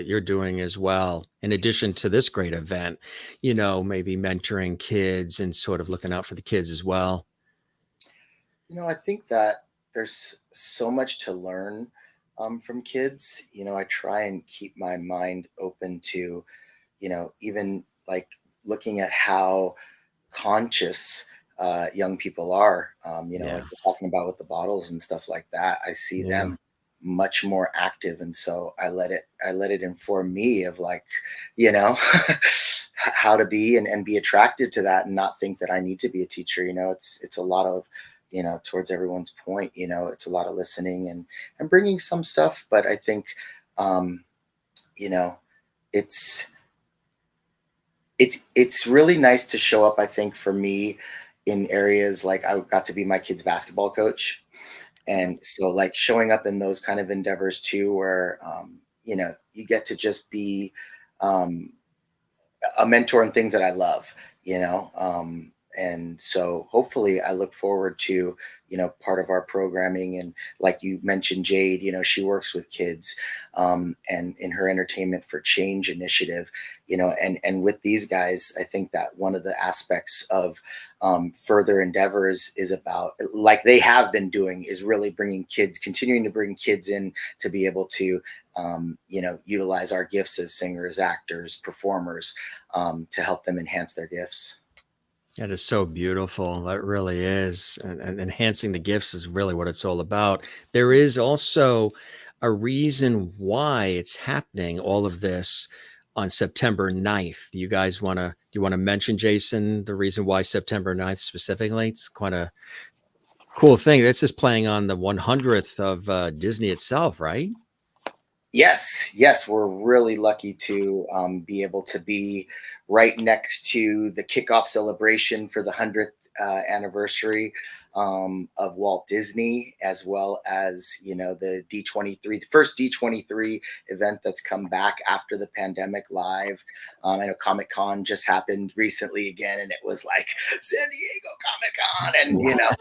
Speaker 1: you're doing as well, in addition to this great event, maybe mentoring kids and sort of looking out for the kids as well.
Speaker 6: I think that there's so much to learn from kids. I try and keep my mind open to, even like looking at how conscious young people are, like we're talking about with the bottles and stuff like that. I see them much more active, and so I let it inform me of, like, how to be and be attracted to that, and not think that I need to be a teacher. It's a lot of, towards everyone's point, it's a lot of listening and bringing some stuff, but I think it's really nice to show up, I think, for me, in areas like I got to be my kid's basketball coach. And so like showing up in those kind of endeavors too, where, you know, you get to just be a mentor in things that I love, you know. And so hopefully I look forward to, you know, part of our programming. And like you mentioned, Jade, you know, she works with kids, and in her Entertainment for Change initiative, you know, and with these guys, I think that one of the aspects of further endeavors is about, like they have been doing, is really bringing kids, continuing to bring kids in to be able to, you know, utilize our gifts as singers, actors, performers, to help them enhance their gifts.
Speaker 1: That is so beautiful. That really is. And enhancing the gifts is really what it's all about. There is also a reason why it's happening, all of this, on September 9th. Do you want to mention, Jason, the reason why September 9th specifically? It's quite a cool thing. This is playing on the 100th of Disney itself, right?
Speaker 6: Yes, we're really lucky to be able to be right next to the kickoff celebration for the 100th anniversary of Walt Disney, as well as, you know, the D23, the first D23 event that's come back after the pandemic live. I know Comic-Con just happened recently again, and it was like San Diego Comic-Con, and you know,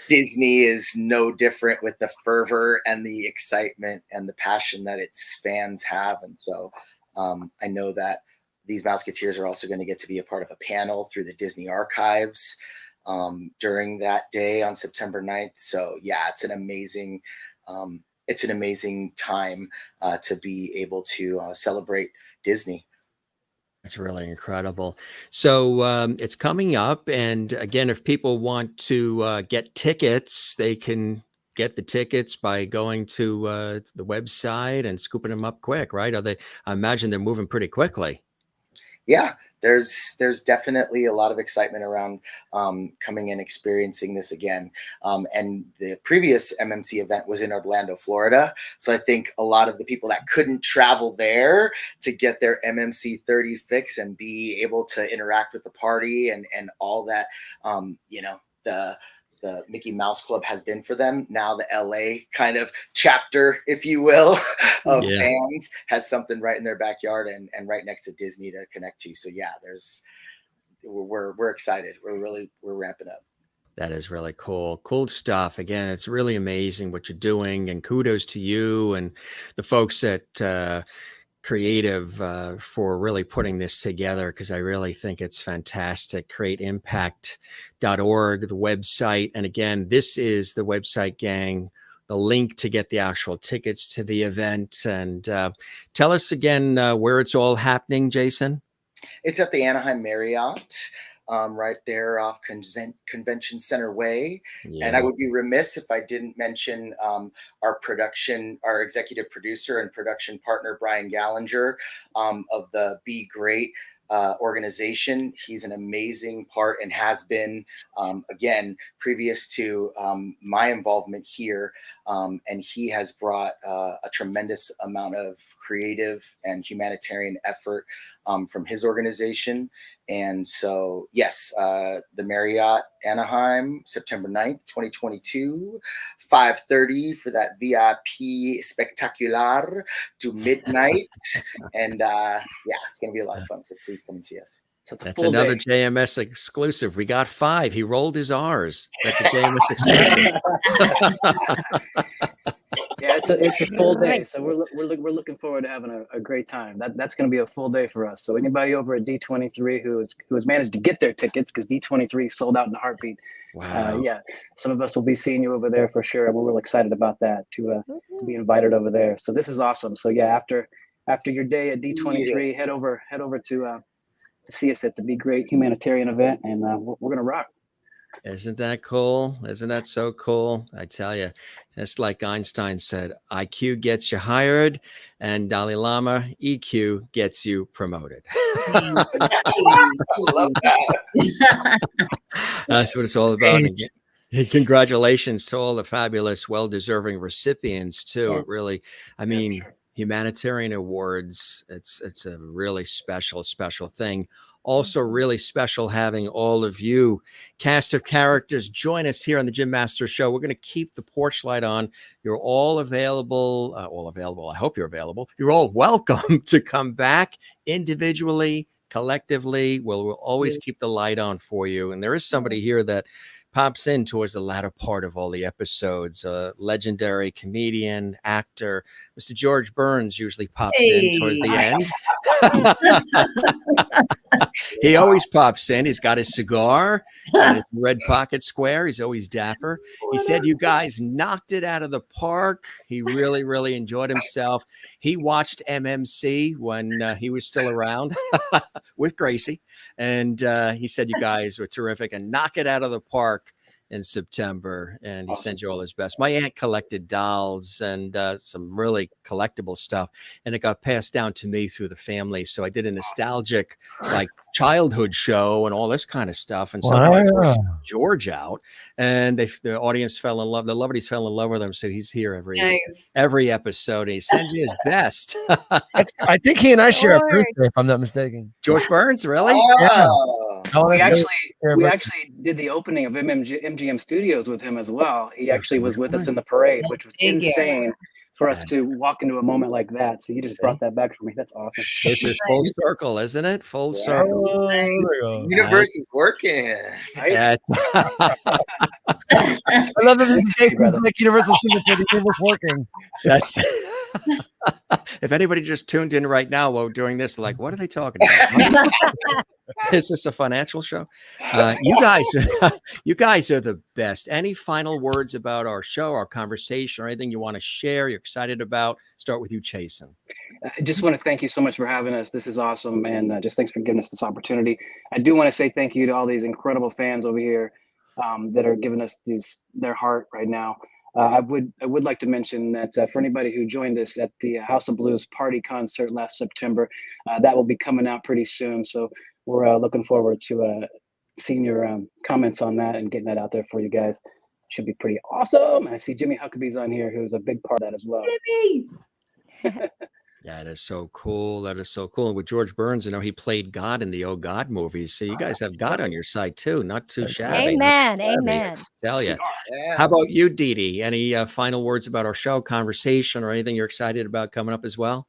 Speaker 6: Disney is no different with the fervor and the excitement and the passion that its fans have. And so I know that these Mouseketeers are also going to get to be a part of a panel through the Disney archives during that day on September 9th. So yeah, it's an amazing time to be able to celebrate Disney.
Speaker 1: That's really incredible. So it's coming up. And again, if people want to get tickets, they can get the tickets by going to the website and scooping them up quick, right? I imagine they're moving pretty quickly.
Speaker 6: Yeah, there's definitely a lot of excitement around coming and experiencing this again. And the previous MMC event was in Orlando, Florida. So I think a lot of the people that couldn't travel there to get their MMC 30 fix and be able to interact with the party and all that, you know, the Mickey Mouse Club has been for them. Now the LA kind of chapter, if you will, of fans has something right in their backyard and right next to Disney to connect to. So yeah, we're excited. We're ramping up.
Speaker 1: That is really cool. Cool stuff. Again, it's really amazing what you're doing, and kudos to you and the folks at Creative for really putting this together, because I really think it's fantastic. Create ImpactTM.org, the website. And again, this is the website, gang, the link to get the actual tickets to the event. And tell us again where it's all happening, Jason.
Speaker 6: It's at the Anaheim Marriott, right there off Convention Center Way. Yeah. And I would be remiss if I didn't mention our executive producer and production partner, Brian Gallinger, of the Be Great organization. He's an amazing part and has been, again, previous to my involvement here. And he has brought a tremendous amount of creative and humanitarian effort from his organization. And so, yes, the Marriott Anaheim, September 9th, 2022, 5:30 for that VIP spectacular to midnight. And yeah, it's going to be a lot of fun. So please come and see us.
Speaker 3: So
Speaker 1: that's another JMS exclusive. We got 5. He rolled his R's. That's a JMS exclusive.
Speaker 3: Yeah, it's a full day, so we're looking forward to having a great time. That's going to be a full day for us. So anybody over at D23 who has managed to get their tickets, because D23 sold out in a heartbeat.
Speaker 1: Wow.
Speaker 3: Yeah, some of us will be seeing you over there for sure. We're real excited about that to be invited over there. So this is awesome. So yeah, after your day at D23, head over to see us at the Be Great humanitarian event, and we're gonna rock.
Speaker 1: Isn't that cool? Isn't that so cool? I tell you, just like Einstein said, IQ gets you hired, and Dalai Lama, EQ gets you promoted.
Speaker 6: I love that.
Speaker 1: That's what it's all about. And congratulations to all the fabulous, well-deserving recipients too.
Speaker 3: Yeah.
Speaker 1: It really, I mean, Humanitarian Awards, it's a really special thing. Also really special having all of you cast of characters join us here on the Jim Masters Show. We're going to keep the porch light on. You're all available. I hope you're available. You're all welcome to come back individually, collectively. We'll always keep the light on for you. And there is somebody here that pops in towards the latter part of all the episodes. A legendary comedian, actor, Mr. George Burns usually pops in towards the end. He always pops in. He's got his cigar and his red pocket square. He's always dapper. He said you guys knocked it out of the park. He really, really enjoyed himself. He watched MMC when he was still around with Gracie. And he said you guys were terrific and knock it out of the park in September. And he sent you all his best. My aunt collected dolls and some really collectible stuff. And it got passed down to me through the family. So I did a nostalgic like childhood show and all this kind of stuff. And so I brought George out, and the audience fell in love. The Lovedies fell in love with him. So he's here every episode. And he sends me his best.
Speaker 4: I think he and I share a birthday, if I'm not mistaken.
Speaker 1: George Burns, really?
Speaker 3: We actually did the opening of MGM Studios with him as well. He actually was with us in the parade, which was insane for us to walk into a moment like that. So you just brought that back for me. That's awesome.
Speaker 1: This is full circle, isn't it? Full circle.
Speaker 6: The universe is working.
Speaker 1: Right?
Speaker 4: I love that like Universal Studios was working.
Speaker 1: That's if anybody just tuned in right now while we're doing this, like, what are they talking about? Is this a financial show? You guys are the best. Any final words about our show, our conversation, or anything you want to share, you're excited about? Start with you, Chasen.
Speaker 3: I just want to thank you so much for having us. This is awesome. And just thanks for giving us this opportunity. I do want to say thank you to all these incredible fans over here that are giving us their heart right now. I would like to mention that for anybody who joined us at the House of Blues party concert last September, that will be coming out pretty soon. So we're looking forward to seeing your comments on that and getting that out there for you guys. Should be pretty awesome. And I see Jimmy Huckabee's on here, who's a big part of that as well.
Speaker 5: Jimmy!
Speaker 1: That is so cool. That is so cool. And with George Burns, he played God in the Oh God movies. So you guys have God on your side too. Not too shabby.
Speaker 2: Amen. Amen.
Speaker 1: Tell you. How about you, Deedee? Any final words about our show, conversation, or anything you're excited about coming up as well?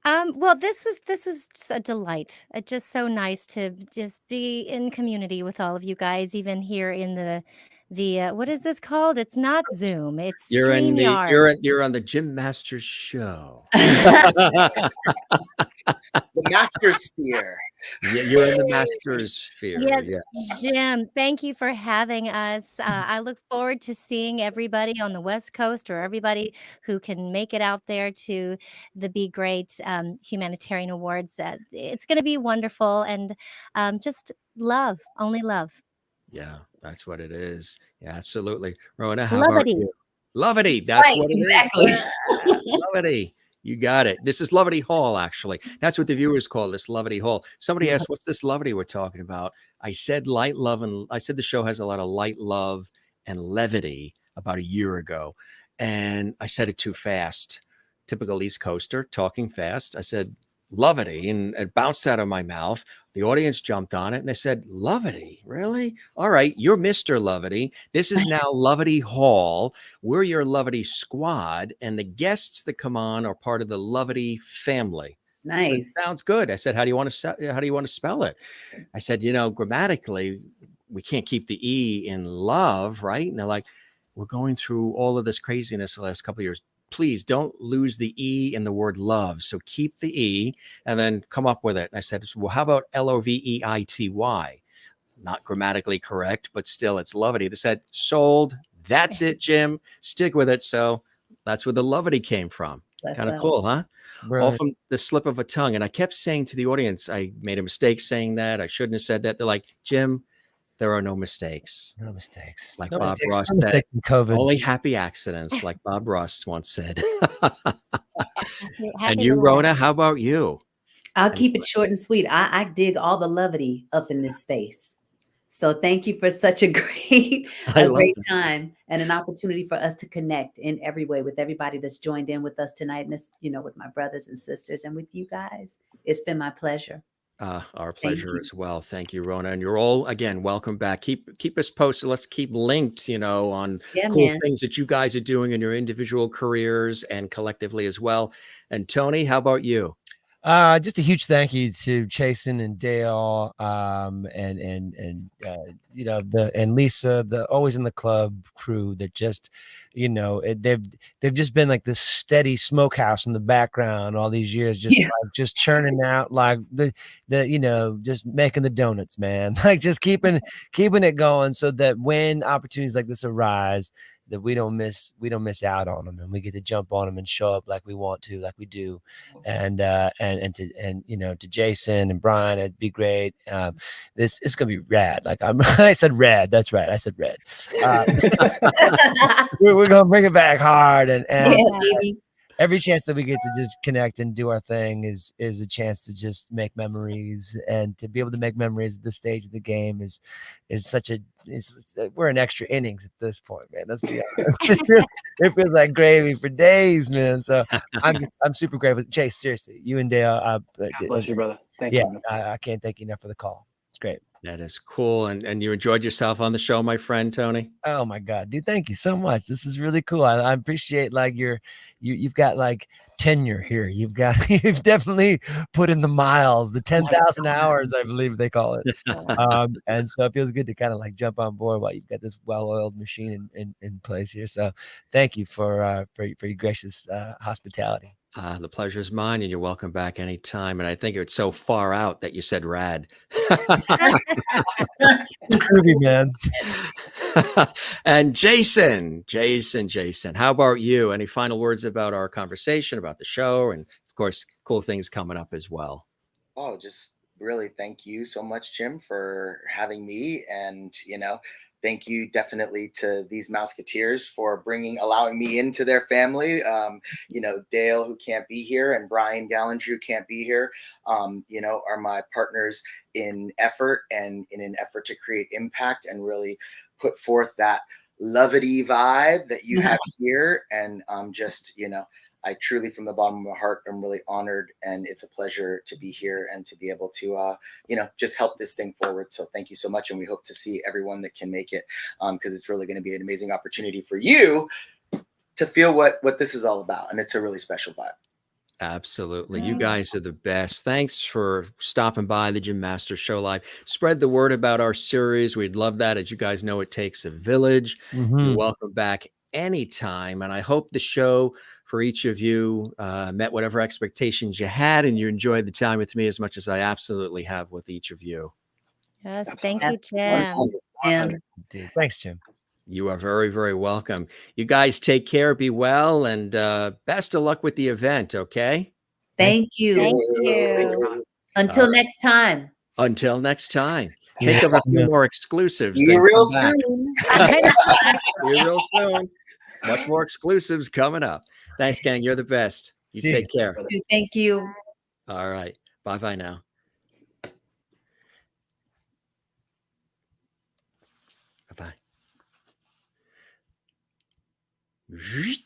Speaker 2: Well, this was just a delight. It's just so nice to just be in community with all of you guys, even here in the what is this called? It's not Zoom. It's StreamYard.
Speaker 1: You're on the Jim Masters Show.
Speaker 6: The Master Sphere.
Speaker 1: Yeah, you're in the Master's Sphere.
Speaker 2: Yeah, Jim, thank you for having us. I look forward to seeing everybody on the West Coast, or everybody who can make it out there to the Be Great Humanitarian Awards. It's going to be wonderful, and just love, only love.
Speaker 1: Yeah, that's what it is. Yeah, absolutely. Rhona, how about you? Lovity. That's right, what it is. Lovity. You got it. This is Lovity Hall, actually. That's what the viewers call this, Lovity Hall. Somebody asked, what's this Lovity we're talking about? I said light love, and I said the show has a lot of light love and levity about a year ago. And I said it too fast. Typical East Coaster, talking fast. I said Lovity, and it bounced out of my mouth. The audience jumped on it and they said, Lovity, really? All right, you're Mr. Lovity. This is now Lovity Hall. We're your Lovity squad, and the guests that come on are part of the Lovity family.
Speaker 5: Nice.
Speaker 1: So sounds good. I said, how do you want to spell it? I said, grammatically, we can't keep the E in love, right? And they're like, we're going through all of this craziness the last couple of years. Please don't lose the E in the word love. So keep the E and then come up with it. And I said, well, how about Loveity? Not grammatically correct, but still it's Lovity. They said, sold. That's it, Jim. Stick with it. So that's where the Lovity came from. Kind of cool, huh? Right. All from the slip of a tongue. And I kept saying to the audience, I made a mistake saying that. I shouldn't have said that. They're like, Jim, there are no mistakes.
Speaker 4: No mistakes.
Speaker 1: Like
Speaker 4: no
Speaker 1: Bob
Speaker 4: mistakes.
Speaker 1: Ross
Speaker 4: No
Speaker 1: said,
Speaker 4: in COVID.
Speaker 1: Only happy accidents, like Bob Ross once said.
Speaker 2: Happy
Speaker 1: And you, Rhona, how about you?
Speaker 5: I'll keep it short and sweet. I dig all the levity up in this space. So thank you for such a great time and an opportunity for us to connect in every way with everybody that's joined in with us tonight. And this, with my brothers and sisters and with you guys. It's been my pleasure.
Speaker 1: Our pleasure as well. Thank you, Rhona. And you're all, again, welcome back. Keep us posted. Let's keep linked, on cool things that you guys are doing in your individual careers and collectively as well. And Tony, how about you?
Speaker 4: Just a huge thank you to Chasen and Dale, and and Lisa, the Always in the Club crew that just, they've just been like this steady smokehouse in the background all these years, just churning out like the just making the donuts, man, like just keeping it going so that when opportunities like this arise, that we don't miss out on them, and we get to jump on them and show up like we want to, like we do. And to Jason and Brian, it'd be great. This is gonna be rad. Like I said rad. That's right. I said red. We're gonna bring it back hard, and every chance that we get to just connect and do our thing is a chance to just make memories, and to be able to make memories at this stage of the game is such a, we're in extra innings at this point, man. Let's be honest. It feels like gravy for days, man. So I'm super grateful. Chase, seriously, you and Dale.
Speaker 3: God bless you, brother. Thank you.
Speaker 4: I can't thank you enough for the call. It's great.
Speaker 1: That is cool. And you enjoyed yourself on the show, my friend, Tony?
Speaker 4: Oh my God, dude. Thank you so much. This is really cool. I appreciate like you've got like tenure here. You've definitely put in the miles, the 10,000 hours, I believe they call it. And so it feels good to kind of like jump on board while you've got this well-oiled machine in place here. So thank you for your gracious hospitality.
Speaker 1: The pleasure is mine, and you're welcome back anytime. And I think it's so far out that you said rad.
Speaker 4: It's groovy, man.
Speaker 1: And Jason, how about you? Any final words about our conversation, about the show, and of course, cool things coming up as well?
Speaker 6: Oh, just really thank you so much, Jim, for having me. And, thank you definitely to these Mouseketeers for allowing me into their family. Dale, who can't be here, and Brian Gallantry, who can't be here, are my partners in effort and in an effort to create impact and really put forth that lovey vibe that you have here. And I truly, from the bottom of my heart, am really honored, and it's a pleasure to be here and to be able to, just help this thing forward. So thank you so much. And we hope to see everyone that can make it, because it's really going to be an amazing opportunity for you to feel what this is all about. And it's a really special vibe.
Speaker 1: Absolutely. You guys are the best. Thanks for stopping by the Jim Masters Show Live. Spread the word about our series. We'd love that. As you guys know, it takes a village. You're welcome back anytime. And I hope the show for each of you met whatever expectations you had, and you enjoyed the time with me as much as I absolutely have with each of you.
Speaker 2: Yes. Thank you, Jim.
Speaker 4: Dude, thanks, Jim.
Speaker 1: You are very, very welcome. You guys take care, be well, and best of luck with the event, okay?
Speaker 5: Thank you.
Speaker 2: Thank you.
Speaker 5: Until next time.
Speaker 1: Until next time. Think of a few more exclusives.
Speaker 6: See you real soon.
Speaker 1: See you real soon. Much more exclusives coming up. Thanks, gang. You're the best. You take care.
Speaker 5: Thank you.
Speaker 1: All right. Bye-bye now. Bye-bye.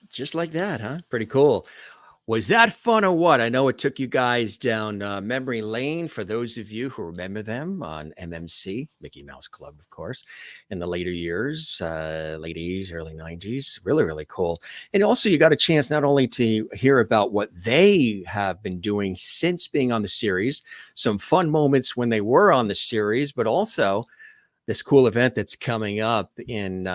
Speaker 1: Just like that, huh? Pretty cool. Was that fun or what? I know it took you guys down memory lane for those of you who remember them on MMC, Mickey Mouse Club, of course, in the later years, late 80s, early 90s. Really, really cool. And also you got a chance not only to hear about what they have been doing since being on the series, some fun moments when they were on the series, but also this cool event that's coming up in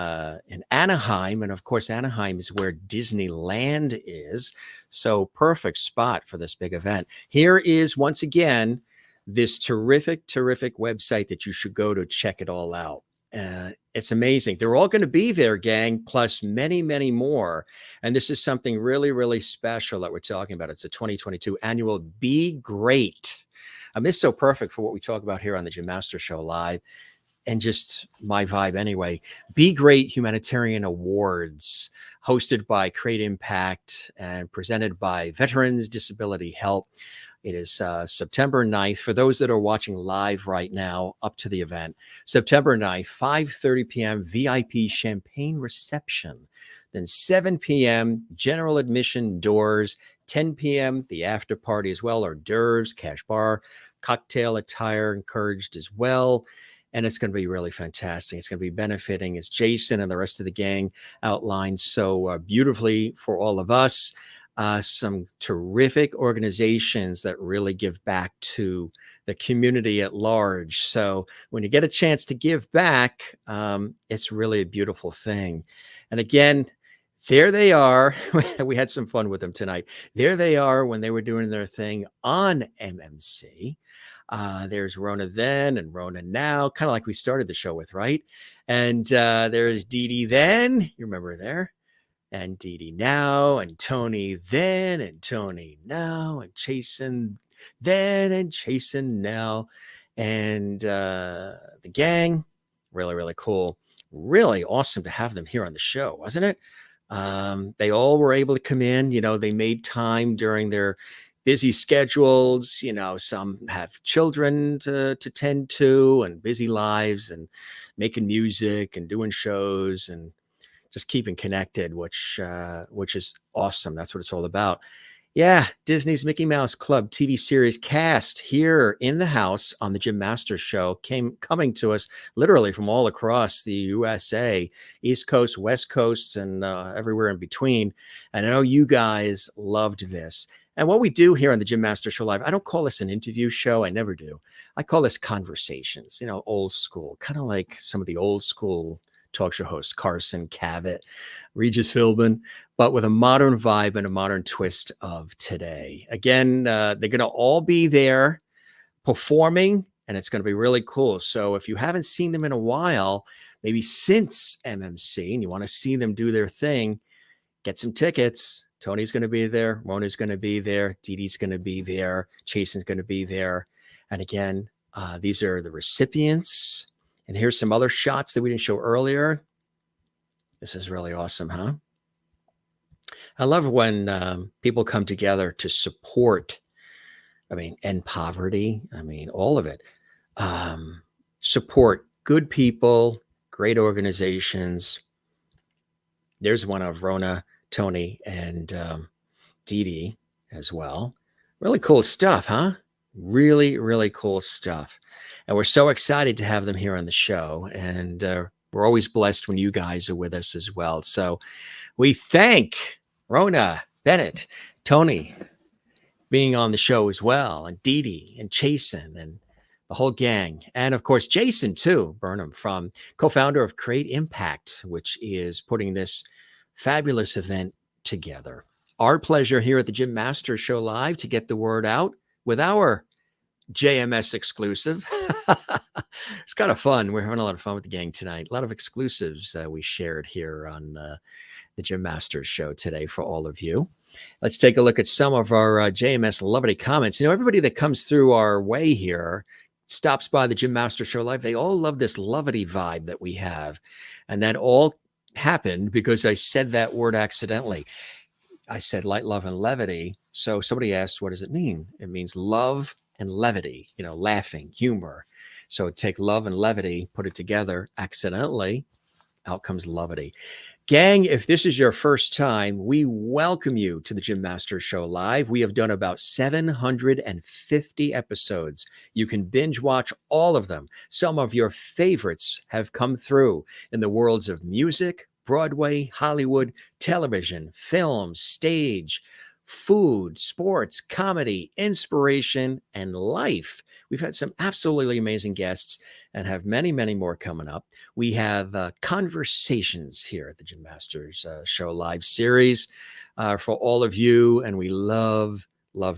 Speaker 1: Anaheim. And of course, Anaheim is where Disneyland is. So perfect spot for this big event. Here is, once again, this terrific website that you should go to check it all out. It's amazing. They're all going to be there, gang, plus many, many more. And this is something really, really special that we're talking about. It's a 2022 annual Be Great. This is so perfect for what we talk about here on the Jim Masters Show Live. And just my vibe anyway. Be Great Humanitarian Awards, hosted by Create Impact and presented by Veterans Disability Help. It is September 9th. For those that are watching live right now, up to the event, September 9th, 5:30 p.m. VIP champagne reception. Then 7 p.m. general admission doors. 10 p.m. the after party as well, hors d'oeuvres, cash bar, cocktail attire encouraged as well. And it's going to be really fantastic. It's going to be benefiting, as Jason and the rest of the gang outlined so beautifully for all of us. Some terrific organizations that really give back to the community at large. So when you get a chance to give back, it's really a beautiful thing. And again, there they are. We had some fun with them tonight. There they are when they were doing their thing on MMC. There's Rhona then and Rhona now, kind of like we started the show with, right? And there's Deedee then, you remember there, and Deedee now, and Tony then, and Tony now, and Chasen then, and Chasen now, and the gang. Really, really cool. Really awesome to have them here on the show, wasn't it? They all were able to come in. You know, they made time during their busy schedules. You know, some have children to tend to and busy lives and making music and doing shows and just keeping connected, which is awesome. That's what it's all about. Yeah, Disney's Mickey Mouse Club TV series cast here in the house on the Jim Masters Show, coming to us literally from all across the USA, East Coast, West Coast, and everywhere in between. And I know you guys loved this. And what we do here on the Jim Masters Show Live, I don't call this an interview show. I never do. I call this conversations, you know, old school, kind of like some of the old school talk show hosts, Carson, Cavett, Regis Philbin, but with a modern vibe and a modern twist of today. Again, they're going to all be there performing, and it's going to be really cool. So if you haven't seen them in a while, maybe since MMC, and you want to see them do their thing, get some tickets. Tony's going to be there. Rhona's going to be there. Deedee's going to be there. Chasen's going to be there. And again, these are the recipients. And here's some other shots that we didn't show earlier. This is really awesome, huh? I love when people come together to support, end poverty. All of it. Support good people, great organizations. There's one of Rhona, Tony, and Deedee as well. Really cool stuff, huh? Really, really cool stuff. And we're so excited to have them here on the show. And we're always blessed when you guys are with us as well. So we thank Rhona Bennett, Tony, being on the show as well, and Deedee and Chasen and the whole gang. And of course, Jason too, Burnham, from co-founder of Create Impact, which is putting this fabulous event together. Our pleasure here at the Jim Masters Show Live to get the word out with our JMS exclusive. It's kind of fun. We're having a lot of fun with the gang tonight. A lot of exclusives we shared here on the Jim Masters Show today for all of you. Let's take a look at some of our JMS Levity comments. You know, everybody that comes through our way here, stops by the Jim Masters Show Live, they all love this levity vibe that we have. And that all happened because I said that word accidentally. I said light, love, and levity. So somebody asked, what does it mean? It means love and levity, you know, laughing, humor. So take love and levity, put it together accidentally, out comes levity. Gang, if this is your first time, we welcome you to the Jim Masters Show Live. We have done about 750 episodes. You can binge watch all of them. Some of your favorites have come through in the worlds of music, Broadway, Hollywood, television, film, stage, food, sports, comedy, inspiration, and life. We've had some absolutely amazing guests and have many, many more coming up. We have conversations here at the Jim Masters Show Live series for all of you, and we love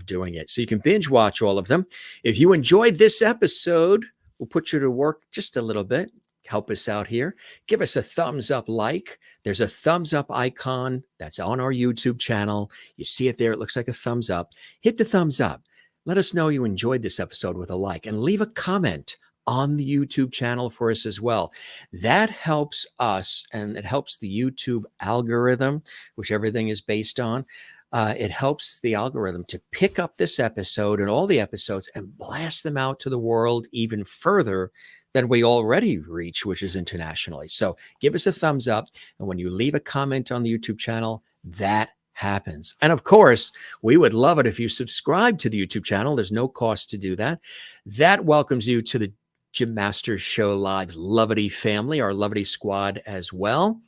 Speaker 1: doing it. So you can binge watch all of them. If you enjoyed this episode, we'll put you to work just a little bit. Help us out here. Give us a thumbs up like. There's a thumbs up icon that's on our YouTube channel. You see it there. It looks like a thumbs up. Hit the thumbs up. Let us know you enjoyed this episode with a like, and leave a comment on the YouTube channel for us as well. That helps us, and it helps the YouTube algorithm, which everything is based on. It helps the algorithm to pick up this episode and all the episodes and blast them out to the world even further than we already reach, which is internationally. So give us a thumbs up. And when you leave a comment on the YouTube channel, that happens. And of course, we would love it if you subscribe to the YouTube channel. There's no cost to do that. That welcomes you to the Jim Masters Show Live Lovity family, our Lovity squad as well,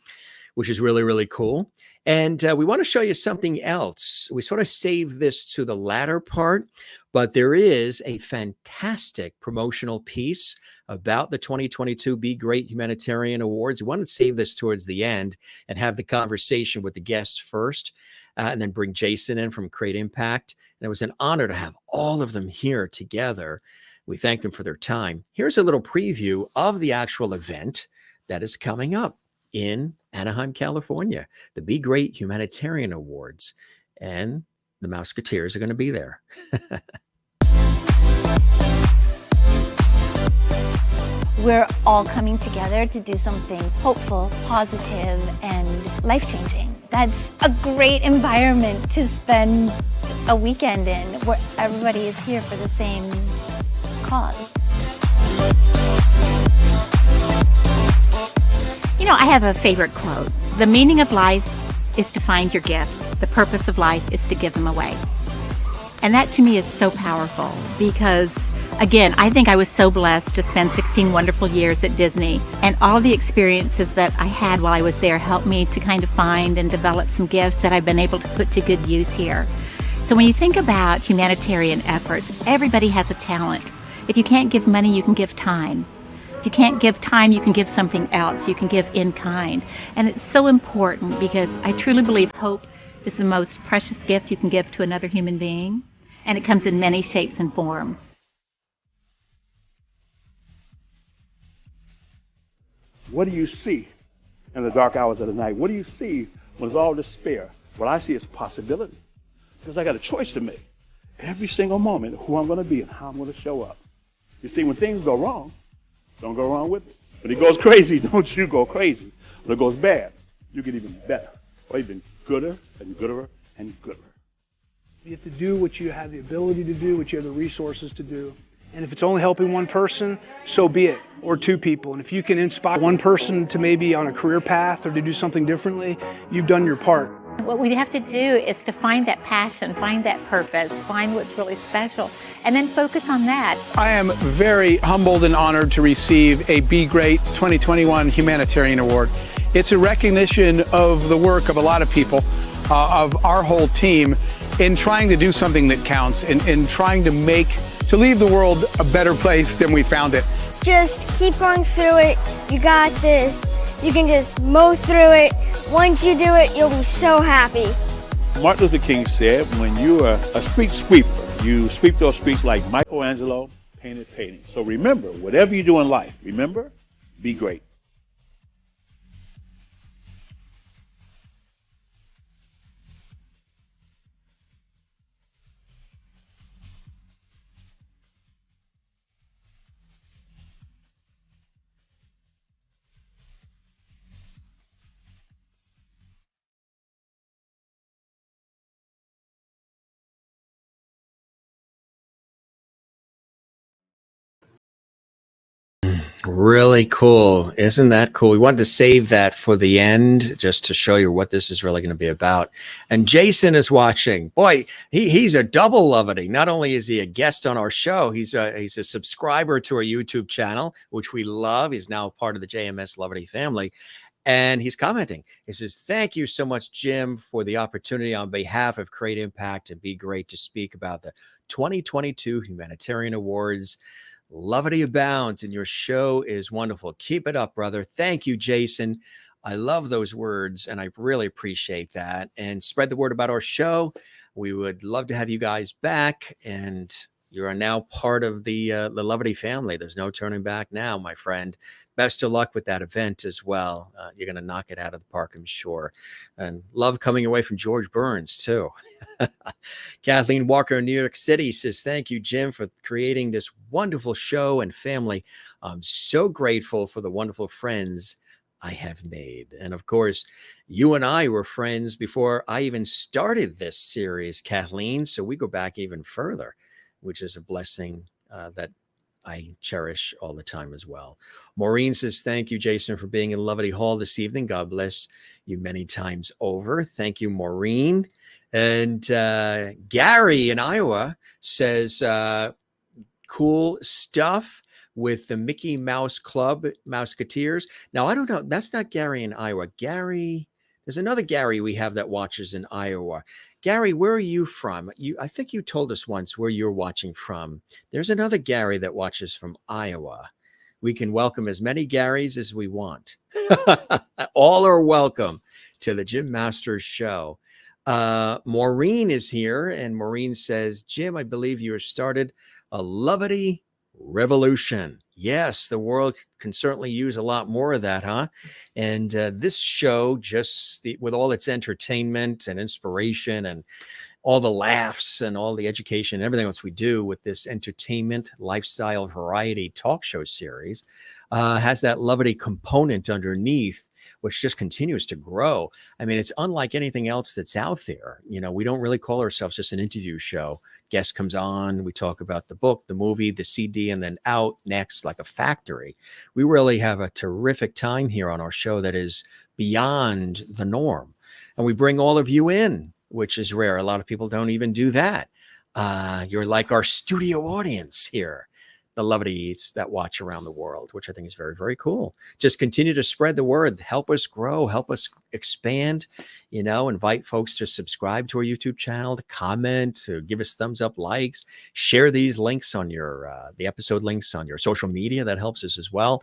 Speaker 1: which is really, really cool. And we want to show you something else. We sort of saved this to the latter part, but there is a fantastic promotional piece about the 2022 Be Great Humanitarian Awards. We want to save this towards the end and have the conversation with the guests first, and then bring Jason in from Create Impact. And it was an honor to have all of them here together. We thank them for their time. Here's a little preview of the actual event that is coming up in Anaheim, California, the Be Great Humanitarian Awards, and the Mouseketeers are going to be there.
Speaker 7: We're all coming together to do something hopeful, positive, and life-changing. That's a great environment to spend a weekend in, where everybody is here for the same cause.
Speaker 8: You know, I have a favorite quote. The meaning of life is to find your gifts. The purpose of life is to give them away. And that to me is so powerful because, again, I think I was so blessed to spend 16 wonderful years at Disney, and all of the experiences that I had while I was there helped me to kind of find and develop some gifts that I've been able to put to good use here. So when you think about humanitarian efforts, everybody has a talent. If you can't give money, you can give time. If you can't give time, you can give something else. You can give in kind. And it's so important because I truly believe hope is the most precious gift you can give to another human being. And it comes in many shapes and forms.
Speaker 9: What do you see in the dark hours of the night? What do you see when there's all despair? What I see is possibility. Because I got a choice to make every single moment, who I'm going to be and how I'm going to show up. You see, when things go wrong, don't go wrong with it. When it goes crazy, don't you go crazy. When it goes bad, you get even better, or even gooder and gooder and gooder.
Speaker 10: You have to do what you have the ability to do, what you have the resources to do. And if it's only helping one person, so be it, or two people. And if you can inspire one person to maybe on a career path or to do something differently, you've done your part.
Speaker 8: What we have to do is to find that passion, find that purpose, find what's really special, and then focus on that.
Speaker 11: I am very humbled and honored to receive a Be Great 2021 Humanitarian Award. It's a recognition of the work of a lot of people, of our whole team, in trying to do something that counts, in trying to leave the world a better place than we found it.
Speaker 12: Just keep going through it. You got this. You can just mow through it. Once you do it, you'll be so happy.
Speaker 9: Martin Luther King said, when you are a street sweeper, you sweep those streets like Michelangelo painted paintings. So remember, whatever you do in life, remember, be great.
Speaker 1: Really cool. Isn't that cool? We wanted to save that for the end just to show you what this is really going to be about. And Jason is watching. Boy, he's a double lovity. Not only is he a guest on our show, he's a subscriber to our YouTube channel, which we love. He's now part of the JMS Lovity family. And he's commenting. He says, thank you so much, Jim, for the opportunity on behalf of Create Impact and Be Great to speak about the 2022 Humanitarian Awards. Lovity abounds, and your show is wonderful. Keep it up, brother. Thank you, Jason. I love those words, and I really appreciate that. And spread the word about our show. We would love to have you guys back, and you are now part of the Lovity family. There's no turning back now, my friend. Best of luck with that event as well. You're going to knock it out of the park, I'm sure. And love coming away from George Burns, too. Kathleen Walker in New York City says, thank you, Jim, for creating this wonderful show and family. I'm so grateful for the wonderful friends I have made. And of course, you and I were friends before I even started this series, Kathleen. So we go back even further, which is a blessing that I cherish all the time as well. Maureen says, thank you, Jason, for being in Lovity Hall this evening. God bless you many times over. Thank you, Maureen. And Gary in Iowa says, cool stuff with the Mickey Mouse Club, Mouseketeers. Now, I don't know. That's not Gary in Iowa. Gary, there's another Gary we have that watches in Iowa. Gary, where are you from? I think you told us once where you're watching from. There's another Gary that watches from Iowa. We can welcome as many Garys as we want. All are welcome to the Jim Masters Show. Maureen is here, and Maureen says, Jim, I believe you have started a lovely revolution. Yes, the world can certainly use a lot more of that, huh? And this show, with all its entertainment and inspiration and all the laughs and all the education and everything else we do with this entertainment, lifestyle, variety talk show series, has that lovely component underneath, which just continues to grow. I mean, it's unlike anything else that's out there. You know, we don't really call ourselves just an interview show. Guest comes on, we talk about the book, the movie, the CD, and then out next like a factory. We really have a terrific time here on our show that is beyond the norm. And we bring all of you in, which is rare. A lot of people don't even do that. You're like our studio audience here, the lovelies that watch around the world, which I think is very, very cool. Just continue to spread the word. Help us grow, help us expand, you know, invite folks to subscribe to our YouTube channel, to comment, to give us thumbs up, likes, share these links on your, the episode links on your social media. That helps us as well.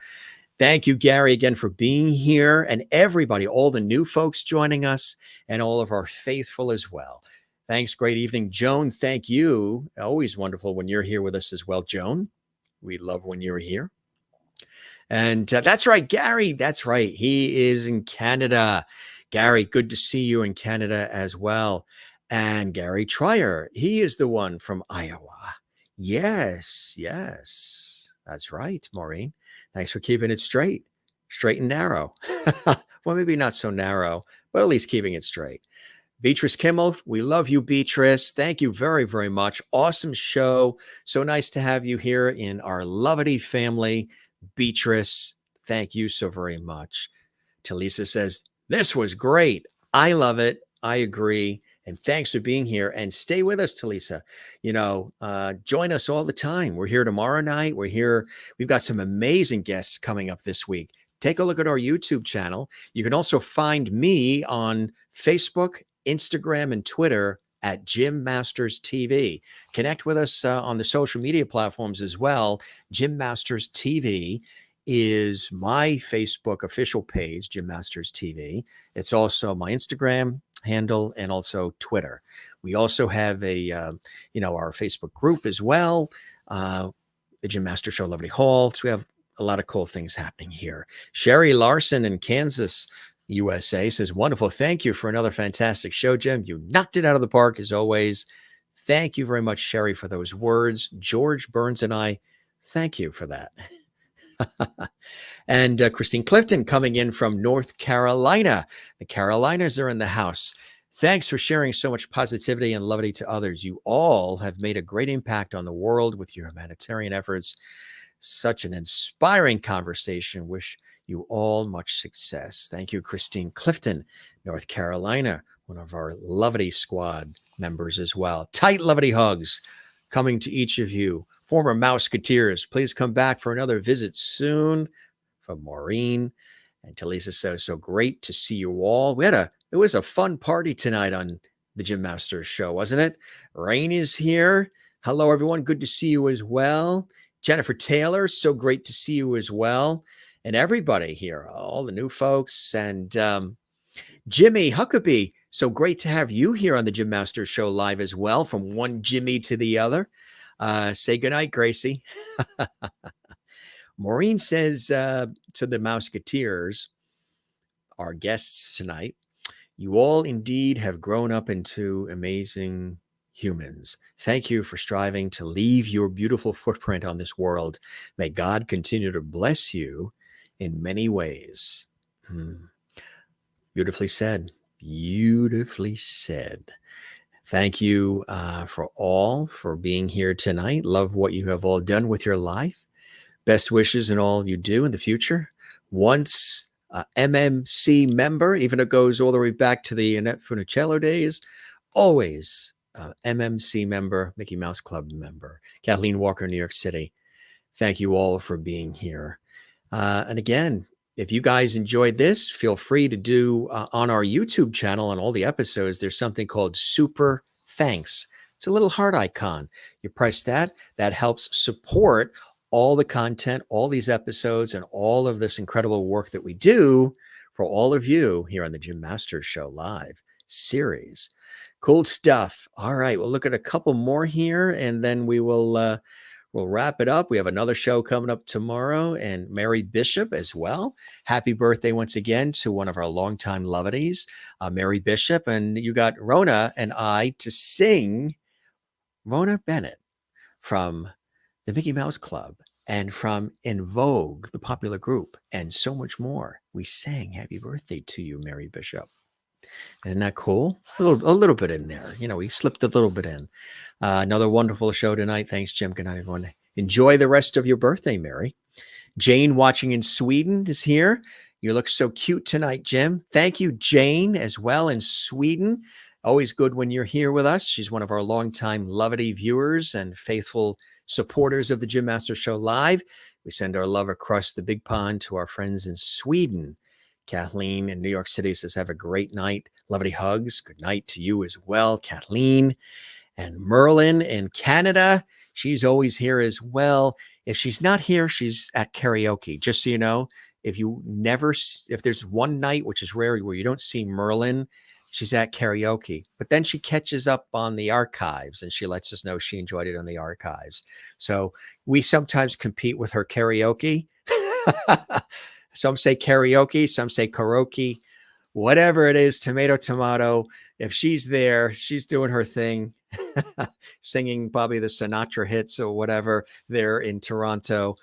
Speaker 1: Thank you, Gary, again for being here, and everybody, all the new folks joining us, and all of our faithful as well. Thanks. Great evening, Joan. Thank you. Always wonderful when you're here with us as well, Joan. We love when you're here. And that's right, Gary. That's right. He is in Canada. Gary, good to see you in Canada as well. And Gary Trier, he is the one from Iowa. Yes, yes. That's right, Maureen. Thanks for keeping it straight and narrow. Well, maybe not so narrow, but at least keeping it straight. Beatrice Kimmel, we love you, Beatrice. Thank you very, very much. Awesome show. So nice to have you here in our lovely family. Beatrice, thank you so very much. Talisa says, this was great. I love it. I agree. And thanks for being here. And stay with us, Talisa. You know, join us all the time. We're here tomorrow night. We're here. We've got some amazing guests coming up this week. Take a look at our YouTube channel. You can also find me on Facebook, Instagram, and Twitter at Jim Masters TV. Connect with us on the social media platforms as well. Jim Masters TV is my Facebook official page, Jim Masters TV. It's also my Instagram handle and also Twitter. We also have a, our Facebook group as well, the Jim Masters Show Lovely Hall. So we have a lot of cool things happening here. Sherry Larson in Kansas, USA says, wonderful. Thank you for another fantastic show, Jim. You knocked it out of the park as always. Thank you very much, Sherry, for those words. George Burns and I, thank you for that. And Christine Clifton coming in from North Carolina. The Carolinas are in the house. Thanks for sharing so much positivity and levity to others. You all have made a great impact on the world with your humanitarian efforts. Such an inspiring conversation. Wish you all much success. Thank you, Christine Clifton, North Carolina, one of our lovely squad members as well. Tight lovely hugs coming to each of you. Former Mouseketeers, please come back for another visit soon. From Maureen. And Talisa says, so great to see you all. It was a fun party tonight on the Jim Masters Show, wasn't it? Rain is here. Hello, everyone. Good to see you as well. Jennifer Taylor, so great to see you as well. And everybody here, all the new folks. And Jimmy Huckabee, so great to have you here on the Jim Masters Show live as well, from one Jimmy to the other. Say goodnight, Gracie. Maureen says to the Mouseketeers, our guests tonight, you all indeed have grown up into amazing humans. Thank you for striving to leave your beautiful footprint on this world. May God continue to bless you in many ways. Beautifully said. Beautifully said. Thank you for being here tonight. Love what you have all done with your life. Best wishes in all you do in the future. Once MMC member, even it goes all the way back to the Annette Funicello days, always MMC member, Mickey Mouse Club member, Kathleen Walker, New York City. Thank you all for being here. And again, if you guys enjoyed this, feel free to do on our YouTube channel on all the episodes, there's something called Super Thanks. It's a little heart icon. You press that, that helps support all the content, all these episodes, and all of this incredible work that we do for all of you here on the Jim Masters Show Live series. Cool stuff. All right, we'll look at a couple more here, and then we will we'll wrap it up. We have another show coming up tomorrow, and Mary Bishop as well. Happy birthday once again to one of our longtime lovities, Mary Bishop. And you got Rhona and I to sing Rhona Bennett from the Mickey Mouse Club and from En Vogue, the popular group, and so much more. We sang happy birthday to you, Mary Bishop. Isn't that cool? A little bit in there. You know, we slipped a little bit in. Another wonderful show tonight. Thanks, Jim. Good night, everyone. Enjoy the rest of your birthday, Mary. Jane, watching in Sweden, is here. You look so cute tonight, Jim. Thank you, Jane, as well in Sweden. Always good when you're here with us. She's one of our longtime Lovity viewers and faithful supporters of the Jim Masters Show Live. We send our love across the big pond to our friends in Sweden. Kathleen in New York City says, have a great night. Lovely hugs. Good night to you as well, Kathleen. And Merlin in Canada, she's always here as well. If she's not here, she's at karaoke. Just so you know, if there's one night, which is rare, where you don't see Merlin, she's at karaoke. But then she catches up on the archives, and she lets us know she enjoyed it on the archives. So we sometimes compete with her karaoke. Some say karaoke, some say karaoke, whatever it is, tomato, tomato. If she's there, she's doing her thing, singing probably the Sinatra hits or whatever there in Toronto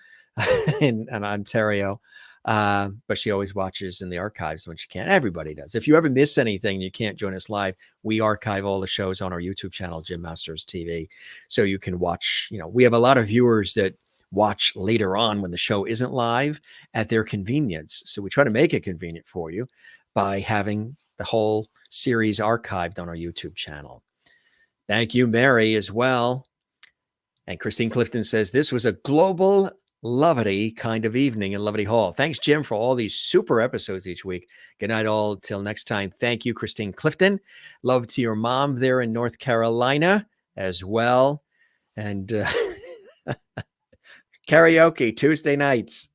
Speaker 1: in Ontario. But she always watches in the archives when she can. Everybody does. If you ever miss anything, you can't join us live. We archive all the shows on our YouTube channel, Jim Masters TV. So you can watch, we have a lot of viewers that watch later on when the show isn't live at their convenience. So we try to make it convenient for you by having the whole series archived on our YouTube channel. Thank you, Mary, as well. And Christine Clifton says, this was a global Lovity kind of evening in Lovity Hall. Thanks, Jim, for all these super episodes each week. Good night, all. Till next time. Thank you, Christine Clifton. Love to your mom there in North Carolina as well. And karaoke Tuesday nights.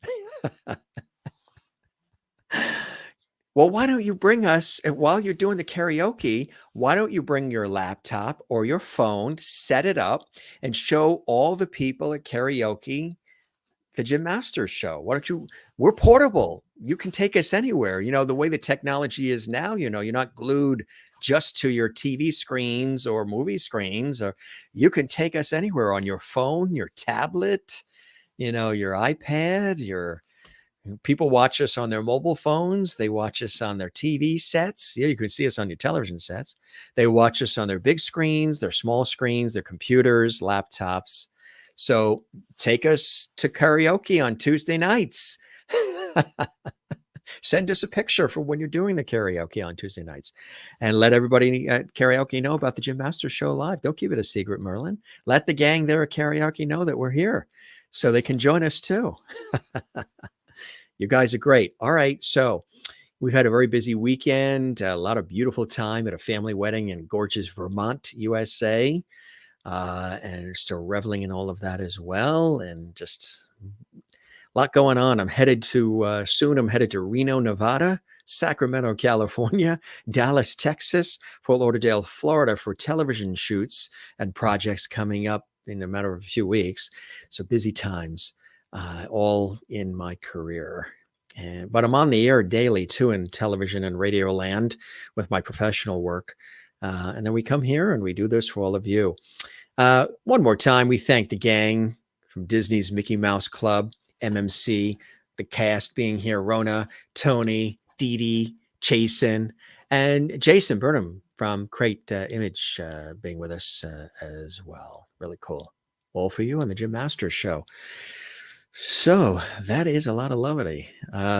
Speaker 1: Well, why don't you bring us, and while you're doing the karaoke, why don't you bring your laptop or your phone, set it up, and show all the people at karaoke the Jim Masters Show? Why don't you? We're portable. You can take us anywhere. The way the technology is now, you're not glued just to your TV screens or movie screens, or you can take us anywhere on your phone, your tablet, your iPad, people watch us on their mobile phones. They watch us on their TV sets. Yeah, you can see us on your television sets. They watch us on their big screens, their small screens, their computers, laptops. So take us to karaoke on Tuesday nights. Send us a picture for when you're doing the karaoke on Tuesday nights, and let everybody at karaoke know about the Jim Masters Show Live. Don't keep it a secret, Merlin. Let the gang there at karaoke know that we're here so they can join us too. You guys are great. All right. So we've had a very busy weekend, a lot of beautiful time at a family wedding in gorgeous Vermont, USA. And still reveling in all of that as well. And just a lot going on. I'm headed to Reno, Nevada, Sacramento, California, Dallas, Texas, Fort Lauderdale, Florida for television shoots and projects coming up in a matter of a few weeks. So busy times, all in my career. But I'm on the air daily too in television and radio land with my professional work. And then we come here and we do this for all of you. One more time, we thank the gang from Disney's Mickey Mouse Club, MMC, the cast being here, Rhona, Tony, Deedee, Chasen, and Jason Burnham from Create Image being with us as well. Really cool. All for you on the Jim Masters Show. So that is a lot of levity.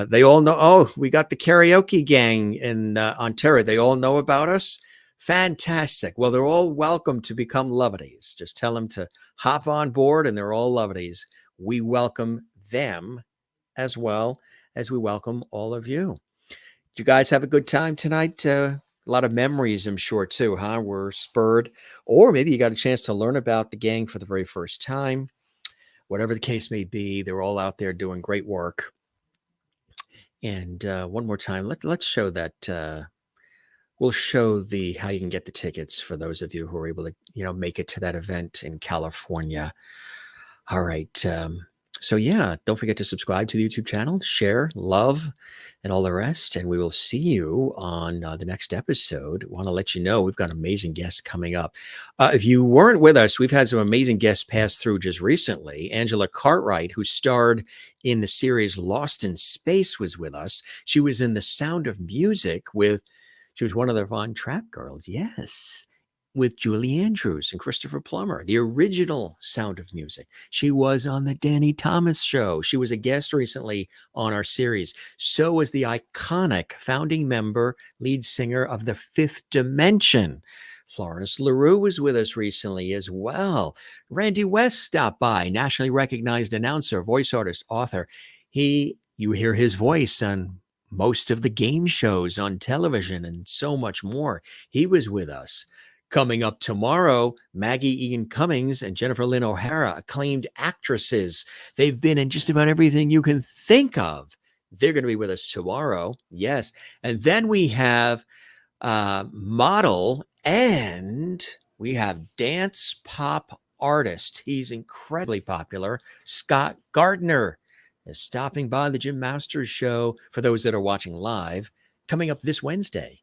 Speaker 1: They all know. Oh, we got the karaoke gang in Ontario. They all know about us. Fantastic. Well, they're all welcome to become Lovedies. Just tell them to hop on board, and they're all Lovedies. We welcome them as well as we welcome all of you. Did you guys have a good time tonight? A lot of memories, I'm sure, too, huh? Were spurred. Or maybe you got a chance to learn about the gang for the very first time. Whatever the case may be, they're all out there doing great work. And one more time, let's show that. We'll show how you can get the tickets for those of you who are able to, make it to that event in California. All right. So yeah, don't forget to subscribe to the YouTube channel, share, love, and all the rest. And we will see you on the next episode. Want to let you know we've got amazing guests coming up. If you weren't with us, we've had some amazing guests pass through just recently. Angela Cartwright, who starred in the series Lost in Space, was with us. She was in The Sound of Music she was one of the Von Trapp girls. Yes. With Julie Andrews and Christopher Plummer, the original Sound of Music. She was on the Danny Thomas Show. She was a guest recently on our series. So was the iconic founding member, lead singer of The Fifth Dimension. Florence LaRue was with us recently as well. Randy West stopped by, nationally recognized announcer, voice artist, author. You hear his voice on most of the game shows on television and so much more. He was with us. Coming up tomorrow, Maggie Ian Cummings and Jennifer Lynn O'Hara, acclaimed actresses. They've been in just about everything you can think of. They're going to be with us tomorrow. Yes. And then we have model and we have dance pop artist. He's incredibly popular. Scott Gardner is stopping by the Jim Masters Show for those that are watching live, coming up this Wednesday.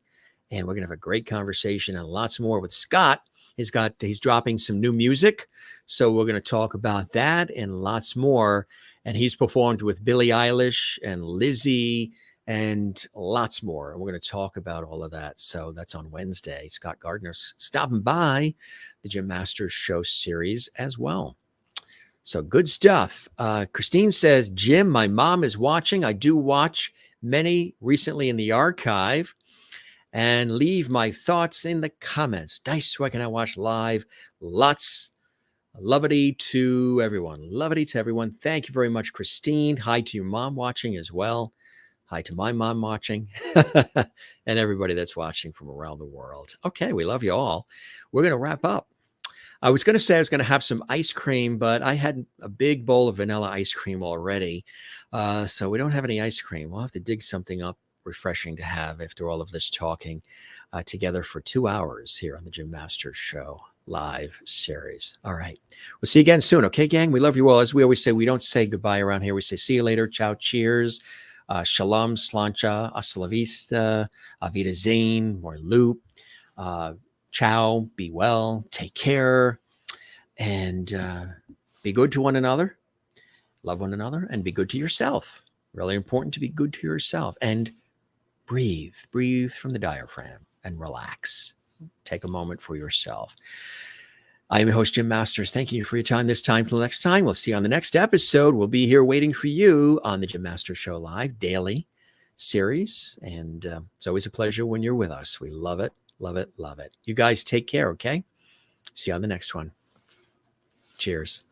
Speaker 1: And we're going to have a great conversation and lots more with Scott. He's dropping some new music. So we're going to talk about that and lots more. And he's performed with Billie Eilish and Lizzie and lots more. And we're going to talk about all of that. So that's on Wednesday. Scott Gardner's stopping by the Jim Masters Show series as well. So good stuff. Christine says, Jim, my mom is watching. I do watch many recently in the archive. And leave my thoughts in the comments. Nice work, and I watch live. Lots lovety to everyone. Lovety to everyone. Thank you very much, Christine. Hi to your mom watching as well. Hi to my mom watching. And everybody that's watching from around the world. Okay, we love you all. We're going to wrap up. I was going to say I was going to have some ice cream, but I had a big bowl of vanilla ice cream already. So we don't have any ice cream. We'll have to dig something up. Refreshing to have after all of this talking together for 2 hours here on the Jim Masters Show live series. All right. We'll see you again soon. Okay, gang? We love you all. As we always say, we don't say goodbye around here. We say see you later. Ciao, cheers. Shalom, slancha, hasta la vista, avida zain, more loop. Ciao, be well, take care, and be good to one another. Love one another and be good to yourself. Really important to be good to yourself. And breathe from the diaphragm and relax. Take a moment for yourself. I am your host, Jim Masters. Thank you for your time this time. Till next time, we'll see you on the next episode. We'll be here waiting for you on the Jim Masters Show Live daily series. And it's always a pleasure when you're with us. We love it, love it, love it. You guys take care, okay? See you on the next one. Cheers.